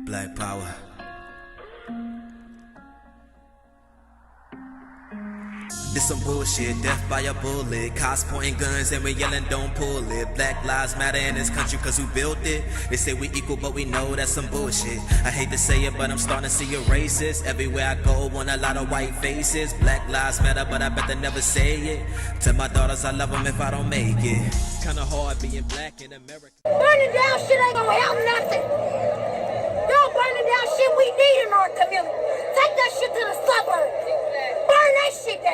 Black power. This some bullshit, death by a bullet. Cops pointing guns and we yelling don't pull it. Black lives matter in this country cause who built it? They say we equal but we know that's some bullshit. I hate to say it but I'm starting to see a racist. Everywhere I go want a lot of white faces. Black lives matter but I bet they never say it. Tell my daughters I love them if I don't make it. It's kinda hard being black in America. Burning down shit ain't gonna help nothing. Y'all burning down shit we need in our community. Take that shit to the suburbs. Burn that shit down.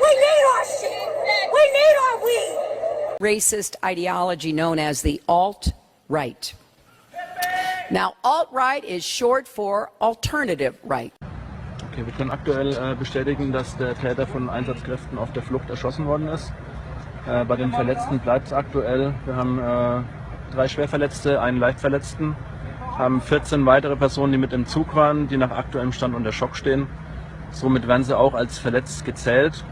We need our shit. We need our weed. Racist ideology known as the alt-right. Now, alt-right is short for alternative right. Okay, wir können aktuell bestätigen, dass der Täter von Einsatzkräften auf der Flucht erschossen worden ist. Bei den Verletzten bleibt es aktuell. Wir haben 3 Schwerverletzte, einen Leichtverletzten, haben 14 weitere Personen, die mit im Zug waren, die nach aktuellem Stand unter Schock stehen. Somit werden sie auch als verletzt gezählt.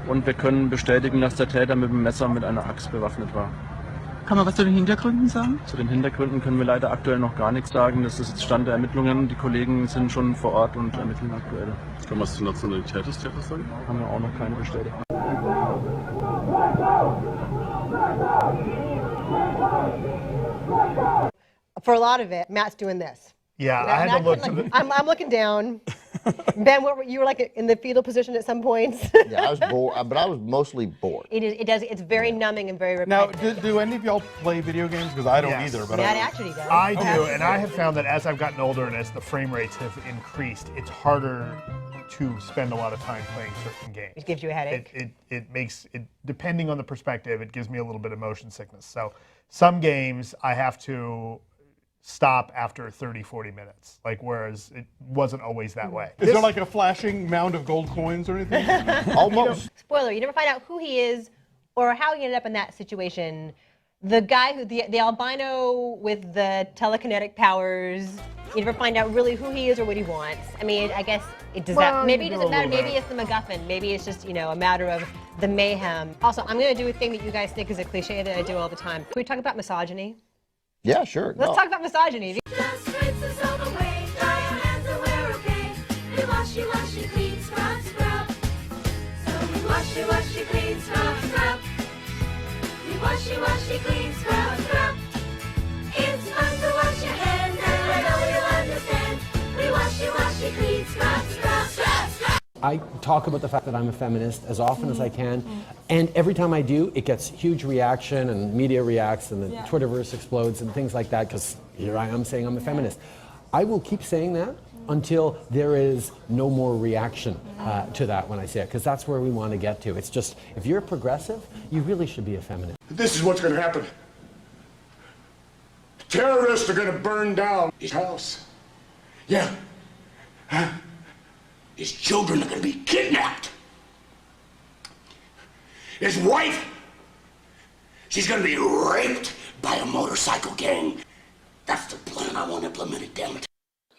Und wir können bestätigen, dass der Täter mit dem Messer und mit einer Axt bewaffnet war. Kann man was zu den Hintergründen sagen? Zu den Hintergründen können wir leider aktuell noch gar nichts sagen. Das ist jetzt Stand der Ermittlungen. Die Kollegen sind schon vor Ort und ermitteln aktuell. Kann man was zur Nationalität des Täters sagen? Haben wir auch noch keine Bestätigung. For a lot of it, Matt's doing this. Yeah, I had to look. I'm looking down. Ben, you were like in the fetal position at some points. Yeah, I was bored, but I was mostly bored. It's very numbing and very Now, repetitive. do any of y'all play video games? Because I don't either. But Matt actually does. I do, and I have found that as I've gotten older and as the frame rates have increased, it's harder to spend a lot of time playing certain games. It gives you a headache. It makes it, depending on the perspective, it gives me a little bit of motion sickness. So some games I have to stop after 30, 40 minutes, like whereas it wasn't always that way. Is there like a flashing mound of gold coins or anything? Almost. Spoiler, you never find out who he is or how he ended up in that situation. The guy who, the albino with the telekinetic powers, you never find out really who he is or what he wants. I mean, I guess it does that, maybe it doesn't matter, maybe it's the MacGuffin, maybe it's just, a matter of the mayhem. Also, I'm gonna do a thing that you guys think is a cliche that I do all the time. Can we talk about misogyny? Yeah, sure. Let's talk about misogyny. Washy, washy, clean, scrub, scrub. It's fun to wash your hands, and I know you'll understand. We washy, washy, clean, scrub, scrub, scrub, scrub. I talk about the fact that I'm a feminist as often as I can, and every time I do, it gets huge reaction, and media reacts, and the Twitterverse explodes, and things like that, because here I am saying I'm a feminist. I will keep saying that until there is no more reaction to that when I say it, because that's where we want to get to. It's just, if you're a progressive, you really should be a feminist. This is what's going to happen. Terrorists are going to burn down his house. Yeah. Huh? His children are going to be kidnapped. His wife, she's going to be raped by a motorcycle gang. That's the plan I want implemented, damn it.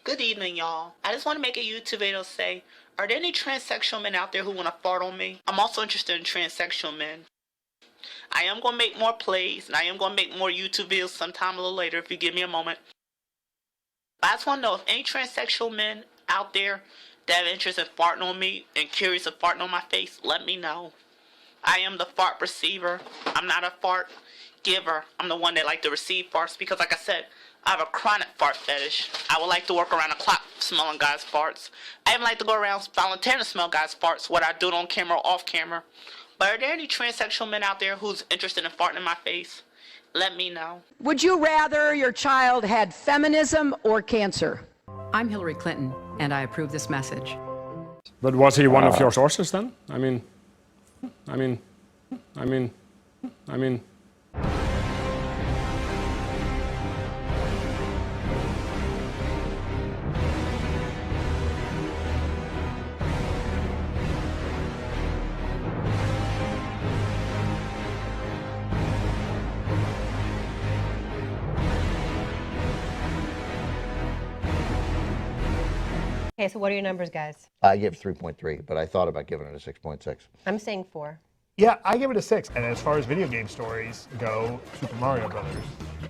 Good evening, y'all. I just want to make a YouTube video say, are there any transsexual men out there who want to fart on me? I'm also interested in transsexual men. I am going to make more plays, and I am going to make more YouTube videos sometime a little later if you give me a moment. I just want to know if any transsexual men out there that have interest in farting on me and curious of farting on my face, let me know. I am the fart receiver. I'm not a fart giver. I'm the one that like to receive farts because, like I said, I have a chronic fart fetish. I would like to work around the clock smelling guys' farts. I even like to go around volunteering to smell guys' farts, whether I do it on camera or off camera. But are there any transsexual men out there who's interested in farting in my face? Let me know. Would you rather your child had feminism or cancer? I'm Hillary Clinton, and I approve this message. But was he one of your sources then? I mean. Okay, so what are your numbers, guys? I give 3.3, but I thought about giving it a 6.6. I'm saying 4. Yeah, I give it a 6. And as far as video game stories go, Super Mario Brothers,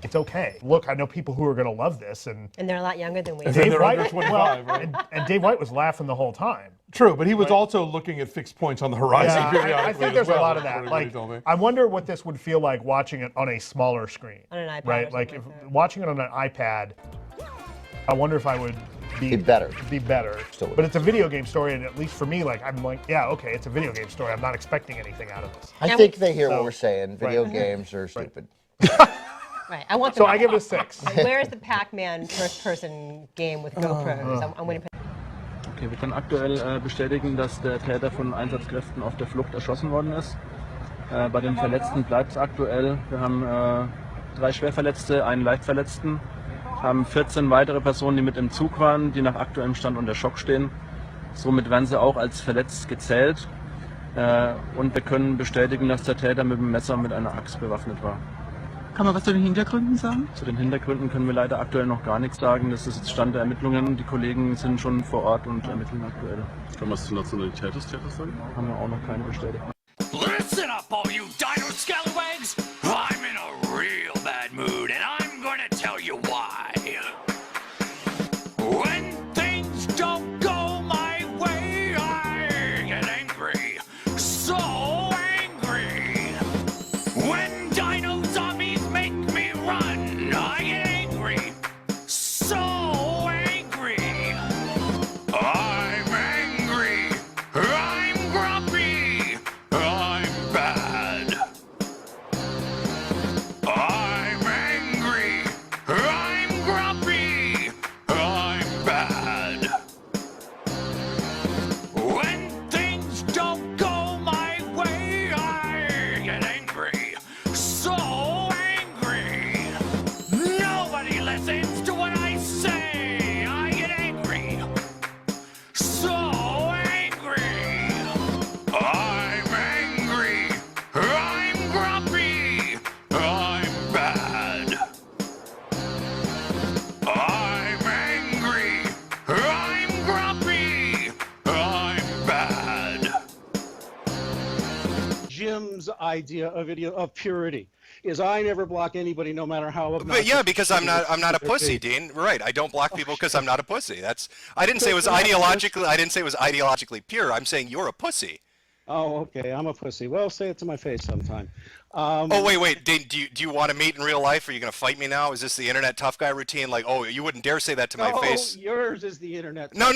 it's okay. Look, I know people who are going to love this, and they're a lot younger than we and are. Dave they're White, under 25, right? and Dave White was laughing the whole time. True, but he was also looking at fixed points on the horizon Yeah, periodically I think as there's well, a lot of is that. what Like, he told me. I wonder what this would feel like watching it on a smaller screen. On an iPad or right? something Like, if like that. watching it on an iPad, I wonder if I would Be better. Be better. Still would. But it's a video game story, and at least for me, like, I'm like, yeah, okay, it's a video game story. I'm not expecting anything out of this. I think they hear what So- we're saying. Video Right. games are stupid. Right. I want So I give it a 6. Where is the Pac-Man first-person game with GoPros? I'm waiting. Okay, wir können aktuell bestätigen, dass der Täter von Einsatzkräften auf der Flucht erschossen worden ist. Bei den Verletzten bleibt es aktuell. Wir haben 3 Schwerverletzte, einen Leichtverletzten, haben 14 weitere Personen, die mit im Zug waren, die nach aktuellem Stand unter Schock stehen. Somit werden sie auch als verletzt gezählt. Und wir können bestätigen, dass der Täter mit dem Messer und mit einer Axt bewaffnet war. Kann man was zu den Hintergründen sagen? Zu den Hintergründen können wir leider aktuell noch gar nichts sagen. Das ist jetzt Stand der Ermittlungen. Die Kollegen sind schon vor Ort und ermitteln aktuell. Kann man was zur Nationalität des Täters sagen? Haben wir auch noch keine bestätigt. Listen up, all you dino scallywags! I'm in a real bad mood, and I'm gonna tell you why. When things don't go my way, I get angry. So angry. When dino zombies make me run, I get angry. So angry. I'm angry. I'm grumpy. I'm bad. I'm angry. I'm grumpy. I'm bad. When things don't go my way, I get angry. So angry. Nobody listens to what I say. I get angry. So angry. I'm angry. I'm grumpy. I'm bad. I'm angry. I'm grumpy. I'm bad. Jim's idea of purity is I never block anybody, no matter how. But yeah, because I'm not a pussy, Dean. Right? I don't block people because I'm not a pussy. I didn't say it was ideologically pure. I'm saying you're a pussy. Oh, okay. I'm a pussy. Well, say it to my face sometime. Oh wait, Dean, do you want to meet in real life? Are you gonna fight me now? Is this the internet tough guy routine? Like, oh, you wouldn't dare say that to my face. Yours is the internet. No.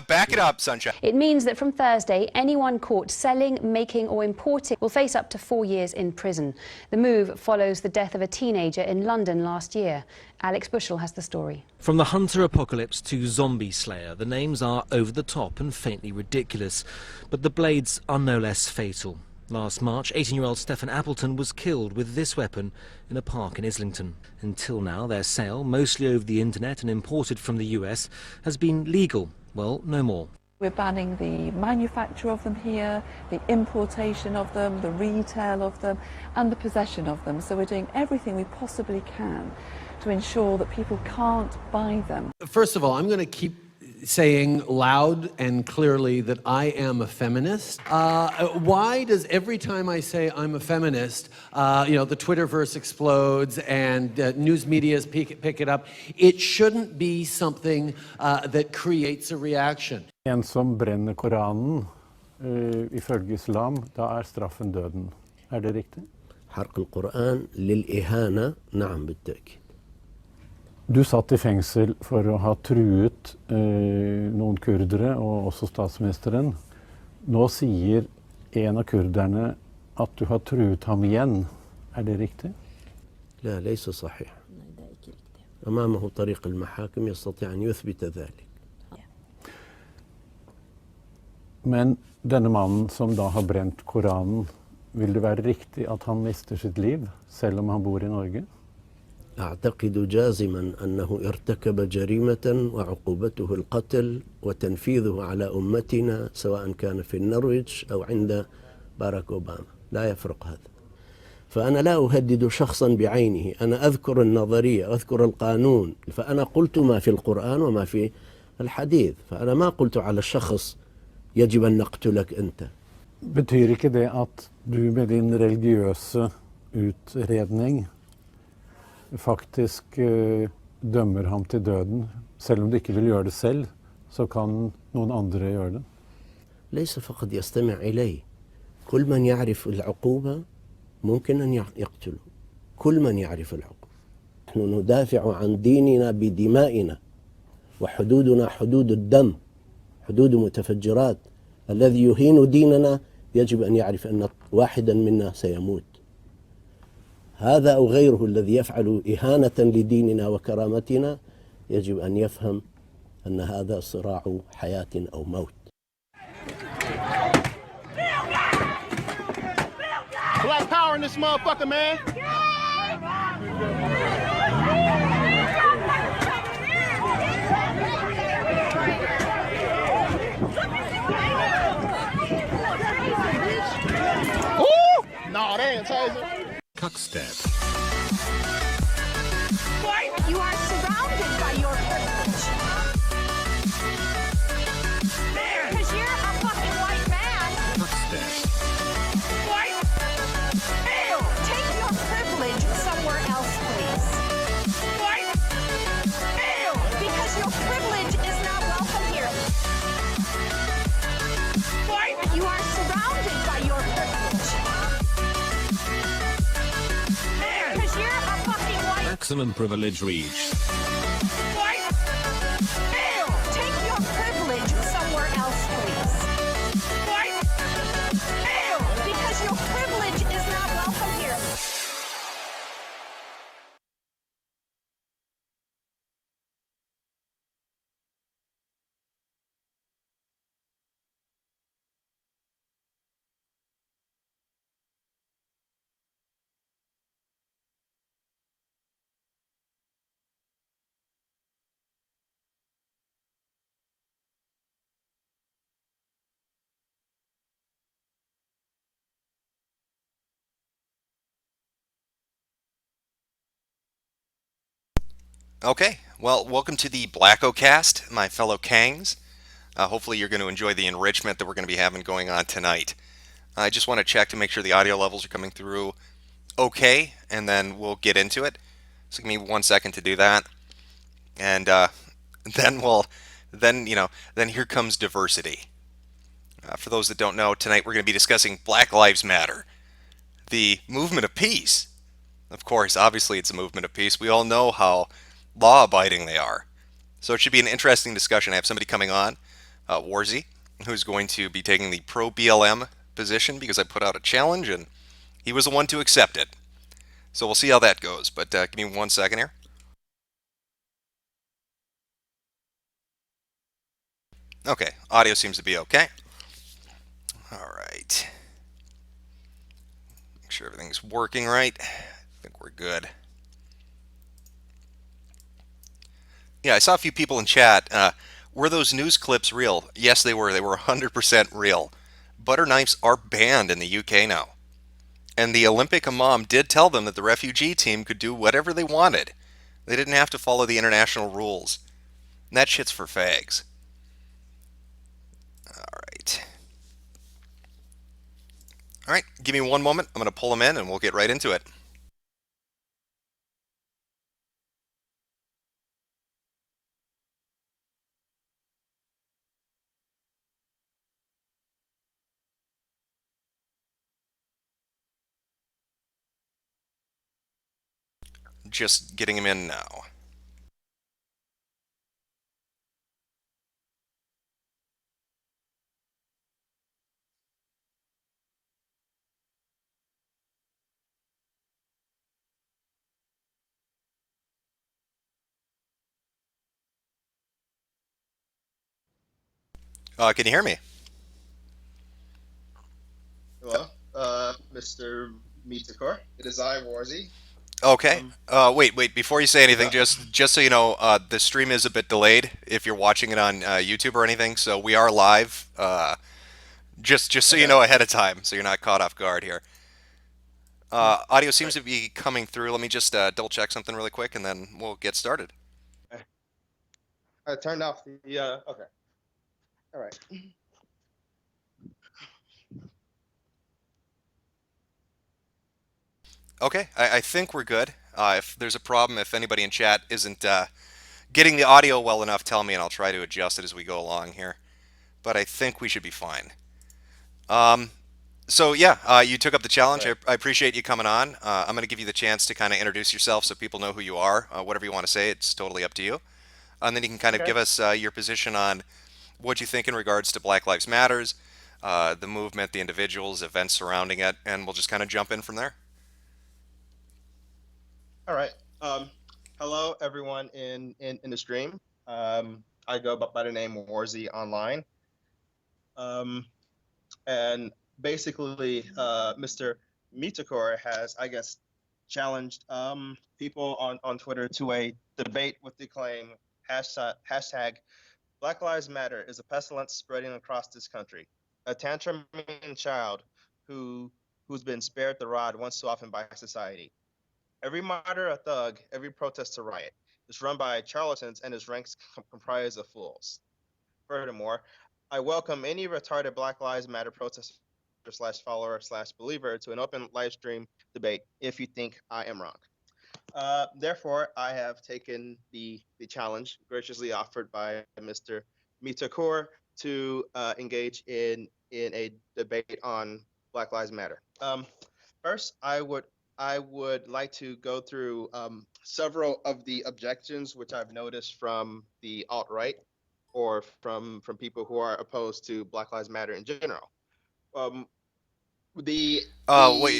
Back it up, Sunshine. It means that from Thursday, anyone caught selling, making or importing will face up to 4 years in prison. The move follows the death of a teenager in London last year. Alex Bushell has the story. From the hunter apocalypse to zombie slayer, the names are over the top and faintly ridiculous, but the blades are no less fatal. Last March, 18-year-old Stephen Appleton was killed with this weapon in a park in Islington. Until now, their sale, mostly over the internet and imported from the US, has been legal. Well, no more. We're banning the manufacture of them here, the importation of them, the retail of them, and the possession of them. So we're doing everything we possibly can to ensure that people can't buy them. First of all, I'm going to keep saying loud and clearly that I am a feminist. Why does every time I say I'm a feminist, the Twitterverse explodes and news medias pick it up? It shouldn't be something that creates a reaction. En som brenner Koranen, ifølge islam, da straffen døden. Det riktig? حرق القرآن للإهانة نعم بالتأكيد. Du satt I fengsel for å ha truet noen kurdere, og også statsministeren. Nå sier en av kurderne at du har truet ham igjen. Det riktig? لا ليس صحيح. أمامه طريق المحاكم يستطيع أن يثبت ذلك. Men denne mannen som da har brent Koranen, vil det være riktig at han mister sitt liv, selv om han bor I Norge? أعتقد جازما أنه ارتكب جريمة وعقوبته القتل وتنفيذه على أمتنا سواء كان في النرويج أو عند باراك أوباما لا يفرق هذا فأنا لا أهدد شخصا بعينه أنا أذكر النظرية أذكر القانون فأنا قلت ما في القرآن وما في الحديث فأنا ما قلت على الشخص يجب أن نقتلك أنت Betyr ikke det at du med din religiøse utredning faktisk dømmer ham til døden? Selv om du ikke vil gjøre det selv, så kan noen andre gjøre det. ليس فقط يستمع إليه كل من يعرف العقوبة ممكن أن يقتله كل من يعرف العقوبة نحن ندافع عن ديننا بدمائنا وحدودنا حدود الدم حدود متفجرات الذي يهين ديننا يجب أن يعرف أن واحدا منا سيموت هذا أو غيره الذي يفعل إهانة لديننا وكرامتنا يجب أن يفهم أن هذا صراع حياة أو موت. Black power in this motherfucker, man. Ooh! No, they ain't taser. Cuckstep. You are surrounded by your privilege. Because you're a fucking white man. White. Ew. Take your privilege somewhere else, please. White. Ew. Because your privilege is not welcome here. White. You are surrounded by your privilege. Because you're a fucking white. Maximum privilege reached. White. Ew. Take your privilege somewhere else, please. White. Ew. Because your privilege is not welcome here. Okay, well, welcome to the Blackocast, my fellow Kangs. Hopefully you're going to enjoy the enrichment that we're going to be having going on tonight. I just want to check to make sure the audio levels are coming through okay, and then we'll get into it. So give me 1 second to do that. And then here comes diversity. For those that don't know, tonight we're going to be discussing Black Lives Matter, the movement of peace. Of course, obviously it's a movement of peace. We all know how law-abiding they are. So it should be an interesting discussion. I have somebody coming on, Warzy, who's going to be taking the pro-BLM position because I put out a challenge and he was the one to accept it. So we'll see how that goes. But give me 1 second here. Okay, audio seems to be okay. All right. Make sure everything's working right. I think we're good. Yeah, I saw a few people in chat. Were those news clips real? Yes, they were. They were 100% real. Butter knives are banned in the UK now. And the Olympic imam did tell them that the refugee team could do whatever they wanted. They didn't have to follow the international rules. And that shit's for fags. Alright. Alright, give me 1 moment. I'm going to pull them in and we'll get right into it. Just getting them in now. Can you hear me? Hello, Mr. Mitakor. It is I, Warzy. Okay. Wait. Before you say anything, just so you know, the stream is a bit delayed if you're watching it on YouTube or anything. So we are live. Just so you know ahead of time, so you're not caught off guard here. Audio seems to be coming through. Let me just double check something really quick, and then we'll get started. I turned off the. Okay. All right. Okay, I think we're good. If there's a problem, if anybody in chat isn't getting the audio well enough, tell me and I'll try to adjust it as we go along here. But I think we should be fine. So yeah, you took up the challenge. Right. I appreciate you coming on. I'm going to give you the chance to kind of introduce yourself so people know who you are. Whatever you want to say, it's totally up to you. And then you can kind of Okay. give us your position on what you think in regards to Black Lives Matters, the movement, the individuals, events surrounding it, and we'll just kind of jump in from there. All right. Hello, everyone in the stream. I go by the name Warzy online. And basically, Mr. Mitakor has, I guess, challenged people on Twitter to a debate with the claim hashtag Black Lives Matter is a pestilence spreading across this country. A tantruming child who's been spared the rod once too often by society. Every martyr a thug, every protest a riot. It's run by charlatans and its ranks comprised of fools. Furthermore, I welcome any retarded Black Lives Matter protester / follower / believer to an open live stream debate if you think I am wrong. Therefore, I have taken the challenge graciously offered by Mr. Mitakur to engage in a debate on Black Lives Matter. First, I would like to go through several of the objections which I've noticed from the alt-right or from people who are opposed to Black Lives Matter in general. Wait,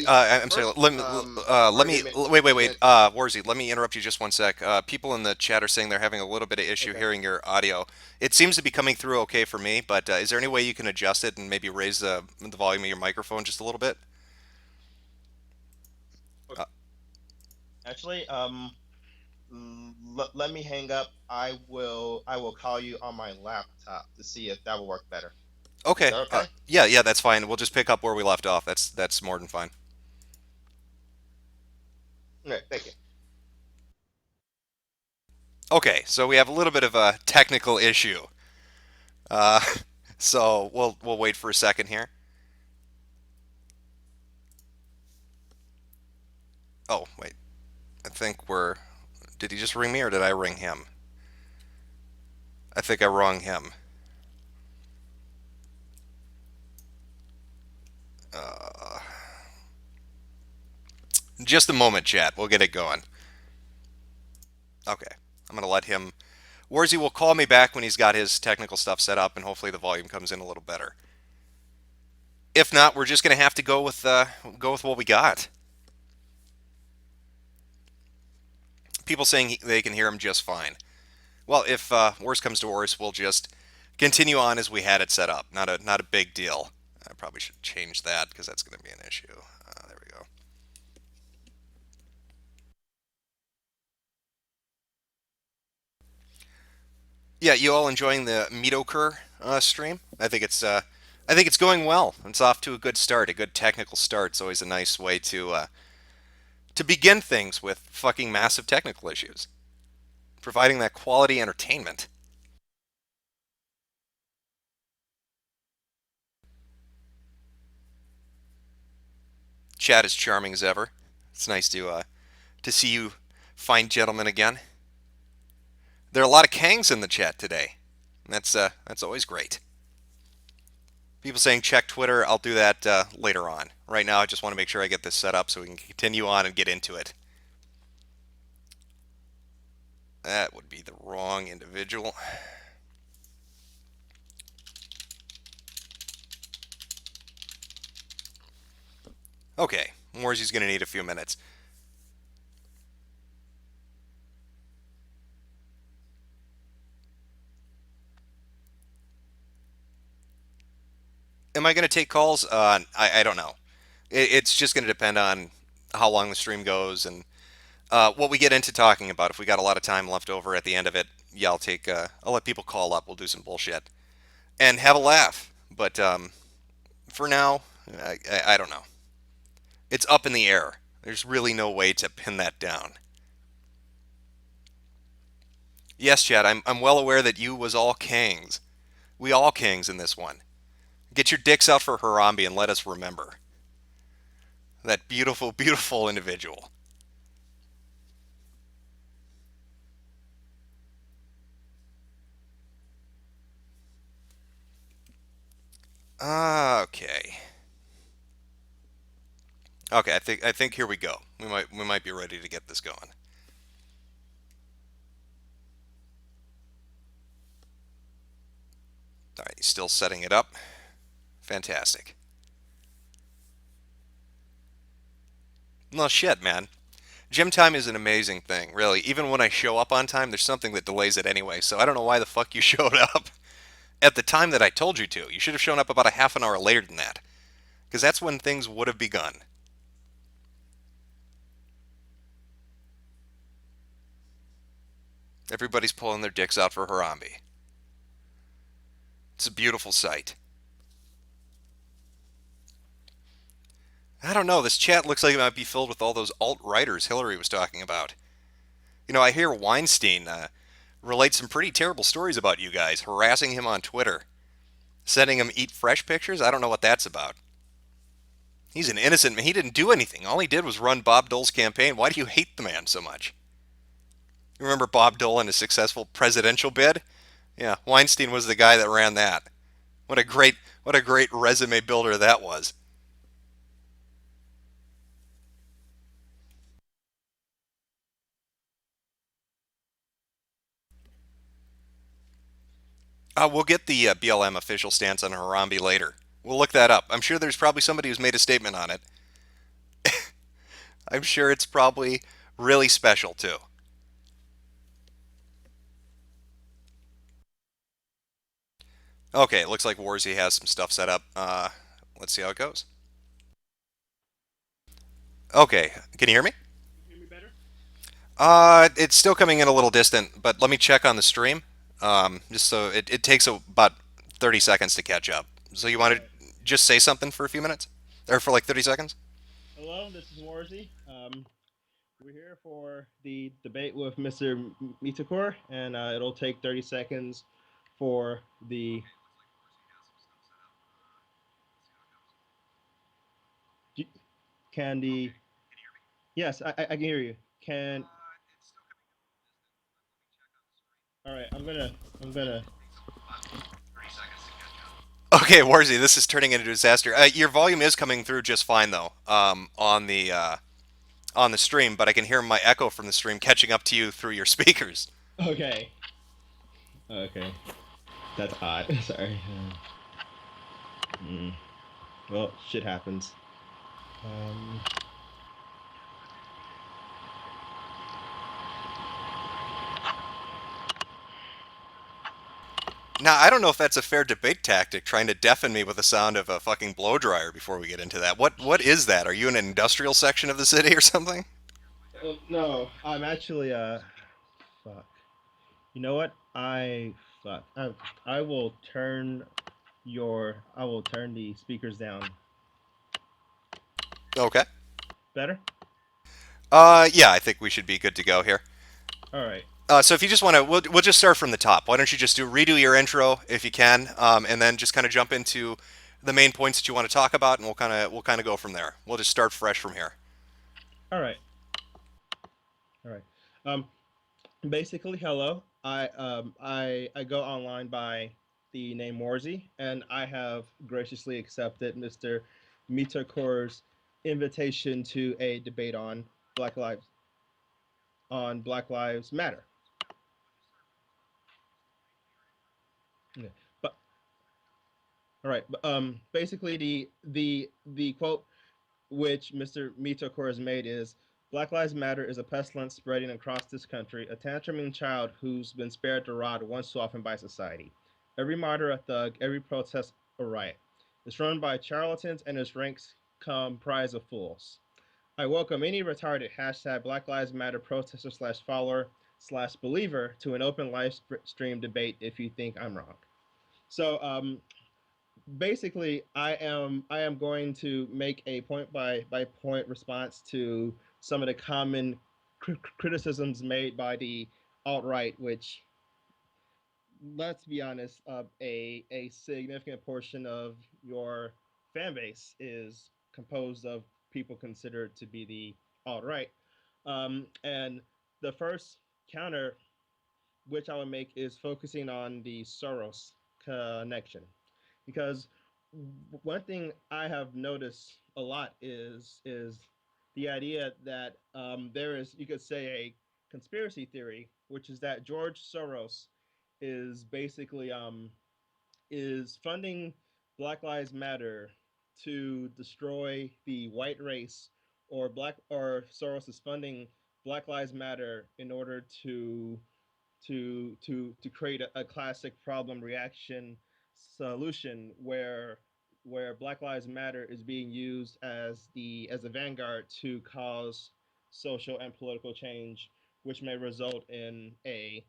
I'm sorry. First, Let me argument wait. that Warzy, let me interrupt you just one sec. People in the chat are saying they're having a little bit of issue hearing your audio. It seems to be coming through okay for me, but is there any way you can adjust it and maybe raise the volume of your microphone just a little bit? actually, let me hang up. I will call you on my laptop to see if that will work better. Okay. Is that okay? Yeah, that's fine. We'll just pick up where we left off. That's more than fine. Okay, thank you. Okay, so we have a little bit of a technical issue. So we'll wait for a second here. Oh, wait. I think we're... Did he just ring me or did I ring him? I think I rung him. Just a moment, chat. We'll get it going. Okay. I'm going to let him... Warzy will call me back when he's got his technical stuff set up, and hopefully the volume comes in a little better. If not, we're just going to have to go with what we got. People saying they can hear him just fine. Well, if worse comes to worse, we'll just continue on as we had it set up. Not a big deal. I probably should change that because that's going to be an issue. There we go. Yeah, you all enjoying the Meadowcur stream? I think it's going well. It's off to a good start, a good technical start. It's always a nice way to begin things with fucking massive technical issues, providing that quality entertainment. Chat is charming as ever. It's nice to see you fine gentlemen again. There are a lot of Kangs in the chat today. That's always great. People saying check Twitter. I'll do that later on. Right now, I just want to make sure I get this set up so we can continue on and get into it. That would be the wrong individual. Okay, Warzy's going to need a few minutes. Am I going to take calls? I don't know. It's just going to depend on how long the stream goes and what we get into talking about. If we got a lot of time left over at the end of it, yeah, I'll let people call up. We'll do some bullshit and have a laugh. But for now, I don't know. It's up in the air. There's really no way to pin that down. Yes, Chad, I'm well aware that you was all Kangs. We all Kangs in this one. Get your dicks out for Harambe and let us remember. That beautiful, beautiful individual. Okay. Okay, I think here we go. We might be ready to get this going. All right, he's still setting it up. Fantastic. No shit, man. Gym time is an amazing thing, really. Even when I show up on time, there's something that delays it anyway. So I don't know why the fuck you showed up at the time that I told you to. You should have shown up about a half an hour later than that, because that's when things would have begun. Everybody's pulling their dicks out for Harambe. It's a beautiful sight. I don't know, this chat looks like it might be filled with all those alt-writers Hillary was talking about. You know, I hear Weinstein relate some pretty terrible stories about you guys, harassing him on Twitter, sending him eat fresh pictures. I don't know what that's about. He's an innocent man. He didn't do anything. All he did was run Bob Dole's campaign. Why do you hate the man so much? You remember Bob Dole and his successful presidential bid? Yeah, Weinstein was the guy that ran that. What a great resume builder that was. We'll get the BLM official stance on Harambe later. We'll look that up. I'm sure there's probably somebody who's made a statement on it. I'm sure it's probably really special too. Okay, it looks like Warzy has some stuff set up. Let's see how it goes. Okay, can you hear me? It's still coming in a little distant, but let me check on the stream. Just so it takes about 30 seconds to catch up. So you want to just say something for a few minutes? Or for like 30 seconds? Hello, this is Warzy. We're here for the debate with Mr. Mitakor, and it'll take 30 seconds for the. Can the. Yes, I can hear you. Can. All right, I'm gonna. Okay, Warzy, this is turning into a disaster. Your volume is coming through just fine though, on the stream, but I can hear my echo from the stream catching up to you through your speakers. Okay. Okay. That's odd. Sorry. Well, shit happens. Now, I don't know if that's a fair debate tactic, trying to deafen me with the sound of a fucking blow dryer before we get into that. What is that? Are you in an industrial section of the city or something? No, I'm actually fuck. You know what? Fuck. I will turn I will turn the speakers down. Okay. Better? Yeah, I think we should be good to go here. All right. So if you just want to, we'll just start from the top. Why don't you just redo your intro if you can, and then just kind of jump into the main points that you want to talk about, and we'll kind of go from there. We'll just start fresh from here. All right. All right. Basically, hello. I go online by the name Morsey, and I have graciously accepted Mr. Mitakor's invitation to a debate on Black Lives Black Lives Matter. Yeah. But all right. But, basically, the quote which Mr. Mitokor has made is Black Lives Matter is a pestilence spreading across this country, a tantruming child who's been spared the rod once too often by society. Every martyr a thug, every protest a riot. It's run by charlatans and its ranks comprised of fools. I welcome any retarded hashtag Black Lives Matter protester slash follower slash believer to an open live stream debate if you think I'm wrong. So basically I am going to make a point by point response to some of the common criticisms made by the alt-right, which, let's be honest, a significant portion of your fan base is composed of people consider to be the alt right. And the first counter which I would make is focusing on the Soros connection, because one thing I have noticed a lot is the idea that there is, you could say, a conspiracy theory, which is that George Soros is basically is funding Black Lives Matter to destroy the white race, or Soros is funding Black Lives Matter in order to create a classic problem reaction solution where Black Lives Matter is being used as a vanguard to cause social and political change, which may result in a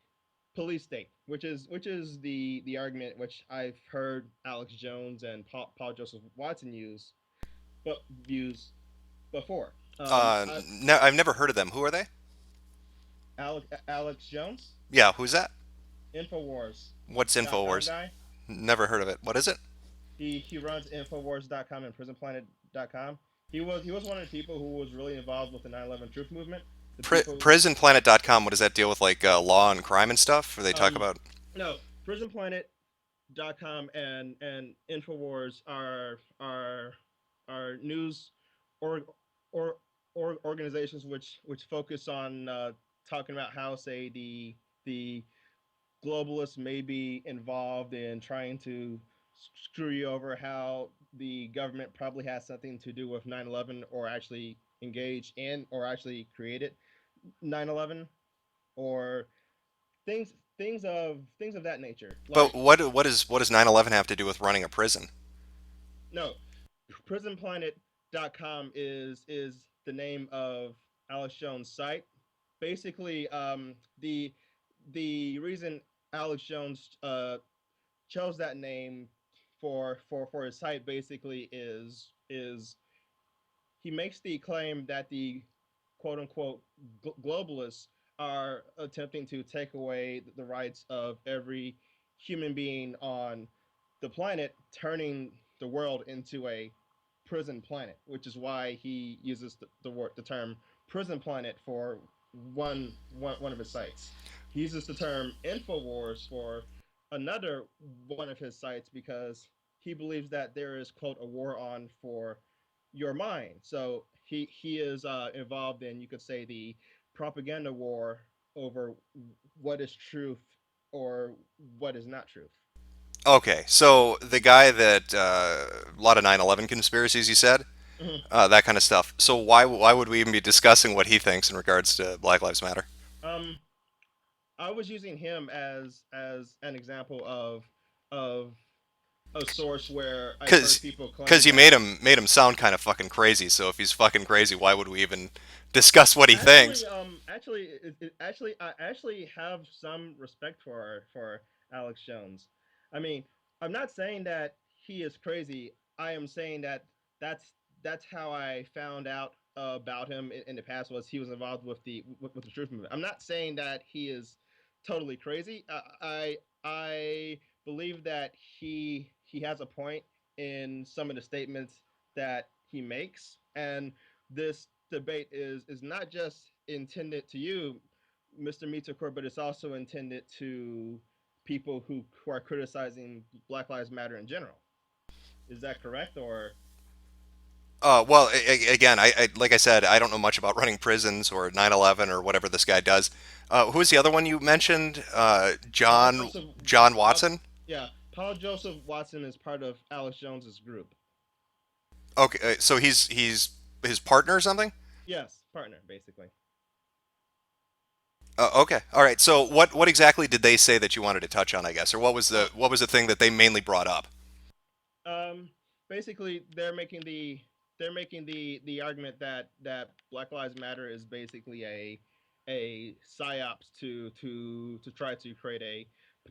police state, which is the argument which I've heard Alex Jones and Paul Joseph Watson but views before. No, I've never heard of them. Who are they? Alex Jones, Yeah, who's that? What's Infowars.com Infowars? guy. Never heard of it. What is it? He runs Infowars.com and PrisonPlanet.com. He was one of the people who was really involved with the 9/11 Truth movement. The people. PrisonPlanet.com. What does that deal with, like law and crime and stuff? Or they talk about? No, PrisonPlanet.com and Infowars are news or or organizations which focus on talking about how, say, the globalists may be involved in trying to screw you over, how the government probably has something to do with 9/11, or actually engaged in or actually created 9/11, or things of that nature. But Like, what does 9/11 have to do with running a prison? no, prisonplanet.com is the name of Alex Jones' site. Basically, the reason Alex Jones chose that name for his site basically is he makes the claim that the quote unquote globalists are attempting to take away the rights of every human being on the planet, turning the world into a prison planet, which is why he uses the term prison planet for one of his sites. He uses the term Infowars for another one of his sites because he believes that there is, quote, a war on for your mind. So he is involved in, you could say, the propaganda war over what is truth or what is not truth. Okay, so the guy that a lot of 9/11 conspiracies, you said, Mhm. that kind of stuff. So why would we even be discussing what he thinks in regards to Black Lives Matter? Um, I was using him as an example of a source where I've heard people Because claim you that made him sound kind of fucking crazy. So if he's fucking crazy, why would we even discuss what he thinks? I actually have some respect for Alex Jones. I mean, I'm not saying that he is crazy. I am saying that that's that's how I found out about him in the past, was he was involved with the truth movement. I'm not saying that he is totally crazy. I believe that he has a point in some of the statements that he makes, and this debate is not just intended to you, Mr. Mitakor, but it's also intended to people who are criticizing Black Lives Matter in general. Is that correct, or? Well, again, like I said, I don't know much about running prisons or 9/11 or whatever this guy does. Who was the other one you mentioned? Paul John Joseph John Paul, Watson. yeah, Paul Joseph Watson is part of Alex Jones's group. Okay, so he's his partner or something. Yes, partner, basically. Okay, all right. So what exactly did they say that you wanted to touch on? I guess, or what was the thing that they mainly brought up? Um, basically, they're making the argument that Black Lives Matter is basically a psyops to try to create a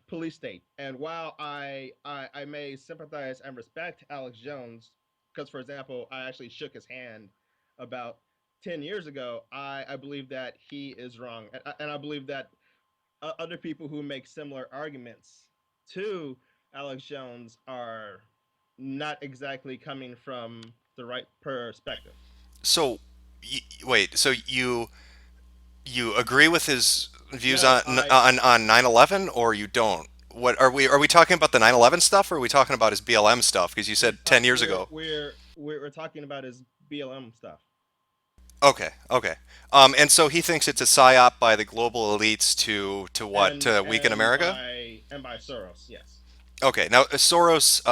police state. And while I may sympathize and respect Alex Jones, because, for example, I actually shook his hand about 10 years ago, I believe that he is wrong, and I believe that other people who make similar arguments to Alex Jones are not exactly coming from the right perspective. So, wait. So you agree with his views No, on 9/11, or you don't? What are we? Are we talking about the 9/11 stuff, or are we talking about his BLM stuff? Because you said 10 years ago. we're talking about his BLM stuff. Okay, okay. And so he thinks it's a psyop by the global elites to what? To weaken America? By Soros, yes. Okay. Now Soros,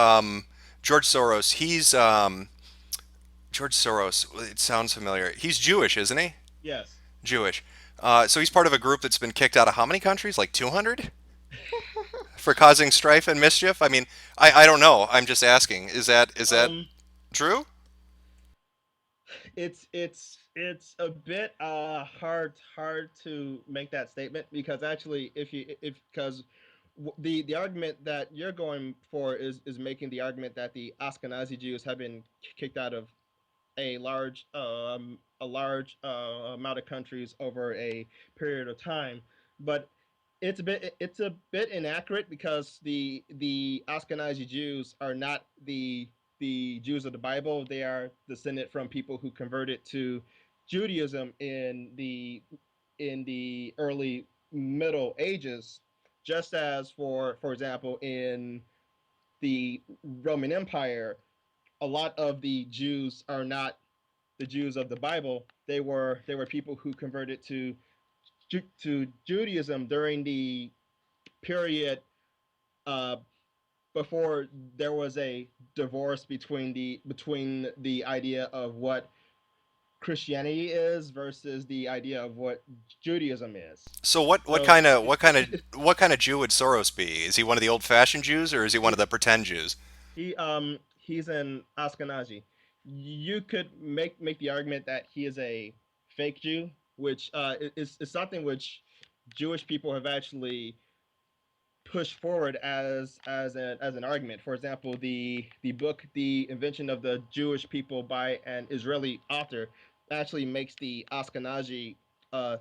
George Soros, he's George Soros. It sounds familiar. He's Jewish, isn't he? Yes. Jewish. So he's part of a group that's been kicked out of how many countries? Like 200? For causing strife and mischief? I mean, I don't know. I'm just asking. Is that true? It's a bit hard to make that statement, because actually, if because the argument that you're going for is making the argument that the Ashkenazi Jews have been kicked out of a large amount of countries over a period of time, but it's a bit inaccurate, because the Ashkenazi Jews are not the Jews of the Bible. They are descended from people who converted to Judaism in the early Middle Ages, just as for example in the Roman Empire, a lot of the Jews are not the Jews of the Bible. They were people who converted to Judaism during the period uh, before there was a divorce between the idea of what Christianity is versus the idea of what Judaism is. So what So kind of what kind of Jew would Soros be? Is he one of the old-fashioned Jews, or is he one of the pretend Jews? he's an Ashkenazi. You could make the argument that he is a fake Jew, which is something which Jewish people have actually pushed forward as an argument. For example, the book "The Invention of the Jewish People" by an Israeli author actually makes the Ashkenazi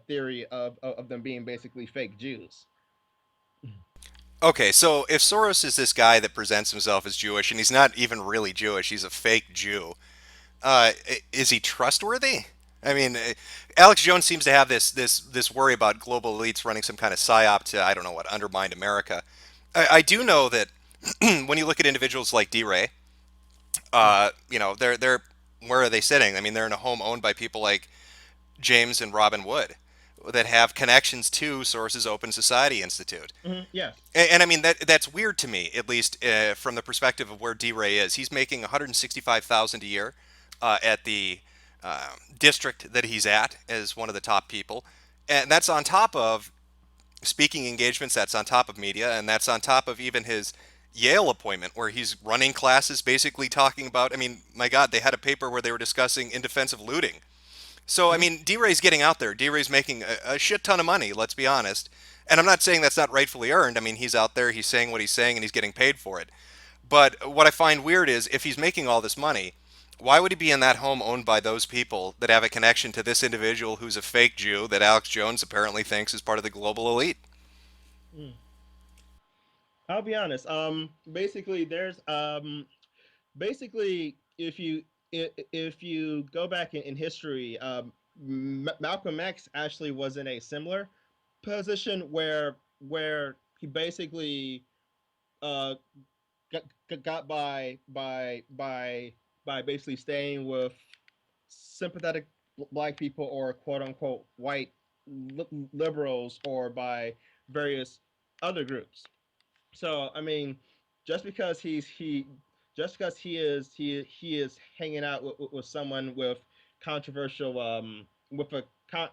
theory of them being basically fake Jews. Okay, so if Soros is this guy that presents himself as Jewish and he's not even really Jewish, he's a fake Jew. Is he trustworthy? I mean, Alex Jones seems to have this worry about global elites running some kind of psyop to, I don't know what, undermine America. I do know that when you look at individuals like D. Ray, they're where are they sitting? I mean, they're in a home owned by people like James and Robin Wood that have connections to Soros's Open Society Institute. Yeah. And I mean that's weird to me, at least from the perspective of where D. Ray is. He's making 165,000 a year at the district that he's at as one of the top people, and that's on top of speaking engagements. That's on top of media, and that's on top of even his Yale appointment, where he's running classes, basically talking about. I mean, my God, they had a paper where they were discussing in defense of looting. So, I mean, D-Ray's getting out there. D-Ray's making a shit ton of money, let's be honest. And I'm not saying that's not rightfully earned. I mean, he's out there, he's saying what he's saying, and he's getting paid for it. But what I find weird is if he's making all this money, why would he be in that home owned by those people that have a connection to this individual who's a fake Jew that Alex Jones apparently thinks is part of the global elite? Mm. I'll be honest. Basically, if you go back in history, Malcolm X actually was in a similar position where he basically uh, got by basically staying with sympathetic black people, or quote unquote white liberals, or by various other groups. So I mean, just because he is hanging out with someone with a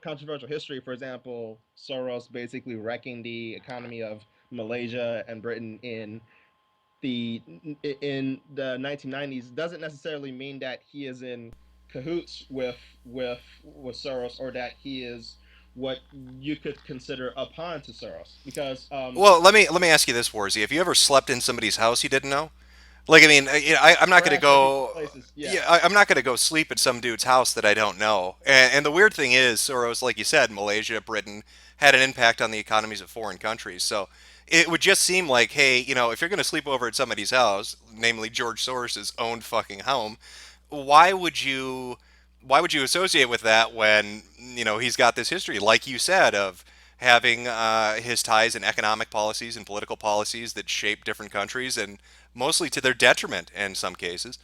controversial history. For example, Soros basically wrecking the economy of Malaysia and Britain the in the 1990s, doesn't necessarily mean that he is in cahoots with Soros, or that he is what you could consider a pawn to Soros, because Well, let me ask you this, Warzy. Have you ever slept in somebody's house you didn't know? Like, I mean, I'm not going to perhaps at people's go. places, yeah. Yeah, I'm not going to go sleep at some dude's house that I don't know. And the weird thing is, Soros, like you said, Malaysia, Britain, had an impact on the economies of foreign countries. So it would just seem like, hey, if you're going to sleep over at somebody's house, namely George Soros's own fucking home, why would you why would you associate with that when he's got this history, like you said, of having his ties in economic policies and political policies that shape different countries, and mostly to their detriment in some cases.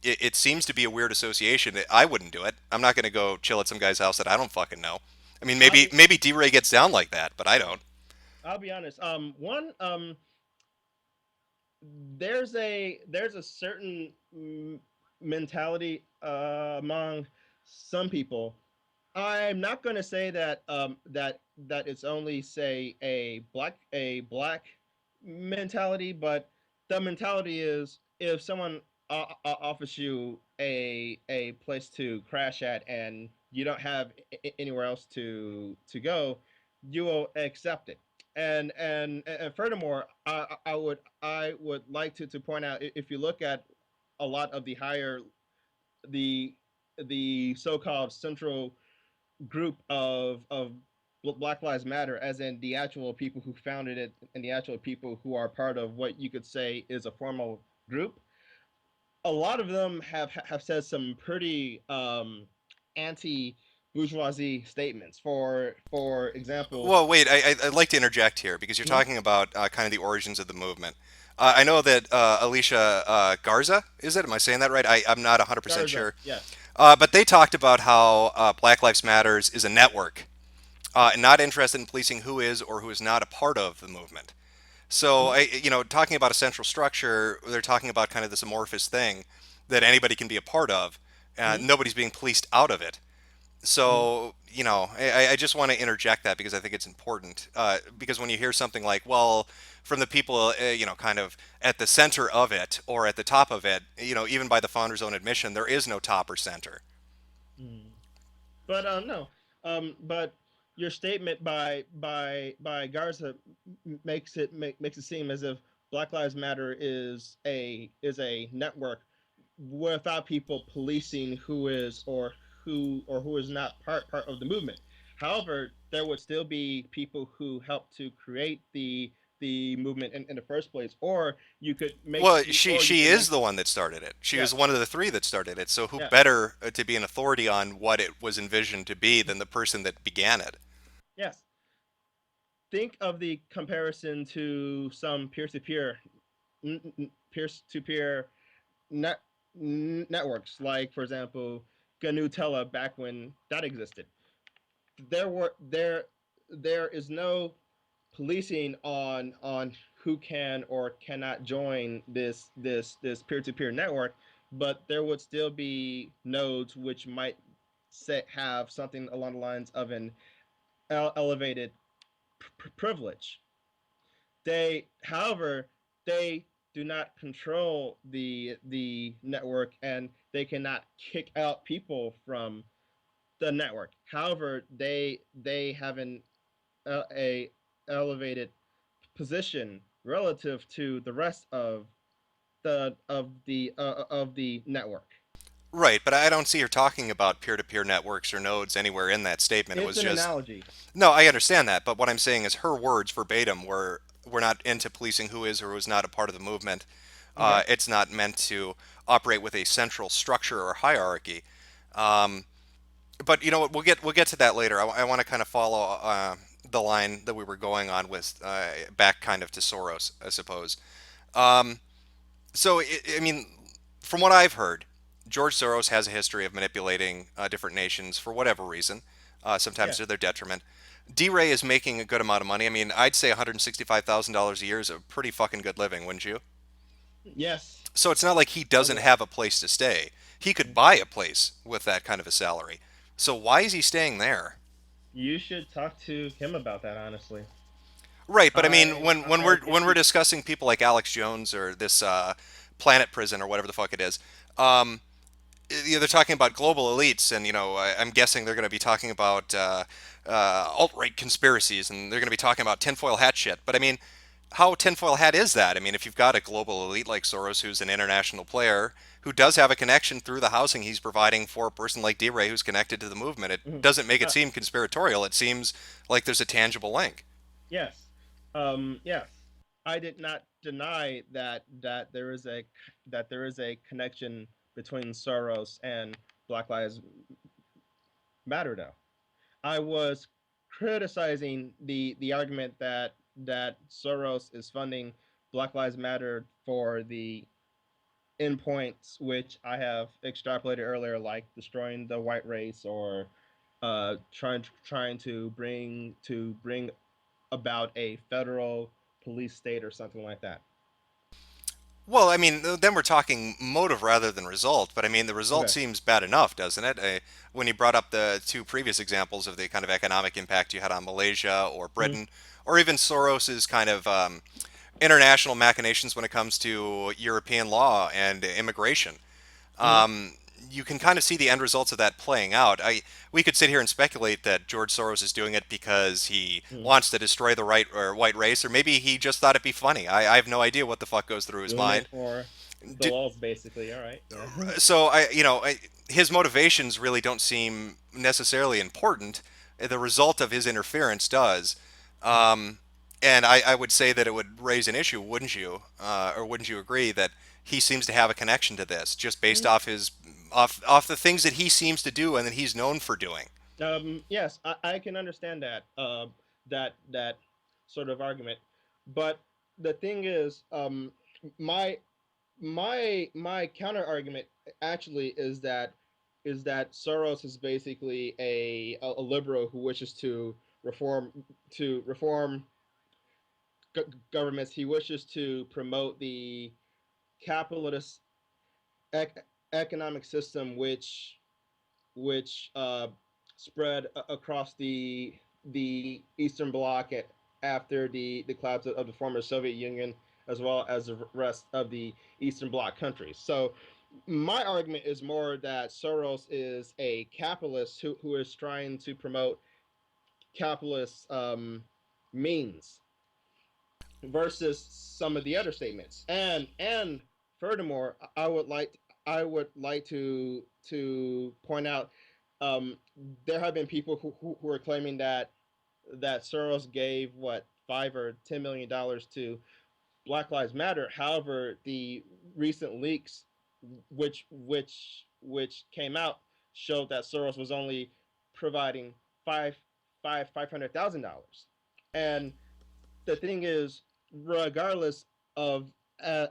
It seems to be a weird association. I wouldn't do it. I'm not going to go chill at some guy's house that I don't fucking know. I mean, maybe D-Ray gets down like that, but I don't. I'll be honest. There's a certain mentality among some people. I'm not going to say that that it's only, say, a black mentality, but the mentality is, if someone offers you a place to crash at and you don't have anywhere else to go, you will accept it. And furthermore, I would like to point out, if you look at a lot of the the so-called central group of Black Lives Matter, as in the actual people who founded it and the actual people who are part of what you could say is a formal group, a lot of them have said some pretty anti bourgeoisie statements. For example, Well, wait, I'd like to interject here because you're talking about kind of the origins of the movement. I know that Alicia Garza, is it? Am I saying that right? I'm not 100% Garza, sure. yes. But they talked about how Black Lives Matters is a network, and not interested in policing who is or who is not a part of the movement. So, talking about a central structure, they're talking about kind of this amorphous thing that anybody can be a part of. Nobody's being policed out of it. So, I just want to interject that because I think it's important. Because when you hear something like, well, from the people, kind of at the center of it or at the top of it, even by the founder's own admission, there is no top or center. But no, but your statement by Garza makes it seem as if Black Lives Matter is a network without people policing who is or who is not part of the movement. However, there would still be people who help to create the movement in the first place, or you could make Well, or you she could is make the one that started it. She was yes. one of the three that started it. So who Yes. better to be an authority on what it was envisioned to be than the person that began it? Yes. Think of the comparison to some peer-to-peer peer-to-peer net networks, like, for example, Ganutella, back when that existed. There is no policing on who can or cannot join this peer-to-peer network, but there would still be nodes which might have something along the lines of an elevated privilege. However, they do not control the network, and they cannot kick out people from the network. However, they have a elevated position relative to the rest of the network. Right, but I don't see her talking about peer-to-peer networks or nodes anywhere in that statement. It It's was an just analogy. no, I understand that, but what I'm saying is her words verbatim were we're not into policing who is or who is not a part of the movement. Okay. It's not meant to operate with a central structure or hierarchy. Um, but you know what? We'll get to that later. I want to kind of follow the line that we were going on with back kind of to Soros, I suppose. Um, so I mean, from what I've heard, George Soros has a history of manipulating different nations for whatever reason, sometimes Yeah. to their detriment. D-Ray is making a good amount of money. I mean, I'd say $165,000 a year is a pretty fucking good living, wouldn't you? Yes. So it's not like he doesn't have a place to stay. He could buy a place with that kind of a salary. So why is he staying there? You should talk to him about that, honestly. Right, but I mean, when I we're discussing people like Alex Jones or this Planet Prison or whatever the fuck it is, um, they're talking about global elites, and I'm guessing they're going to be talking about alt-right conspiracies, and they're going to be talking about tinfoil hat shit. But I mean, how tinfoil hat is that? I mean, if you've got a global elite like Soros, who's an international player, who does have a connection through the housing he's providing for a person like D-Ray who's connected to the movement, it doesn't make it seem conspiratorial. It seems like there's a tangible link. Yes. Yes. I did not deny that there is a connection between Soros and Black Lives Matter, though. I was criticizing the argument that Soros is funding Black Lives Matter for the endpoints which I have extrapolated earlier, like destroying the white race or trying to bring about a federal police state or something like that. Well, I mean, then we're talking motive rather than result. But I mean, the result Okay. seems bad enough, doesn't it? When you brought up the two previous examples of the kind of economic impact you had on Malaysia or Britain, or even Soros's kind of international machinations when it comes to European law and immigration. You can kind of see the end results of that playing out. We could sit here and speculate that George Soros is doing it because he wants to destroy the right or white race, or maybe he just thought it'd be funny. I have no idea what the fuck goes through his Doing mind. it for the laws, basically. All right. Yeah. So his motivations really don't seem necessarily important. The result of his interference does. And I would say that it would raise an issue, wouldn't you? Or wouldn't you agree that he seems to have a connection to this, just based off off the things that he seems to do and that he's known for doing? Yes, I can understand that that sort of argument, but the thing is, my my counter argument actually is that Soros is basically a liberal who wishes to reform governments. He wishes to promote the capitalist ec- economic system which spread across the Eastern Bloc after the collapse of the former Soviet Union, as well as the rest of the Eastern Bloc countries. So, my argument is more that Soros is a capitalist who is trying to promote capitalist means versus some of the other statements. And furthermore, I would like to point out there have been people who are claiming that Soros gave what $5 or $10 million to Black Lives Matter. However, the recent leaks which came out showed that Soros was only providing $500,000. And the thing is, regardless of uh,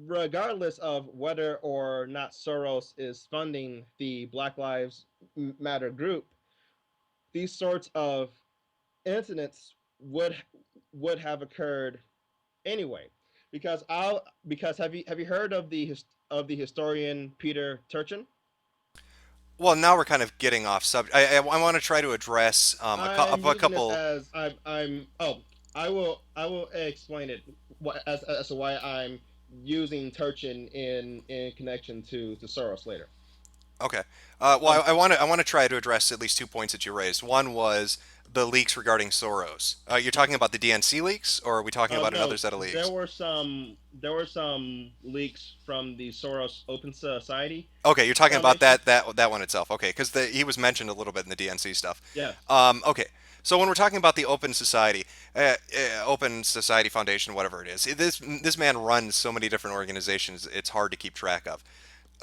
regardless of whether or not Soros is funding the Black Lives Matter group, these sorts of incidents would have occurred anyway. Because have you heard of the historian Peter Turchin? Well, now we're kind of getting off subject. I want to try to address I'm a using this couple. as I'm I will explain it as to why I'm using Turchin in connection to Soros later. Okay. Well, I want to try to address at least 2 points that you raised. One was the leaks regarding Soros. You're talking about the DNC leaks, or are we talking about No, another set of leaks? There were some leaks from the Soros Open Society. Okay, you're talking about Foundation. that one itself. Okay, because he was mentioned a little bit in the DNC stuff. Yeah. Okay. So when we're talking about the Open Society Foundation, whatever it is, this man runs so many different organizations, it's hard to keep track of.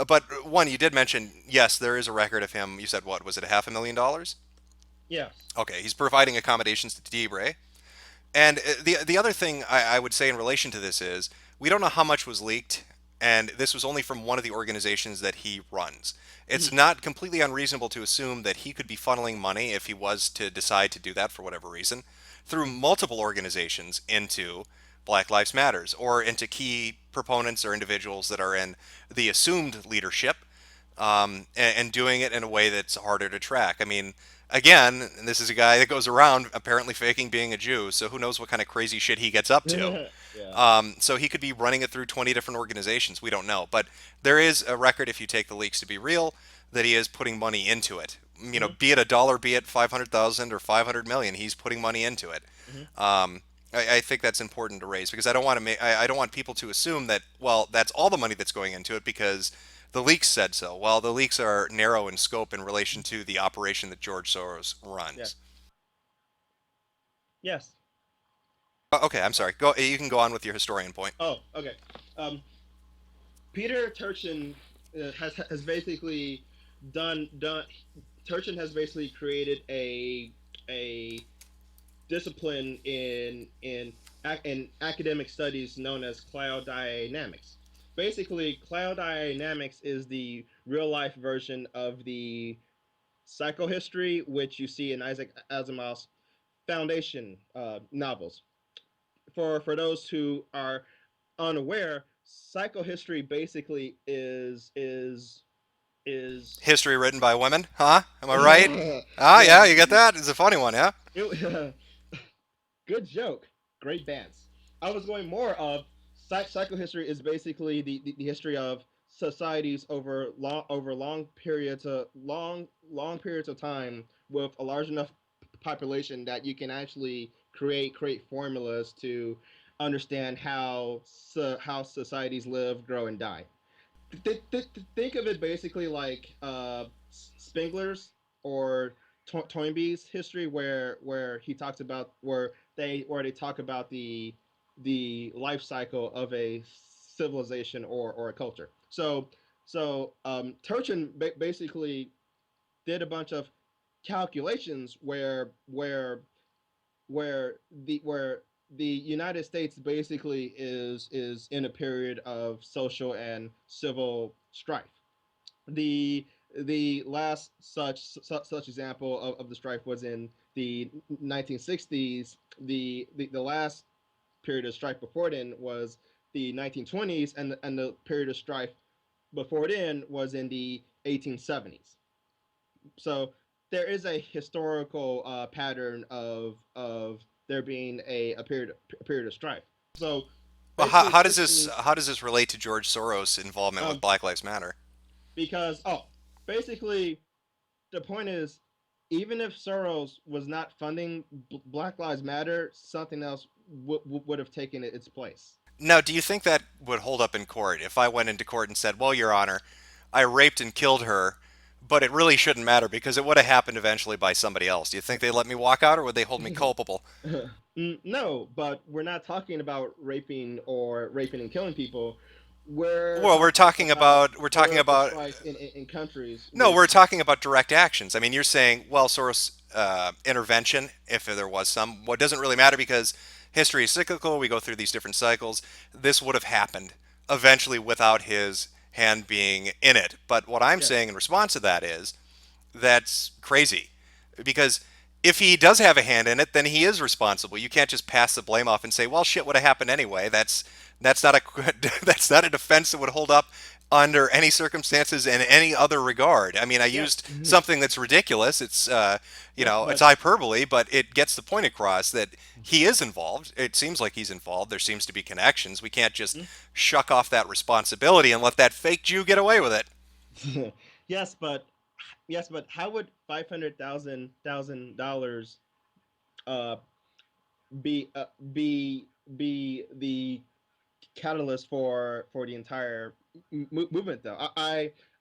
But one, you did mention, yes, there is a record of him. You said what was it, $500,000? Yes. Okay, he's providing accommodations to Debray. And the other thing I would say in relation to this is we don't know how much was leaked, and this was only from one of the organizations that he runs. It's not completely unreasonable to assume that he could be funneling money, if he was to decide to do that for whatever reason, through multiple organizations into Black Lives Matters or into key proponents or individuals that are in the assumed leadership, and doing it in a way that's harder to track. I mean, again, this is a guy that goes around apparently faking being a Jew, so who knows what kind of crazy shit he gets up to. Yeah. So he could be running it through 20 different organizations. We don't know. But there is a record, if you take the leaks to be real, that he is putting money into it. You know, be it $1, be it 500,000 or 500 million, he's putting money into it. I think that's important to raise because I don't want to I don't want people to assume that, well, that's all the money that's going into it because the leaks said so. Well, the leaks are narrow in scope in relation to the operation that George Soros runs. Yeah. Yes. Okay, I'm sorry. Go. You can go on with your historian point. Oh, okay. Peter Turchin has basically done. Turchin has basically created a discipline in academic studies known as cloud dynamics. Basically, cloud dynamics is the real life version of the psychohistory which you see in Isaac Asimov's Foundation novels. For those who are unaware, psychohistory basically is History written by women, huh? Am I right? Ah, yeah, you get that? It's a funny one, yeah? it, good joke. Great bands. I was going more of psychohistory is basically the history of societies over long periods of time with a large enough population that you can actually create formulas to understand how societies live, grow, and die. Think of it basically like Spengler's or Toynbee's history, where he talks about where they talk about the life cycle of a civilization or a culture. So Turchin basically did a bunch of calculations where the United States basically is in a period of social and civil strife. The the last such example of the strife was in the 1960s. The last period of strife before then was the 1920s, and the period of strife before then was in the 1870s. So there is a historical pattern of there being a period of strife. So Well, basically, how does this relate to George Soros' involvement with um, Black Lives Matter? because basically the point is, even if Soros was not funding Black Lives Matter, something else would have taken its place. Now, do you think that would hold up in court if I went into court and said, "Well, Your Honor, I raped and killed her, but it really shouldn't matter because it would have happened eventually by somebody else." Do you think they'd let me walk out, or would they hold me culpable? No, but we're not talking about raping and killing people. Well, we're There talking is a about strife in countries no, we're which talking about direct actions. I mean, you're saying, well, Soros intervention, if there was some, what doesn't really matter because history is cyclical. We go through these different cycles. This would have happened eventually without his hand being in it. But what I'm saying in response to that is that's crazy because if he does have a hand in it, then he is responsible. You can't just pass the blame off and say, "Well, shit would have happened anyway." That's not a that's not a defense that would hold up under any circumstances in any other regard. I mean, I used something that's ridiculous. It's it's hyperbole, but it gets the point across that he is involved. It seems like he's involved. There seems to be connections. We can't just shuck off that responsibility and let that fake Jew get away with it. yes, but how would $500,000 uh, be be the catalyst for the entire movement though?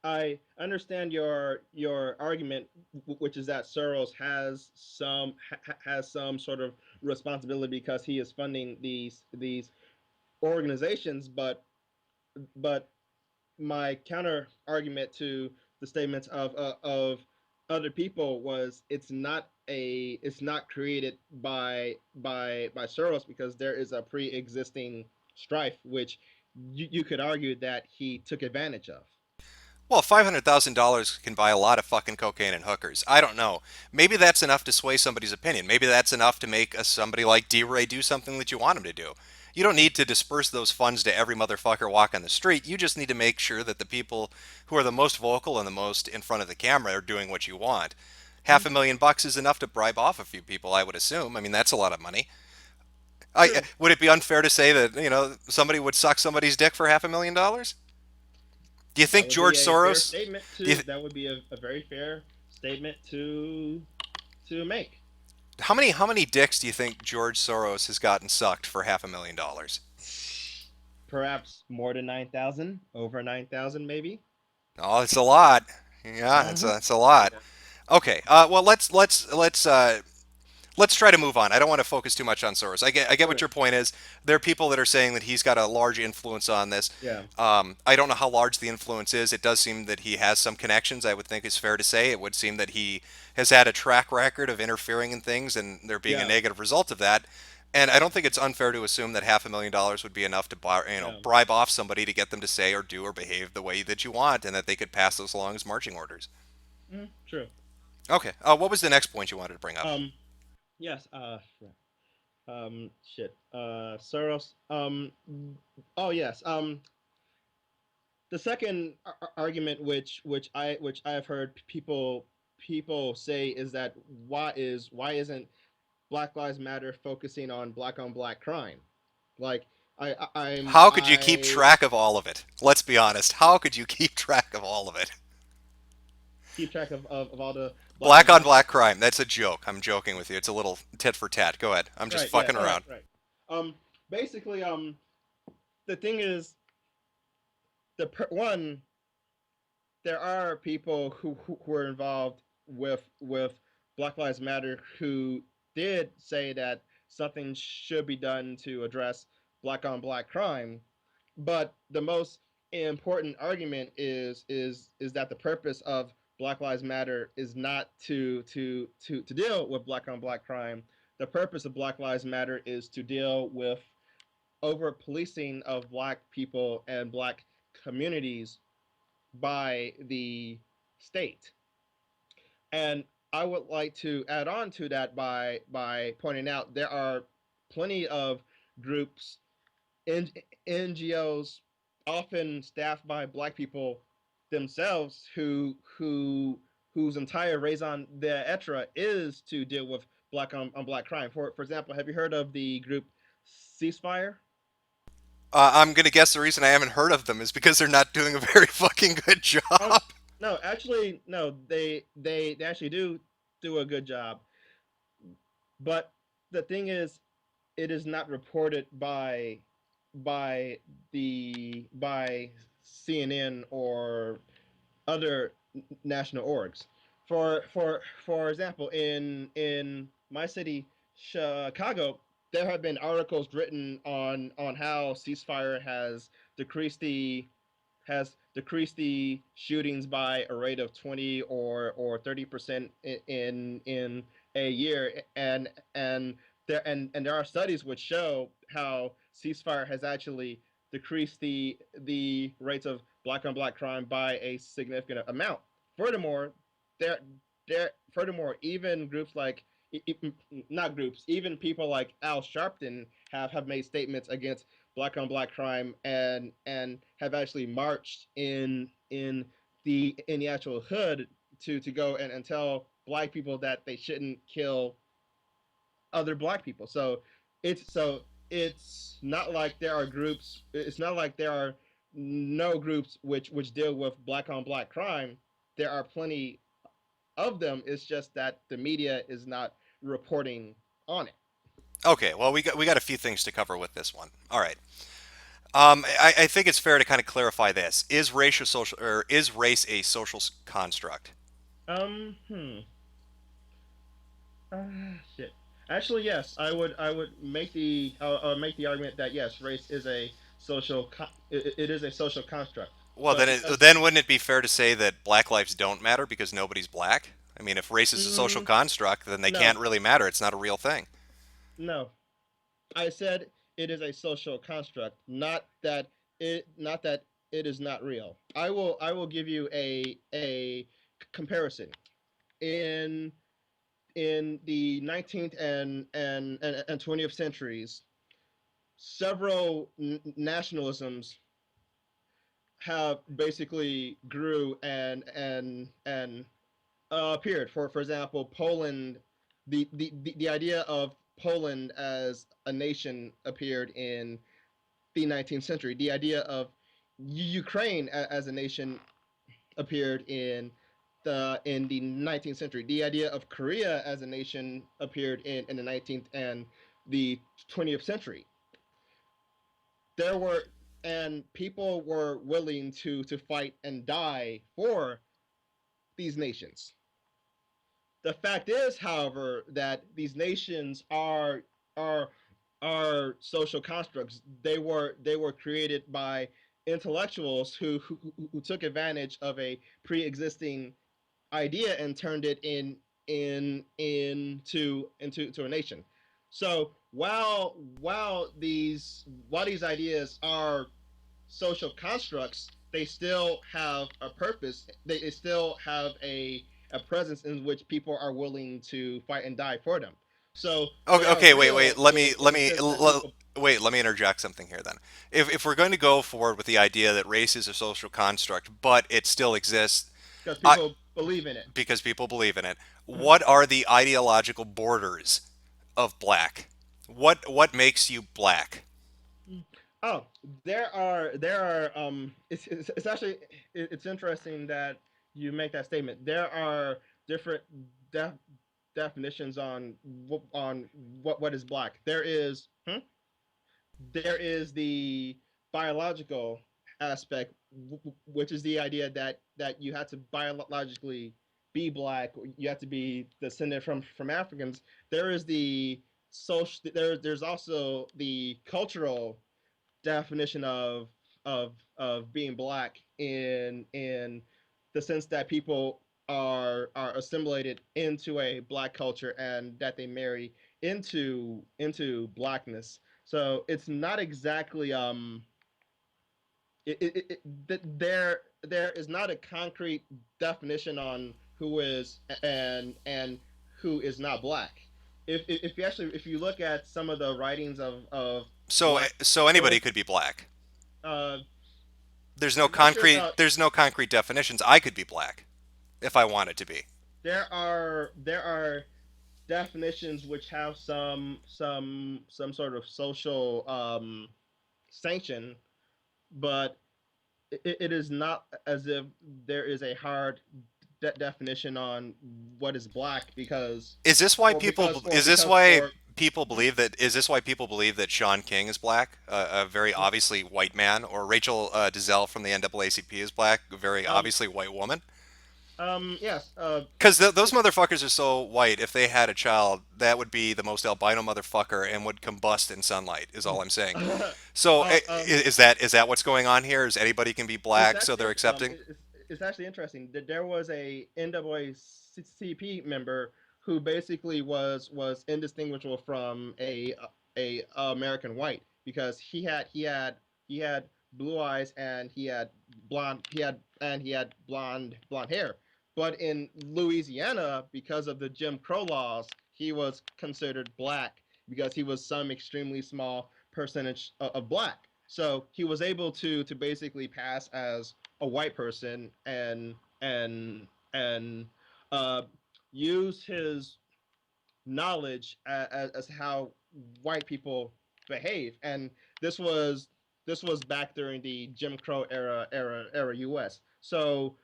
I understand your argument, which is that Soros has some sort of responsibility because he is funding these organizations, but my counter argument to the statements of other people was it's not created by Soros because there is a pre-existing strife which you could argue that he took advantage of. Well, $500,000 can buy a lot of fucking cocaine and hookers. I don't know. Maybe that's enough to sway somebody's opinion. Maybe that's enough to make somebody like D-Ray do something that you want him to do. You don't need to disperse those funds to every motherfucker walking the street. You just need to make sure that the people who are the most vocal and the most in front of the camera are doing what you want. $500,000 is enough to bribe off a few people, I would assume. I mean, that's a lot of money. Would it be unfair to say that, somebody would suck somebody's dick for $500,000? Do you think George Soros? That would be a very fair statement to make. How many dicks do you think George Soros has gotten sucked for $500,000? Perhaps more than 9,000, over 9,000 maybe. Oh, it's a lot. Yeah, it's a lot. Okay. Well, let's let's try to move on. I don't want to focus too much on Soros. I get what your point is. There are people that are saying that he's got a large influence on this. Yeah. I don't know how large the influence is. It does seem that he has some connections. I would think it's fair to say. It would seem that he has had a track record of interfering in things and there being a Yeah. negative result of that. And I don't think it's unfair to assume that $500,000 would be enough to Yeah. bribe off somebody to get them to say or do or behave the way that you want, and that they could pass those along as marching orders. True. Okay. What was the next point you wanted to bring up? Yes. Shit. Soros. Oh yes. The second argument, which I have heard people say, is that why isn't Black Lives Matter focusing on black crime? Like How could you keep track of all of it? Let's be honest. How could you keep track of all of it? keep track of all the Black on black crime. That's a joke. I'm joking with you. It's a little tit for tat. Go ahead. I'm just Right, fucking yeah, around. Right. Basically, the thing is, one, there are people who were involved with Black Lives Matter who did say that something should be done to address black on black crime, but the most important argument is that the purpose of Black Lives Matter is not to deal with black on black crime. The purpose of Black Lives Matter is to deal with over policing of black people and black communities by the state. And I would like to add on to that by pointing out there are plenty of groups, NGOs, often staffed by black people themselves, whose entire raison d'etre is to deal with black on black crime. For example, have you heard of the group Ceasefire? I'm gonna guess the reason I haven't heard of them is because they're not doing a very fucking good job. No, actually, no. They actually do a good job, but the thing is, it is not reported by by CNN or other national orgs. For example, in my city, Chicago, there have been articles written on how ceasefire has decreased the shootings by a rate of 20 or 30% in a year, and there are studies which show how ceasefire has actually decreased the rates of black on black crime by a significant amount. Furthermore, there furthermore, even groups like not groups, even people like Al Sharpton have made statements against black on black crime, and have actually marched in the actual hood to go and tell black people that they shouldn't kill other black people. It's not like there are groups. It's not like there are no groups which deal with black on black crime. There are plenty of them. It's just that the media is not reporting on it. Okay, well we got a few things to cover with this one. All right. I think it's fair to kind of clarify this: is race a social construct? Um. Hmm. Shit. Actually, yes. I would make the argument that yes, race is a it is a social construct. Well, But then wouldn't it be fair to say that black lives don't matter because nobody's black? I mean, if race is a social construct, then they no, can't really matter. It's not a real thing. no. I said it is a social construct, not that it is not real. I will give you a comparison. In the 19th and 20th centuries, several nationalisms have basically grew and appeared. For example, Poland, the idea of Poland as a nation appeared in the 19th century. The idea of Ukraine as a nation appeared in the 19th century. The idea of Korea as a nation appeared in the 19th and the 20th century. There were and people were willing to fight and die for these nations. the fact is, however, that these nations are are social constructs. They were created by intellectuals who took advantage of a pre-existing idea and turned it into a nation. So while these ideas are social constructs, they still have a purpose. They still have a presence in which people are willing to fight and die for them. So they Okay, are okay, wait, real wait. Let me in let the me sense that people. wait. Let me interject something here. Then, if we're going to go forward with the idea that race is a social construct, but it still exists, Because I, people believe in it. because people believe in it, what are the ideological borders of black? What makes you black? Oh, it's actually it's interesting that you make that statement. There are different def, definitions on what is black. There is the biological aspect, which is the idea that you have to biologically be black. You have to be descended from Africans. There is the social. There's also the cultural definition of being black in the sense that people are assimilated into a black culture and that they marry into blackness. So it's not exactly there is not a concrete definition on who is and who is not black. If you look at some of the writings of So black so anybody people, could be black. uh, There's no I'm not sure concrete about. there's no concrete definitions. I could be black if I wanted to be. There are definitions which have some sort of social sanction, but it is not as if there is a hard definition on what is black because Is this why or people because or is this because why or people believe that is this why people believe that Sean King is black, a very obviously white man, or Rachel Dizelle from the NAACP is black, a very um obviously white woman? yes Because those motherfuckers are so white. If they had a child, that would be the most albino motherfucker and would combust in sunlight. Is all I'm saying. So is that what's going on here? Is anybody can be it's black, so actually they're accepting? it's actually interesting that there was a NAACP member who basically was indistinguishable from a American white because he had blue eyes and he had blonde hair. But in Louisiana, because of the Jim Crow laws, he was considered black because he was some extremely small percentage of black. So he was able to basically pass as a white person and uh, use his knowledge as how white people behave. And this was this was back during the Jim Crow era U.S. So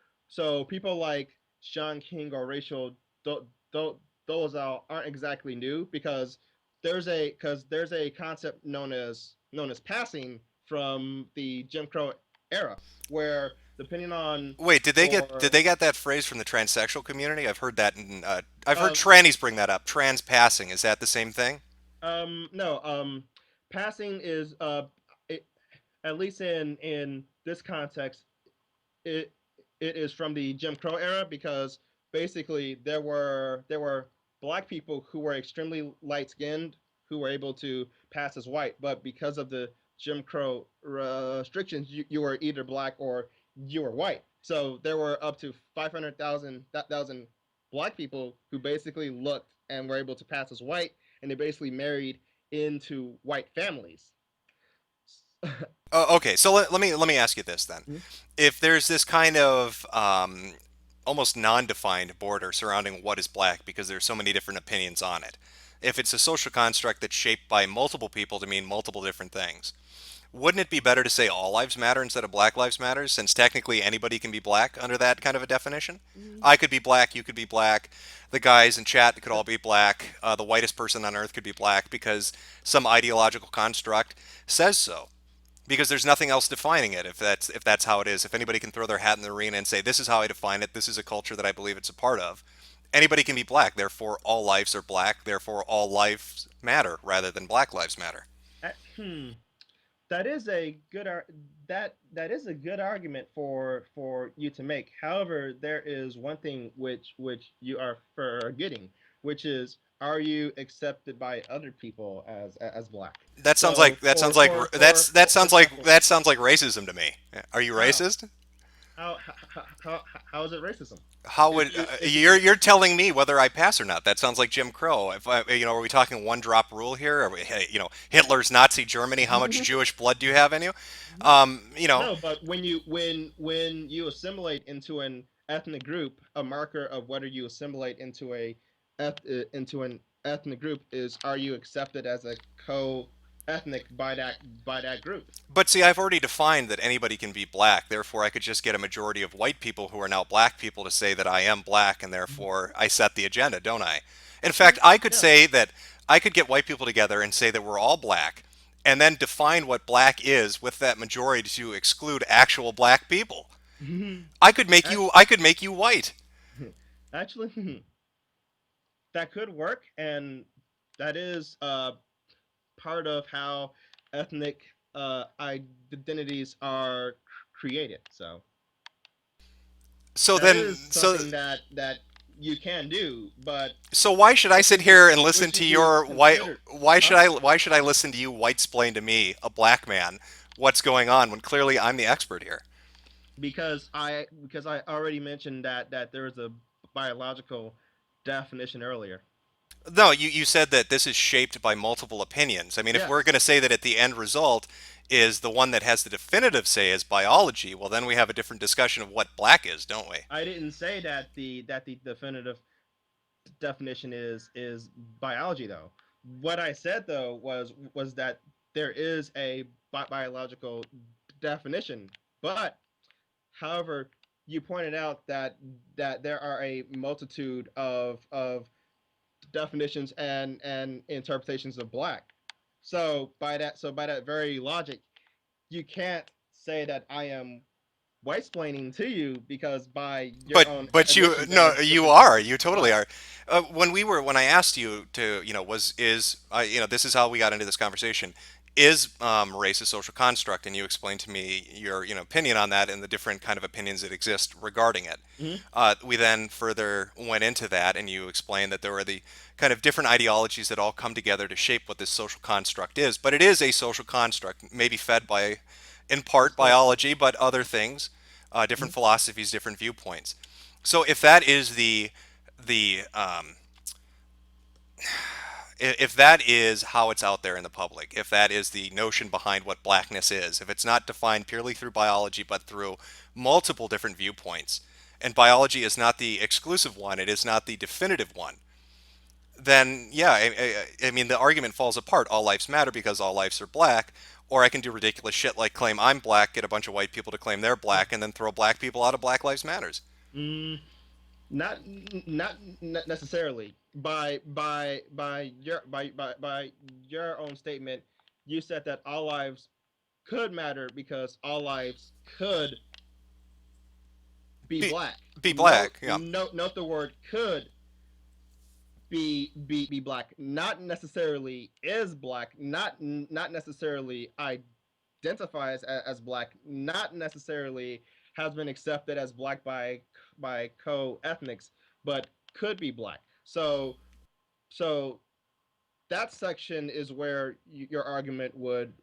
people like Sean King or Rachel Dolezal aren't exactly new because there's a concept known as passing from the Jim Crow era where depending on Wait, did or they get that phrase from the transsexual community? I've heard that in I've heard uh, trannies bring that up. Trans passing, is that the same thing? no passing is it, at least in this context it it is from the Jim Crow era because basically there were black people who were extremely light skinned who were able to pass as white, but because of the Jim Crow restrictions, you were either black or you were white. So there were up to 500,000 black people who basically looked and were able to pass as white, and they basically married into white families. Oh, okay, so let me ask you this then. If there's this kind of almost non-defined border surrounding what is black because there's so many different opinions on it, if it's a social construct that's shaped by multiple people to mean multiple different things, wouldn't it be better to say all lives matter instead of black lives matter, since technically anybody can be black under that kind of a definition? I could be black, you could be black, the guys in chat could all be black, the whitest person on earth could be black because some ideological construct says so, because there's nothing else defining it. If that's how it is, if anybody can throw their hat in the arena and say this is how I define it, this is a culture that I believe it's a part of, anybody can be black. Therefore, all lives are black. Therefore, all lives matter rather than Black Lives Matter. That is a good that is a good argument for you to make. However, there is one thing which you are forgetting, which is, are you accepted by other people as black? That sounds like that sounds like that sounds like example, that sounds like racism to me. Are you racist? how is it racism? How would you're telling me whether I pass or not? That sounds like Jim Crow. If I, are we talking one drop rule here? Are we, Hitler's Nazi Germany? How much Jewish blood do you have in you? No, but when you assimilate into an ethnic group, a marker of whether you assimilate into into an ethnic group is, are you accepted as a co-ethnic by that group? But see, I've already defined that anybody can be black. Therefore, I could just get a majority of white people who are now black people to say that I am black, and therefore I set the agenda, don't I? In fact, I could say that I could get white people together and say that we're all black, and then define what black is with that majority to exclude actual black people. I could make you white. Actually, that could work, and that is part of how ethnic identities are created. So that then, is something that you can do, but so why should I sit here and listen should to be your considered. why should I listen to you white splain to me, a black man, what's going on when clearly I'm the expert here? Because I already mentioned that there is a biological definition earlier. No, you said that this is shaped by multiple opinions. I mean, if we're Yes. going to say that at the end result is the one that has the definitive say is biology, well, then we have a different discussion of what black is, don't we? I didn't say that the definitive definition is biology, though. What I said, though, was that there is a biological definition, but however, you pointed out that there are a multitude of definitions and interpretations of black. So by that very logic, you can't say that I am white splaining to you, because by your own But you admission no, that you this are, is you totally are. When I asked you to, this is how we got into this conversation. Is race a social construct? And you explained to me your opinion on that and the different kind of opinions that exist regarding it. We then further went into that, and you explained that there were the kind of different ideologies that all come together to shape what this social construct is. But it is a social construct, maybe fed by, in part, biology, but other things, different philosophies, different viewpoints. So if that is if that is how it's out there in the public, if that is the notion behind what blackness is, if it's not defined purely through biology but through multiple different viewpoints, and biology is not the exclusive one, it is not the definitive one, then yeah, I mean the argument falls apart. All lives matter because all lives are black. Or I can do ridiculous shit like claim I'm black, get a bunch of white people to claim they're black, and then throw black people out of Black Lives Matters. Mm, not necessarily. By your own statement, you said that all lives could matter because all lives could be black. Be black, yeah. Note the word could be black. Not necessarily is black. Not necessarily identifies as black. Not necessarily has been accepted as black by co-ethnics, but could be black. So that section is where your argument would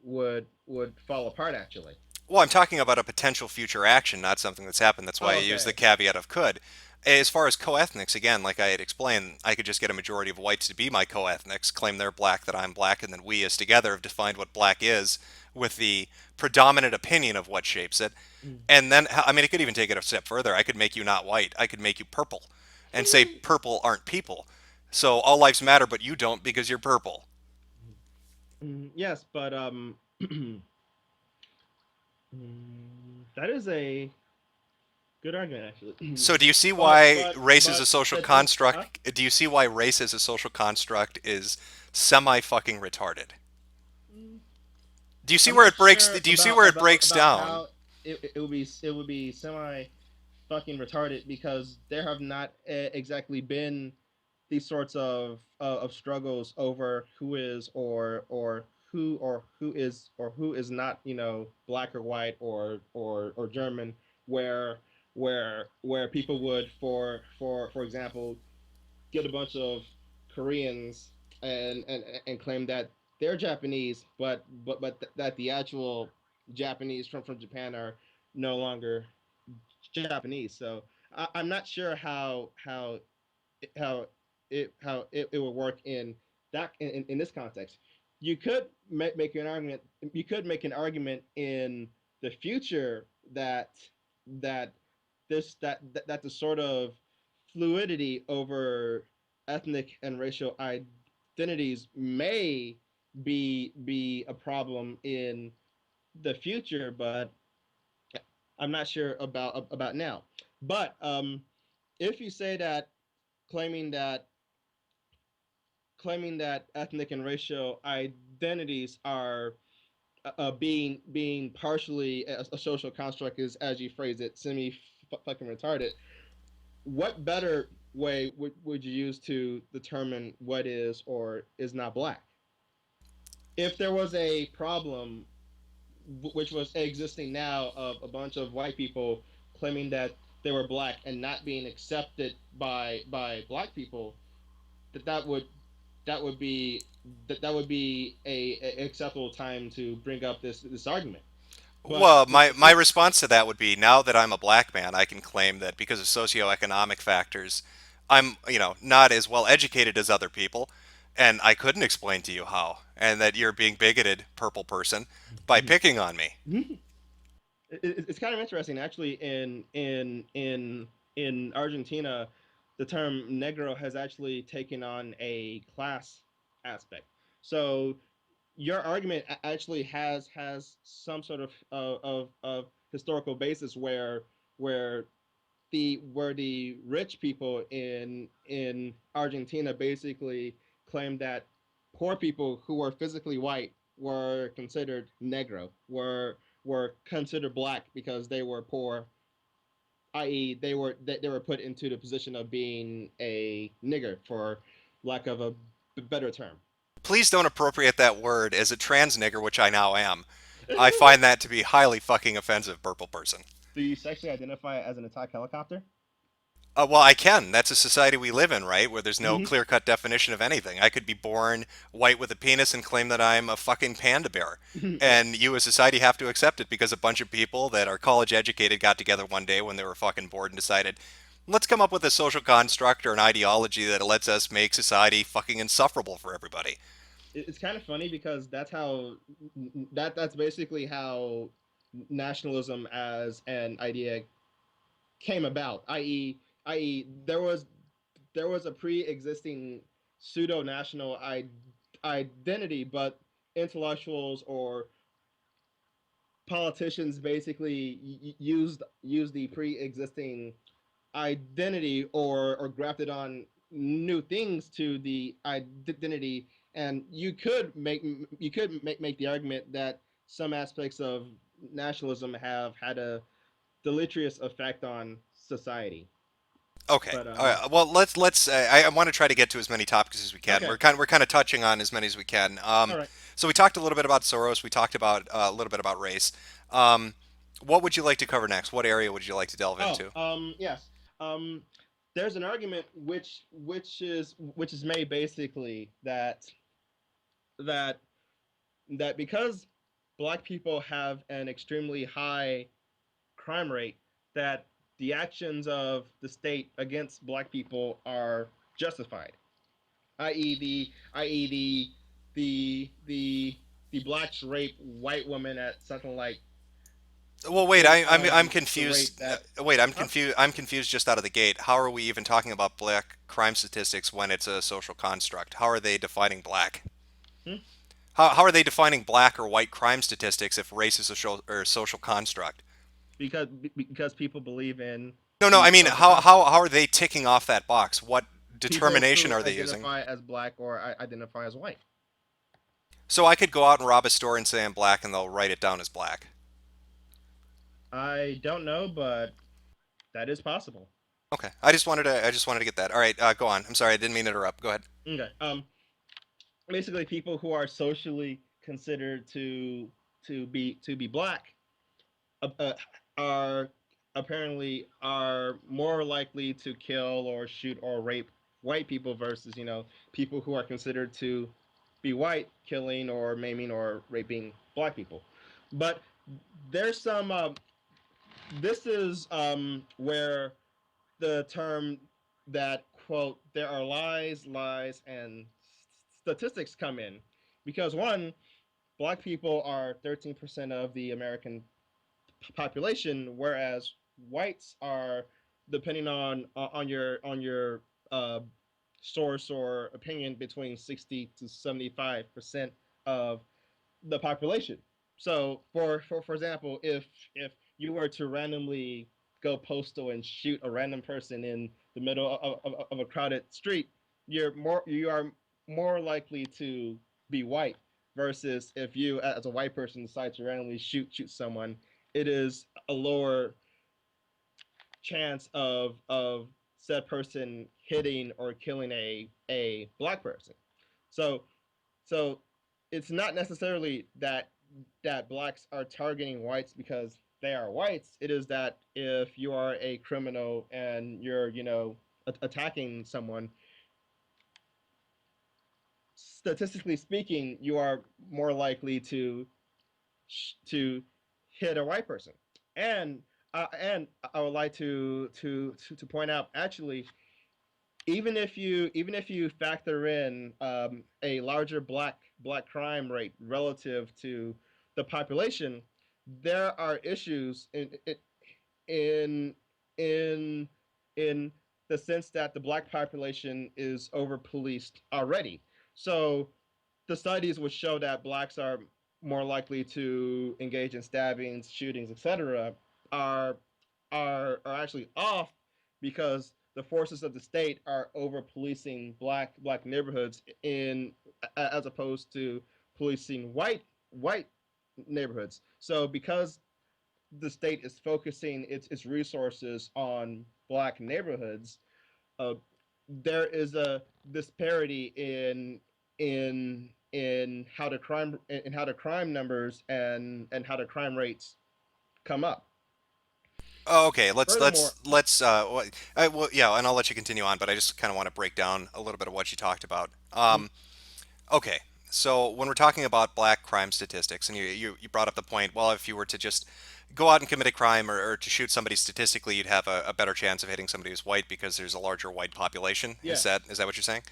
fall apart, actually. Well, I'm talking about a potential future action, not something that's happened. That's why I use the caveat of could. As far as co-ethnics, again, like I had explained, I could just get a majority of whites to be my co-ethnics, claim they're black, that I'm black, and then we as together have defined what black is with the predominant opinion of what shapes it. And then, I mean, it could even take it a step further. I could make you not white. I could make you purple and say purple aren't people. So all lives matter, but you don't because you're purple. Yes, but that is a good argument, actually. So do you see why race is a social construct? Do you see why race as a social construct is semi-fucking retarded? Do you see where it breaks? Do you see where it breaks down? It would be semi fucking retarded because there have not exactly been these sorts of struggles over who is or who is not, you know, black or white or German, where where people would for example get a bunch of Koreans and claim that they're Japanese, but that the actual Japanese from Japan are no longer Japanese. So I'm not sure how it would work in that in this context. You could make an argument. You could make an argument in the future that that that the sort of fluidity over ethnic and racial identities may be a problem in the future, but I'm not sure about now. But if you say that claiming that claiming that ethnic and racial identities are being partially a social construct is, as you phrase it, semi fucking retarded. What better way would you use to determine what is or is not black? If there was a problem which was existing now of a bunch of white people claiming that they were black and not being accepted by black people, that would that would be that would be a acceptable time to bring up this argument. But Well, my response to that would be, now that I'm a black man, I can claim that because of socioeconomic factors, I'm, you know, not as well educated as other people, and I couldn't explain to you how, and that you're being bigoted, purple person, by picking on me. It's kind of interesting, actually. In Argentina, the term negro has actually taken on a class aspect. So your argument actually has some sort of historical basis where where the rich people in Argentina basically claimed that poor people who were physically white were considered negro, were considered black because they were poor, i.e. they were put into the position of being a nigger, for lack of a better term. Please don't appropriate that word as a trans nigger, which I now am. I find that to be highly fucking offensive, purple person. Do you sexually identify as an attack helicopter? Well, I can. That's a society we live in, right? Where there's no Mhm. clear-cut definition of anything. I could be born white with a penis and claim that I'm a fucking panda bear. And you as society have to accept it because a bunch of people that are college educated got together one day when they were fucking bored and decided, let's come up with a social construct or an ideology that lets us make society fucking insufferable for everybody. It's kind of funny because that's how that's basically how nationalism as an idea came about. I.e., there was a pre-existing pseudo national identity, but intellectuals or politicians basically used the pre-existing identity or grafted on new things to the identity. And you could make the argument that some aspects of nationalism have had a deleterious effect on society. Okay. But All right. Well, let's. I want to try to get to as many topics as we can. Okay. We're kind of touching on as many as we can. All right. So we talked a little bit about Soros. We talked about a little bit about race. What would you like to cover next? What area would you like to delve into? Yes. Um, there's an argument which is made basically that that because black people have an extremely high crime rate, that the actions of the state against black people are justified, i.e. The blacks rape white women at something like Well, wait. I'm the rate confused. that Wait. I'm confused. I'm confused just out of the gate. How are we even talking about black crime statistics when it's a social construct? How are they defining black? Hmm? How are they defining black or white crime statistics if race is a social construct? because people believe in No. I the mean, social how are they ticking off that box? What people determination who are they using? identify as black or identify as white. So I could go out and rob a store and say I'm black, and they'll write it down as black. I don't know, but that is possible. Okay, I just wanted to get that. All right, go on. I'm sorry, I didn't mean to interrupt. Go ahead. Okay. Basically, people who are socially considered to be black uh, are apparently are more likely to kill or shoot or rape white people versus people who are considered to be white killing or maiming or raping black people. But there's some this is where the term that quote there are lies and statistics come in, because one, black people are 13% of the American population, whereas whites are, depending on your uh, source or opinion, between 60 to 75% of the population. So, for example, if you were to randomly go postal and shoot a random person in the middle of a crowded street, you are more likely to be white, versus if you, as a white person, decide to randomly shoot someone, it is a lower chance of said person hitting or killing a black person. So so it's not necessarily that blacks are targeting whites because they are whites. It is that if you are a criminal and you're attacking someone, statistically speaking, you are more likely to hit a white person. And I would like to point out, actually, even if you factor in a larger black crime rate relative to the population, there are issues in in in the sense that the black population is over policed already. So the studies would show that blacks are more likely to engage in stabbings, shootings, etc., are are actually off, because the forces of the state are over policing black neighborhoods, as opposed to policing white neighborhoods. So because the state is focusing its resources on black neighborhoods, uh, there is a disparity in how the crime numbers and how the crime rates come up. Oh, okay, let's Furthermore, well, yeah, and I'll let you continue on, but I just kind of want to break down a little bit of what you talked about. Okay, so when we're talking about black crime statistics, and you brought up the point, well, if you were to just go out and commit a crime, or to shoot somebody, statistically, you'd have a better chance of hitting somebody who's white because there's a larger white population. Yeah. Is that what you're saying?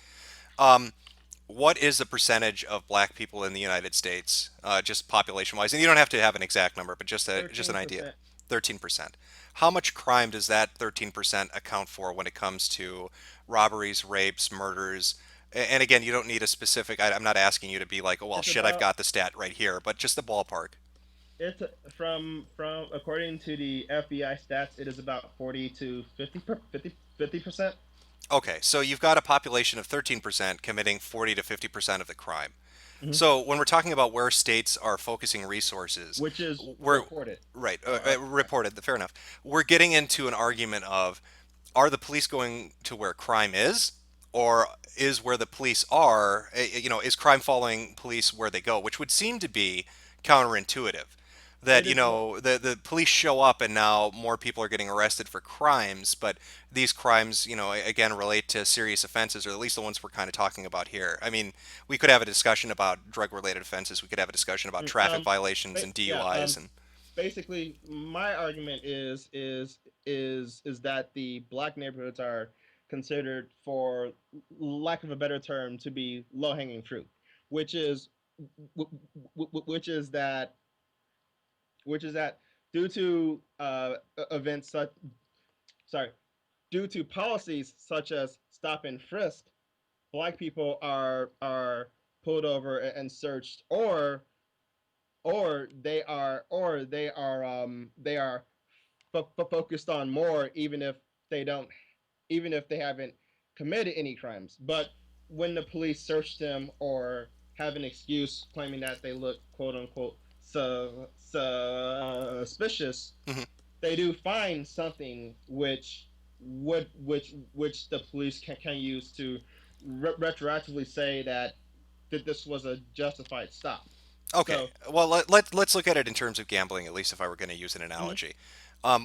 What is the percentage of black people in the United States, just population-wise? And you don't have to have an exact number, but just an idea. 13%. 13%. How much crime does that 13% account for when it comes to robberies, rapes, murders? And again, you don't need a specific. I'm not asking you to be like, oh well, It's shit, I've about got the stat right here, but just the ballpark. it's from according to the FBI stats, it is about 40 to 50%. Okay, so you've got a population of 13% committing 40 to 50% of the crime. Mhm. So when we're talking about where states are focusing resources, Which is we're reported. right, reported. Fair enough. We're getting into an argument of, are the police going to where crime is, or is where the police are? Is crime following police where they go? Which would seem to be counterintuitive. That It is more. the police show up and now more people are getting arrested for crimes, but these crimes, again, relate to serious offenses, or at least the ones we're kind of talking about here. I mean, we could have a discussion about drug-related offenses. We could have a discussion about traffic violations and Yeah. DUIs and. Basically, my argument is that the black neighborhoods are considered, for lack of a better term, to be low hanging fruit, which is which is that which is that due to events such sorry due to policies such as stop and frisk, black people are pulled over and searched, or they are focused on more, even if they haven't committed any crimes. But when the police search them or have an excuse claiming that they look quote unquote suspicious, Mhm. they do find something which the police can use to retroactively say that this was a justified stop. Okay, So, well let's look at it in terms of gambling. At least if I were going to use an mhm. analogy,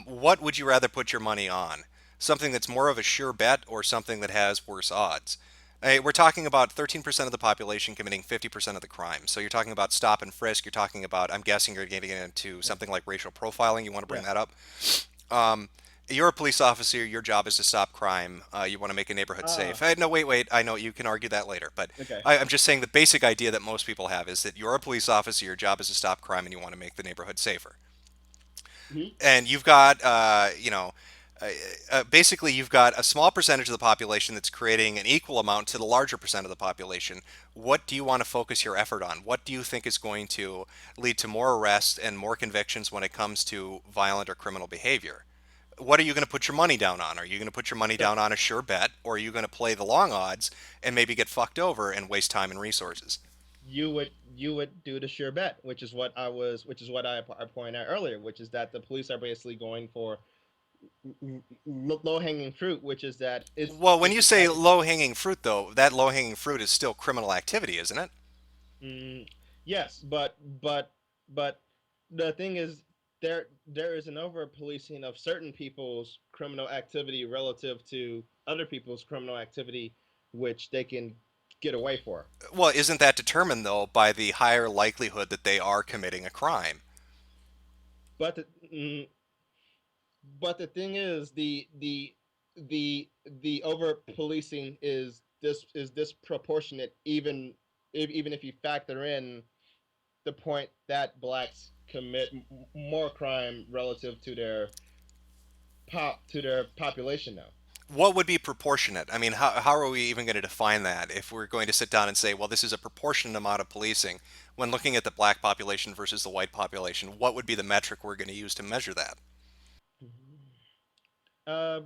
what would you rather put your money on? Something that's more of a sure bet, or something that has worse odds? We're talking about 13% of the population committing 50% of the crime. So you're talking about stop and frisk. You're talking about, I'm guessing you're getting into something like racial profiling. You want to bring Yeah. that up? Um, you're a police officer. Your job is to stop crime. You want to make a neighborhood Ah, safe. No, wait. I know you can argue that later, but okay. I'm just saying the basic idea that most people have is that you're a police officer. Your job is to stop crime, and you want to make the neighborhood safer. Mhm. And you've got, basically you've got a small percentage of the population that's creating an equal amount to the larger percent of the population. What do you want to focus your effort on? What do you think is going to lead to more arrests and more convictions when it comes to violent or criminal behavior? What are you going to put your money down on? Are you going to put your money So down on a sure bet, or are you going to play the long odds and maybe get fucked over and waste time and resources? you would do the sure bet, which is what I pointed out earlier, which is that the police are basically going for low hanging fruit, which is that Well, when it's you the say type of low hanging fruit, though, that low hanging fruit is still criminal activity, isn't it? mm, yes, but the thing is, there is an over policing of certain people's criminal activity relative to other people's criminal activity, which they can get away for. Well, isn't that determined, though, by the higher likelihood that they are committing a crime? But the, mm, but the thing is, the over policing is disproportionate, even if you factor in the point that blacks commit more crime relative to their population now. What would be proportionate? I mean, how are we even going to define that if we're going to sit down and say, well, this is a proportionate amount of policing? When looking at the black population versus the white population, what would be the metric we're going to use to measure that? Uh,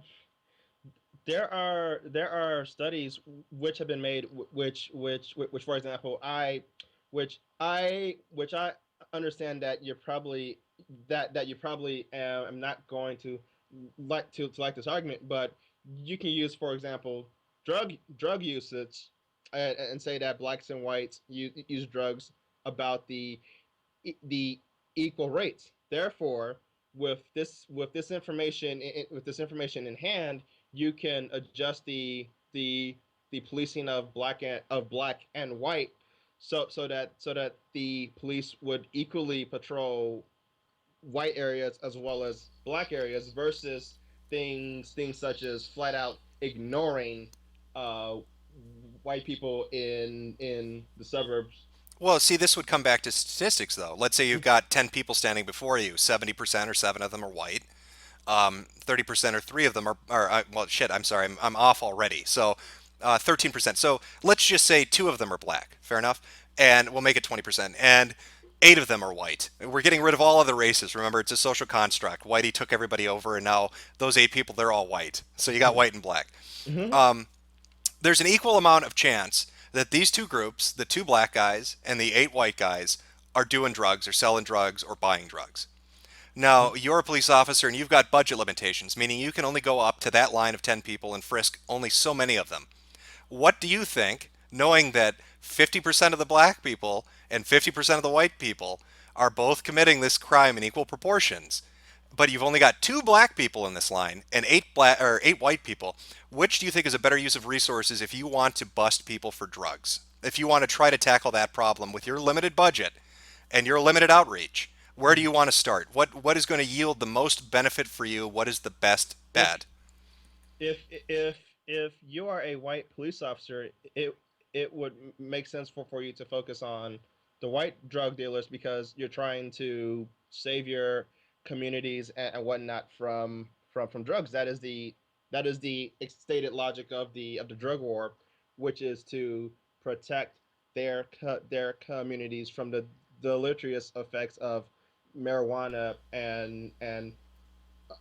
there are studies which have been made, which for example, I understand that you probably am not going to like this argument, but you can use, for example, drug usage, and say that blacks and whites use drugs about the equal rates. Therefore, with this information in hand, you can adjust the policing of black and white, so that the police would equally patrol white areas as well as black areas, versus things such as flat out ignoring uh, white people in the suburbs. Well, see, this would come back to statistics, though. Let's say you've got 10 people standing before you, 70% or 7 of them are white. 30% or 3 of them well, shit, I'm sorry, I'm off already. So 13%. So let's just say 2 of them are black. Fair enough. And we'll make it 20%. And 8 of them are white. We're getting rid of all other races. Remember, it's a social construct. Whitey took everybody over, and now those 8 people, they're all white. So you got white and black. Mm-hmm. There's an equal amount of chance that these 2 groups, the 2 black guys and the 8 white guys, are doing drugs or selling drugs or buying drugs. Now, you're a police officer and you've got budget limitations, meaning you can only go up to that line of 10 people and frisk only so many of them. What do you think, knowing that 50% of the black people and 50% of the white people are both committing this crime in equal proportions, but you've only got 2 black people in this line and 8 white people? Which do you think is a better use of resources if you want to bust people for drugs? If you want to try to tackle that problem with your limited budget and your limited outreach, where do you want to start? What is going to yield the most benefit for you? What is the best if bet? if you are a white police officer, it would make sense for you to focus on the white drug dealers, because you're trying to save your communities and whatnot from drugs. That is the stated logic of the drug war, which is to protect their communities from the deleterious effects of marijuana and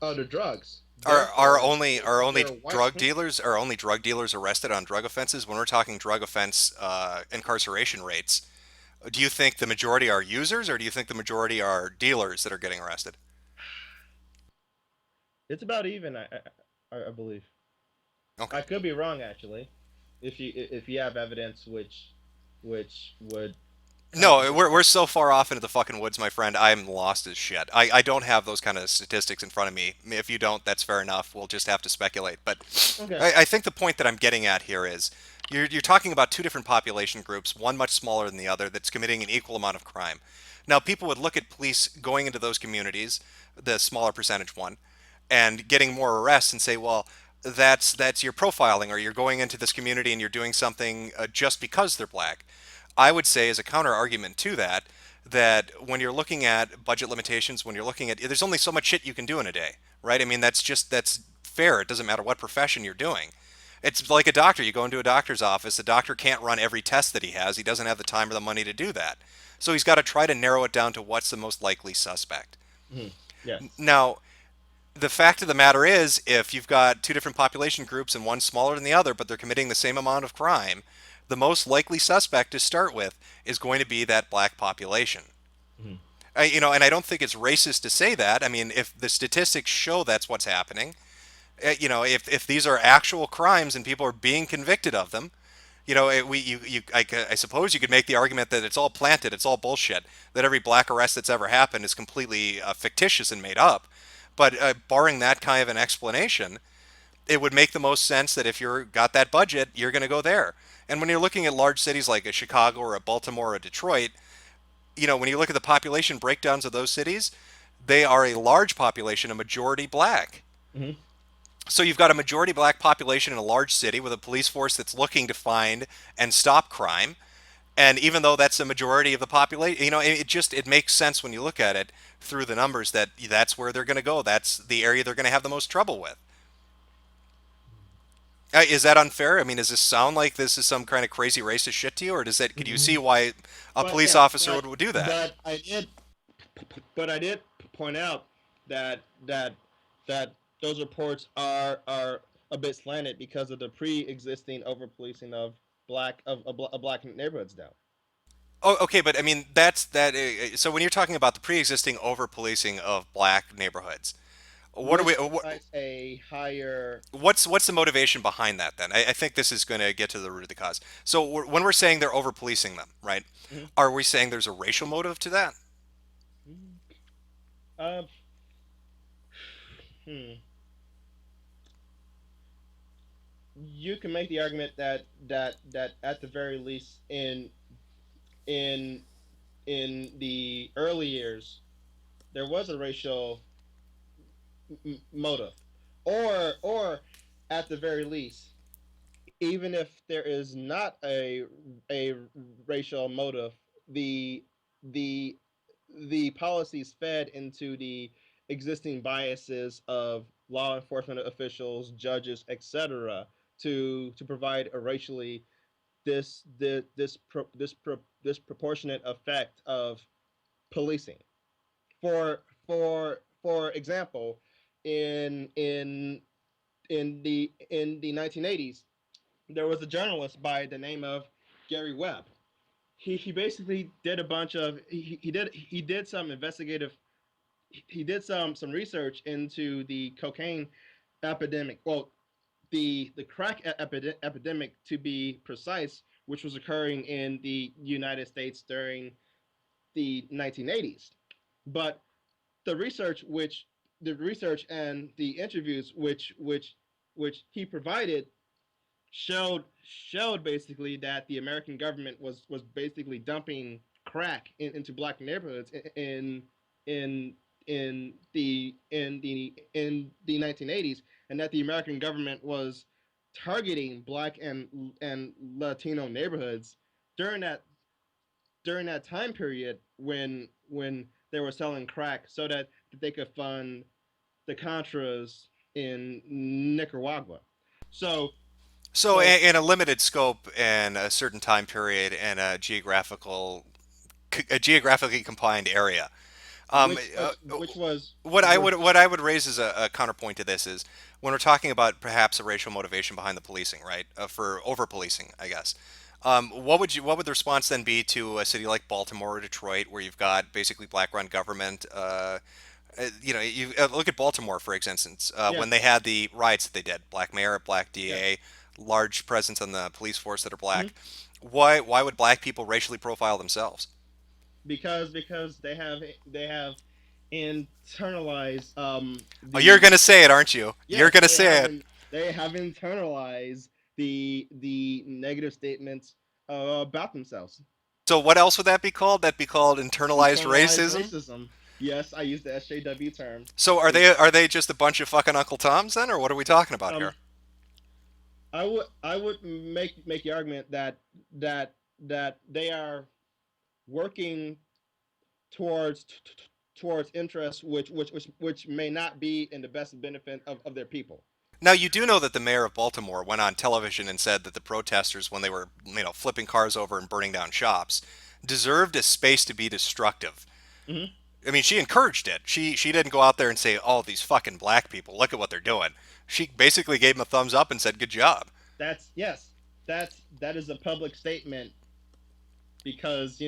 other drugs. Are Therefore, only are if only you're white, drug dealers arrested on drug offenses? When we're talking drug offense incarceration rates, do you think the majority are users, or do you think the majority are dealers that are getting arrested? It's about even, I believe. Okay. I could be wrong actually. If you have evidence which would No, contradict we're that. so far off into the fucking woods, my friend. I'm lost as shit. I don't have those kind of statistics in front of me. If you don't, that's fair enough. We'll just have to speculate. But Okay. I think the point that I'm getting at here is you're talking about two different population groups, one much smaller than the other, that's committing an equal amount of crime. Now, people would look at police going into those communities, the smaller percentage one, and getting more arrests and say, well, that's your profiling, or you're going into this community and you're doing something just because they're black. I would say, as a counter argument to that, that when you're looking at budget limitations, when you're looking at, there's only so much shit you can do in a day, right? I mean, that's fair. It doesn't matter what profession you're doing. It's like a doctor. You go into a doctor's office. The doctor can't run every test that he has. He doesn't have the time or the money to do that. So he's got to try to narrow it down to what's the most likely suspect. Yes. Now, the fact of the matter is, if you've got two different population groups and one's smaller than the other, but they're committing the same amount of crime, the most likely suspect to start with is going to be that black population. And I don't think it's racist to say that. I mean, if the statistics show that's what's happening, if these are actual crimes and people are being convicted of them, I suppose you could make the argument that it's all planted, it's all bullshit, that every black arrest that's ever happened is completely fictitious and made up. But barring that kind of an explanation, it would make the most sense that if you're got that budget, you're going to go there. And when you're looking at large cities like a Chicago or a Baltimore or a Detroit, when you look at the population breakdowns of those cities, they are a large population, a majority black. Mm-hmm. So you've got a majority black population in a large city with a police force that's looking to find and stop crime. And even though that's the majority of the population, it makes sense when you look at it through the numbers that that's where they're going to go. That's the area they're going to have the most trouble with. Is that unfair? I mean, does this sound like this is some kind of crazy racist shit to you, or could you see why a police officer would do that? But I did point out that those reports are a bit slanted because of the pre-existing over policing of black neighborhoods now. Oh, okay, but I mean that's that. So when you're talking about the pre-existing over policing of black neighborhoods, what are we? A higher. What's the motivation behind that then? I think this is going to get to the root of the cause. So when we're saying they're over policing them, right? Mm-hmm. Are we saying there's a racial motive to that? You can make the argument that at the very least in the early years there was a racial motive, or at the very least, even if there is not a racial motive, the the the policies fed into the existing biases of law enforcement officials, judges, etc., to provide a racially disproportionate effect of policing. For example, in in in the 1980s, there was a journalist by the name of Gary Webb. He basically did a bunch of he did some investigative he did some research into the cocaine epidemic. Well, the crack epidemic to be precise, which was occurring in the United States during the 1980s. But the research and the interviews which he provided showed basically that the American government was basically dumping crack into black neighborhoods in the 1980s, and that the American government was targeting black and Latino neighborhoods during that time period when they were selling crack so that they could fund the Contras in Nicaragua. So in a limited scope and a certain time period and a geographically confined area. Which was what I would raise as a counterpoint to this is when we're talking about perhaps a racial motivation behind the policing, right? For over policing, I guess. What would the response then be to a city like Baltimore or Detroit, where you've got basically black-run government? You look at Baltimore, for instance, when Yes. they had the riots that they did, black mayor, black DA, Yes. large presence on the police force that are Mhm. black. Why would black people racially profile themselves? Because they have internalized Oh, you're the gonna say it, aren't you? You're yes gonna say it. they have internalized the negative statements about themselves. So what else would that be called? That'd be called internalized Internalized racism. racism. Yes, I use the SJW term. So are they just a bunch of fucking Uncle Toms then, or what are we talking about Um, here? I would make the argument that they are working towards towards interests which may not be in the best benefit of their people. Now you do know that the mayor of Baltimore went on television and said that the protesters, when they were flipping cars over and burning down shops, deserved a space to be destructive. Mhm. I mean, she encouraged it. She didn't go out there and say, "Oh, these fucking black people, look at what they're doing." She basically gave them a thumbs up and said, "Good job." That's yes. That is a public statement because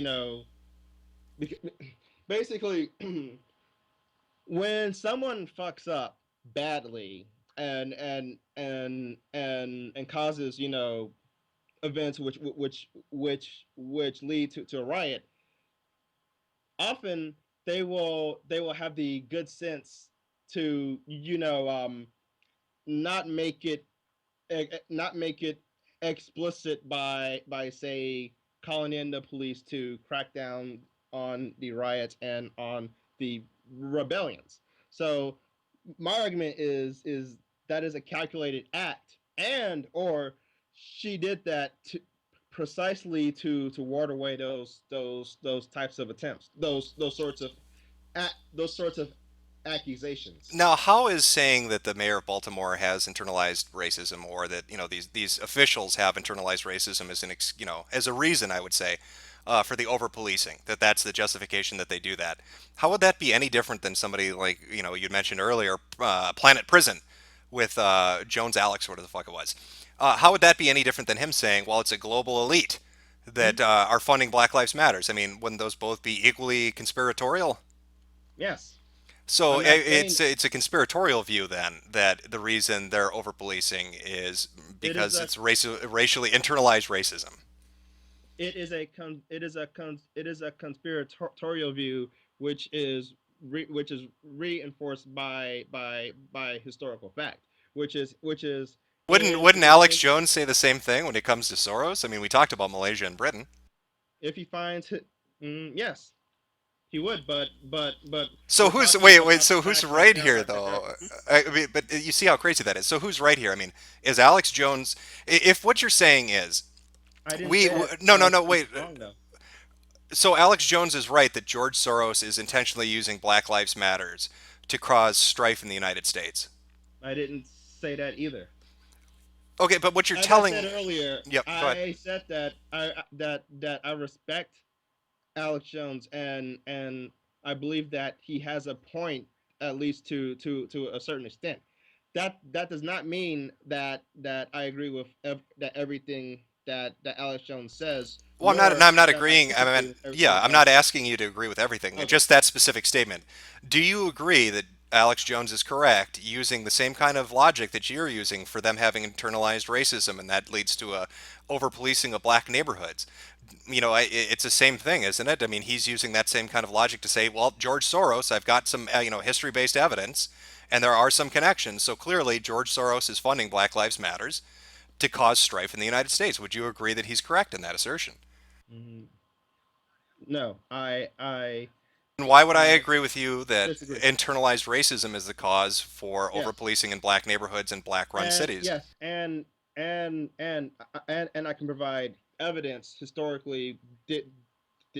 basically when someone fucks up badly and causes events which lead to a riot, often they will have the good sense to not make it not make it explicit by say calling in the police to crack down on the riots and on the rebellions. So my argument is that is a calculated act, and or she did that precisely to ward away those types of attempts, those sorts of accusations. Now, how is saying that the mayor of Baltimore has internalized racism, or that these officials have internalized racism, as as a reason, I would say, for the over policing, that's the justification that they do that? How would that be any different than somebody like you'd mentioned earlier, Planet Prison, with Jones Alex, whatever the fuck it was? How would that be any different than him saying, well, it's a global elite that are funding Black Lives Matters? I mean, wouldn't those both be equally conspiratorial? Yes. So I'm not it's a conspiratorial view then, that the reason they're over policing is It is because a it's racially internalized racism. it is a conspiratorial view which is reinforced by historical fact, which is Wouldn't Alex Jones say the same thing when it comes to Soros? I mean, we talked about Malaysia and Britain. if he finds it, yes, he would, but So we're who's talking wait? about So the who's fact right that here, though? I mean, but you see how crazy that is. So who's right here? I mean, is Alex Jones? If what you're saying is, I didn't we say that no Alex wait. is wrong, though. So Alex Jones is right that George Soros is intentionally using Black Lives Matters to cause strife in the United States. I didn't say that either. Okay, but what you're As telling, I said earlier, yep, go ahead. I said that I respect Alex Jones, and I believe that he has a point, at least to a certain extent. That does not mean that I agree with that everything that Alex Jones says, Well, nor I'm not that I agreeing. I typically mean, with everything yeah, he I'm not does. asking you to agree with everything. Okay. Just that specific statement. Do you agree that Alex Jones is correct using the same kind of logic that you're using for them having internalized racism, and that leads to a over policing of black neighborhoods? It's the same thing, isn't it? I mean, he's using that same kind of logic to say, well, George Soros, I've got some, history-based evidence, and there are some connections. So clearly, George Soros is funding Black Lives Matters to cause strife in the United States. Would you agree that he's correct in that assertion? Mhm. No, And why would I I agree with you that disagree. internalized racism is the cause for over Yes. policing in black neighborhoods and black run And cities? yes, and I can provide evidence historically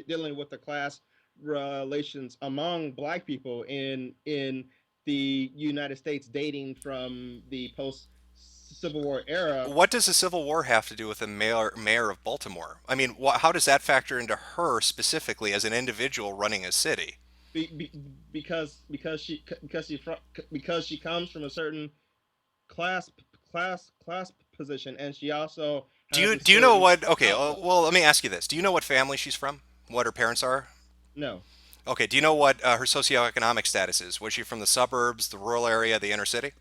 dealing with the class relations among black people in the United States dating from the post Civil War era. What does the Civil War have to do with the mayor of Baltimore? I mean, how does that factor into her specifically as an individual running a city? Be, be, because she comes from a certain class class position, and she also Do has you a do you know certain what? Okay, outlook. well, let me ask you this: do you know what family she's from? What her parents are? No. Okay. Do you know what her socioeconomic status is? Was she from the suburbs, the rural area, the inner city?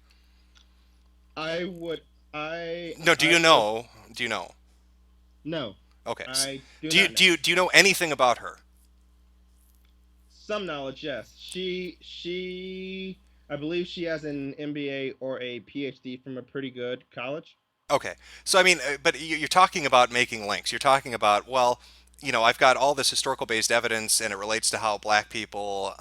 I would. I. No. Do you I know? Do you know? no. Okay. I do Do you not know. do you do you know anything about her? Some knowledge, yes. She. I believe she has an MBA or a PhD from a pretty good college. Okay. So, I mean, but you're talking about making links. You're talking about, well, I've got all this historical based evidence and it relates to how black people,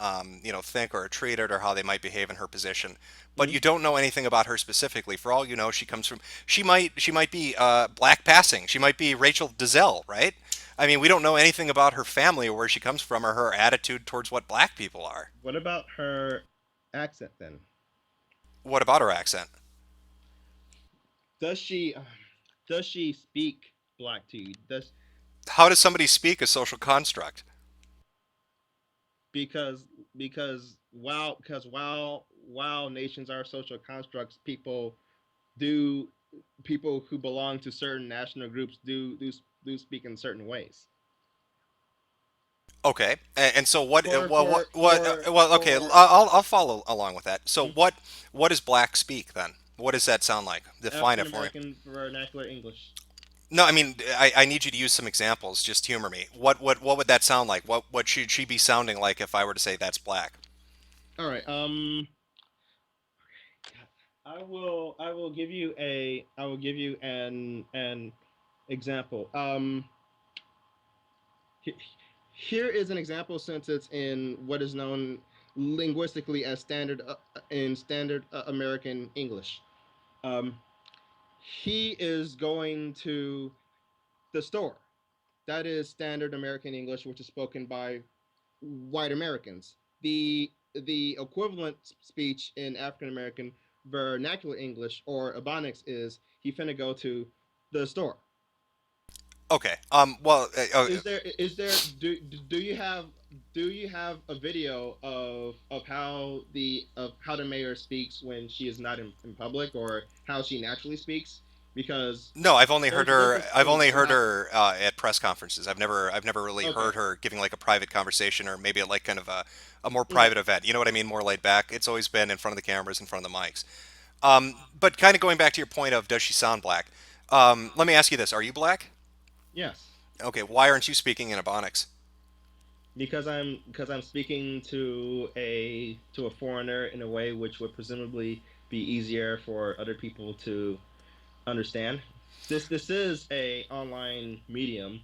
think or are treated or how they might behave in her position. But you don't know anything about her specifically. For all you know, she might be black passing. She might be Rachel Dizelle, right? I mean, we don't know anything about her family or where she comes from or her attitude towards what black people are. What about her accent then? What about her accent? Does she does she speak black to you? Does How does somebody speak a social construct? because while nations are social constructs, do people who belong to certain national groups do speak in certain ways. Okay, and so what? For Well, for well, okay, for I'll follow along with that. So Mhm. what does black speak then? What does that sound like? Define it African for me. American vernacular English. No, I mean I need you to use some examples. Just humor me. What would that sound like? What should she be sounding like if I were to say that's black? All right. I will give you an example. he- Here is an example sentence in what is known linguistically as standard American English. Um, he is going to the store. That is standard American English, which is spoken by white Americans. The equivalent speech in African American vernacular English or Ebonics is he finna go to the store. Okay. Well. Is there do you have a video of how the mayor speaks when she is not in public or how she naturally speaks? Because No, I've only heard there's a her. difference I've between only a heard black. her at press conferences. I've never really Okay. heard her giving like a private conversation or maybe at like kind of a more Yeah. private event. You know what I mean? More laid back. It's always been in front of the cameras, in front of the mics. But kind of going back to your point of does she sound black? Let me ask you this: are you black? Yes. Okay. Why aren't you speaking in Ebonics? Because I'm speaking to a foreigner in a way which would presumably be easier for other people to understand. This is a online medium,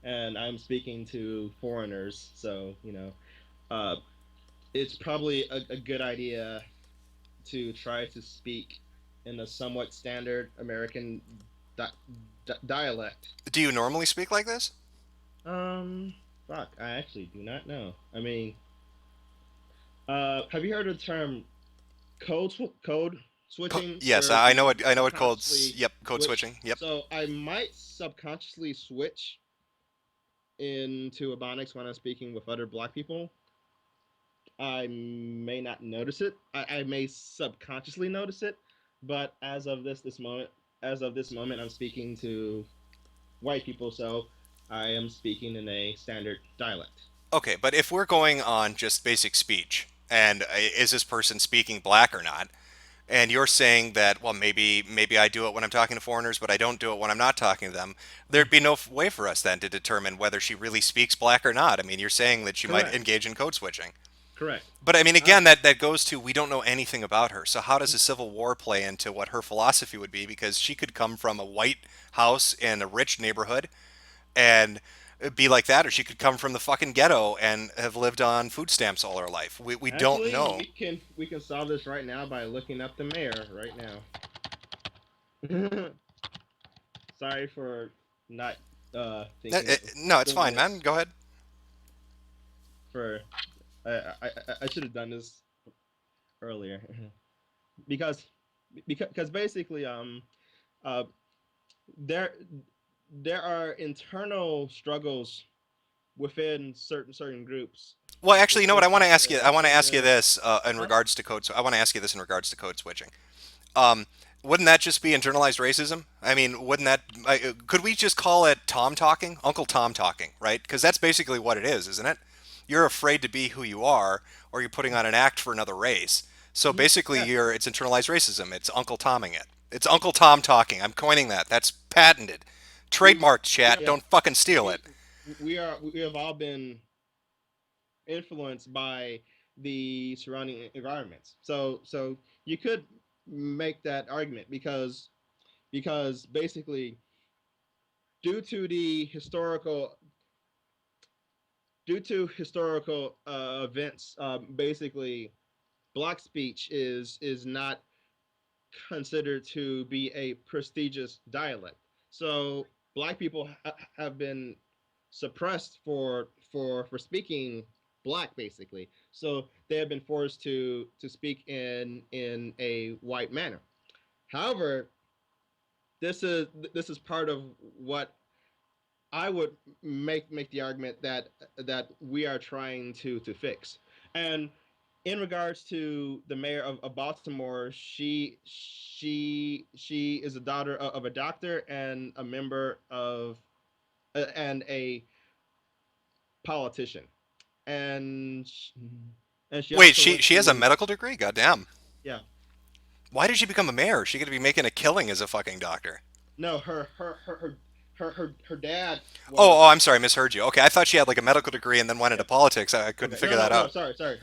and I'm speaking to foreigners, so uh, it's probably a good idea to try to speak in a somewhat standard American di- dialect. Do you normally speak like this? Um, Fuck, I actually do not know. I mean, have you heard of the term code switching, Yes, where I know you it. I know it called. subconsciously Yep, code switch? switching. Yep. So I might subconsciously switch into Ebonics when I'm speaking with other Black people. I may not notice it. I may subconsciously notice it, but as of this moment, I'm speaking to white people, so I am speaking in a standard dialect. Okay, but if we're going on just basic speech, and is this person speaking black or not? And you're saying that, well, maybe I do it when I'm talking to foreigners, but I don't do it when I'm not talking to them. There'd be no way for us then to determine whether she really speaks black or not. I mean, you're saying that she might Correct. engage in code switching. Correct. But I mean, again, that goes to we don't know anything about her. So how does the Civil War play into what her philosophy would be? Because she could come from a white house in a rich neighborhood and be like that, or she could come from the fucking ghetto and have lived on food stamps all her life. We don't Actually, know. we can solve this right now by looking up the mayor right now. Sorry for not thinking of No, it's doing fine, man. this. Go ahead. For I should have done this earlier because because basically uh there there are internal struggles within certain groups. Well, actually, you know what? I want to ask you. I want to ask you The this in regards to code. I want to ask you this in regards to code switching. Wouldn't that just be internalized racism? I mean, wouldn't that? Could we just call it Tom talking, Uncle Tom talking, right? Because that's basically what it is, isn't it? You're afraid to be who you are, or you're putting on an act for another race. So basically, it's internalized racism. It's Uncle Tomming it. It's Uncle Tom talking. I'm coining that. That's patented. Trademarked, chat. Don't fucking steal it. We have all been influenced by the surrounding environments. So you could make that argument because basically due to historical events, basically black speech is not considered to be a prestigious dialect. So black people have been suppressed for speaking black basically. So they have been forced to speak in a white manner. However, this is part of what I would make the argument that we are trying to fix. And in regards to the mayor of Baltimore, she is a daughter of a doctor and a member of and a politician, and she Wait, also she went she has a to medical degree? Goddamn. yeah. Why did she become a mayor? She could be making a killing as a fucking doctor. No, her dad Oh, was I'm sorry, I misheard you. Okay, I thought she had like a medical degree and then went into politics. I couldn't okay. figure No, that no, no. out. Sorry.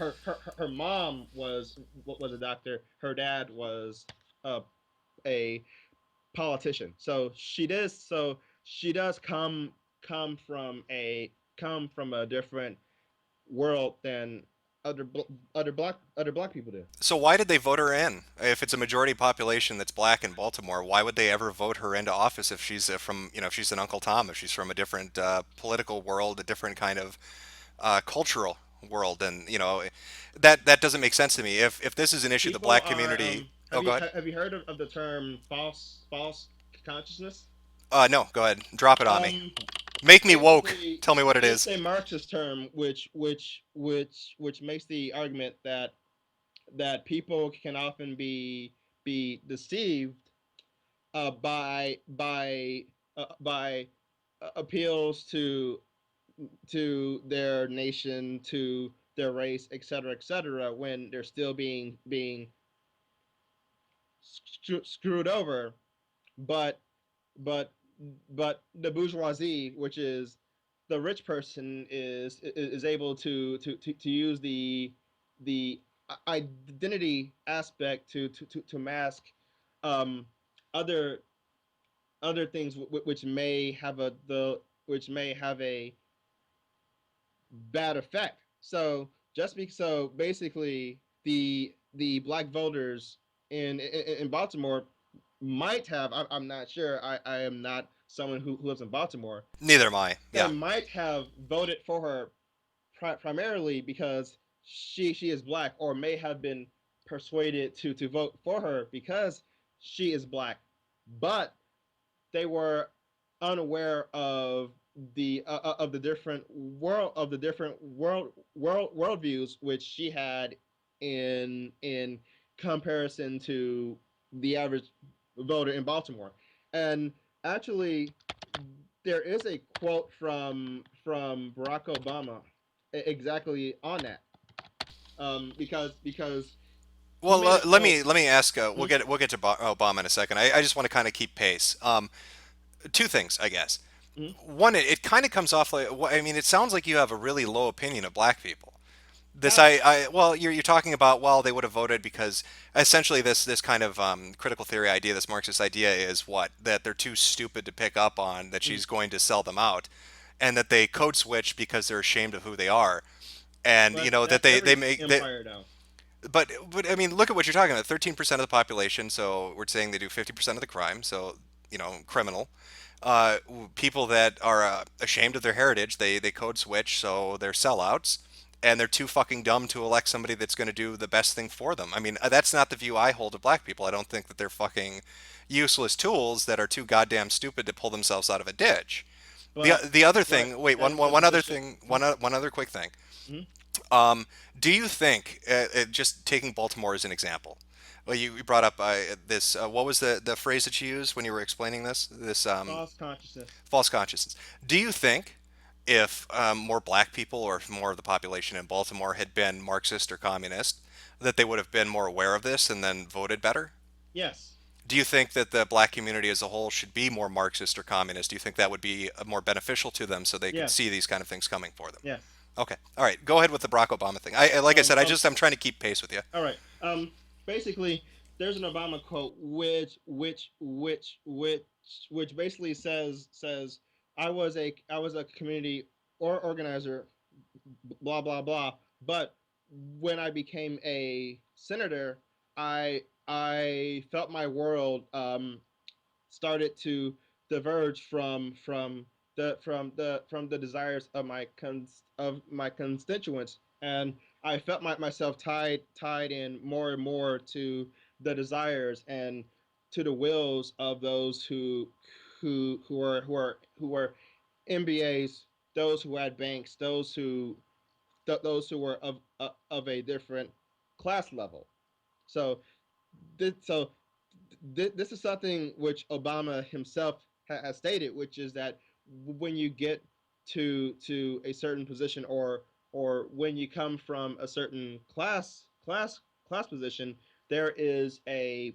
Her mom was a doctor. Her dad was uh, a politician. So she does come from a different world than other black people do. So why did they vote her in? If it's a majority population that's black in Baltimore, why would they ever vote her into office if she's from, if she's an Uncle Tom, if she's from a different political world, a different kind of cultural world, and that doesn't make sense to me. If this is an issue the People black are community, oh, go ahead. have you heard of the term false consciousness? No, go ahead, drop it on me. Um, Make me woke. Basically, Tell me what it it's is. a Marxist term, which makes the argument that people can often be deceived by appeals to their nation, to their race, etc., when they're still being screwed over. But but the bourgeoisie, which is the rich person, is able to use the identity aspect to mask um, other things which may have a bad effect. So basically the black voters in Baltimore might have I'm not sure. I am not someone who lives in Baltimore. Neither am I. They Yeah. might have voted for her primarily because she is black, or may have been persuaded to vote for her because she is black, but they were unaware of the different worldviews which she had in comparison to the average voter in Baltimore. And actually, there is a quote from Barack Obama exactly on that, because he Well, made a quote. let me ask. We'll get to Obama in a second. I just want to kind of keep pace. Two things, I guess. One, it kind of comes off like, I mean, it sounds like you have a really low opinion of black people. Well, you're talking about, well, they would have voted because essentially this kind of critical theory idea, this Marxist idea is what? That they're too stupid to pick up on, that she's going to sell them out, and that they code switch because they're ashamed of who they are. And, that they make... empire now. But I mean, look at what you're talking about. 13% of the population, so we're saying they do 50% of the crime, so, criminal. People that are ashamed of their heritage, they code switch, so they're sellouts, and they're too fucking dumb to elect somebody that's going to do the best thing for them. I mean, that's not the view I hold of black people. I don't think that they're fucking useless tools that are too goddamn stupid to pull themselves out of a ditch. The other thing, wait, one other thing, one other quick thing. Do you think, just taking Baltimore as an example, well, you brought up this. What was the phrase that you used when you were explaining this? False consciousness. False consciousness. Do you think if more black people or if more of the population in Baltimore had been Marxist or communist, that they would have been more aware of this and then voted better? Yes. Do you think that the black community as a whole should be more Marxist or communist? Do you think that would be more beneficial to them so they could Yes. see these kind of things coming for them? Yes. Okay. All right. Go ahead with the Barack Obama thing. Like I said, I'm trying to keep pace with you. All right. Basically, there's an Obama quote which basically says I was a community or organizer, blah blah blah. But when I became a senator, I felt my world started to diverge from the desires of my constituents, and I felt myself tied in more and more to the desires and to the wills of those who were MBAs, those who had banks, those who were of a different class level. So this is something which Obama himself has stated, which is that when you get to a certain position, or when you come from a certain class position, there is a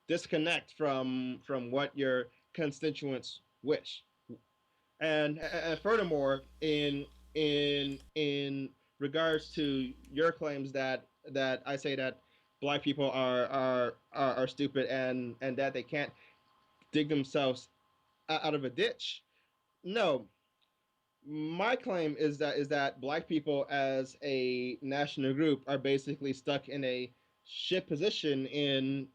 disconnect from what your constituents wish. And furthermore, in regards to your claims that I say that black people are stupid, and that they can't dig themselves out of a ditch. No, my claim is that black people as a national group are basically stuck in a shit position in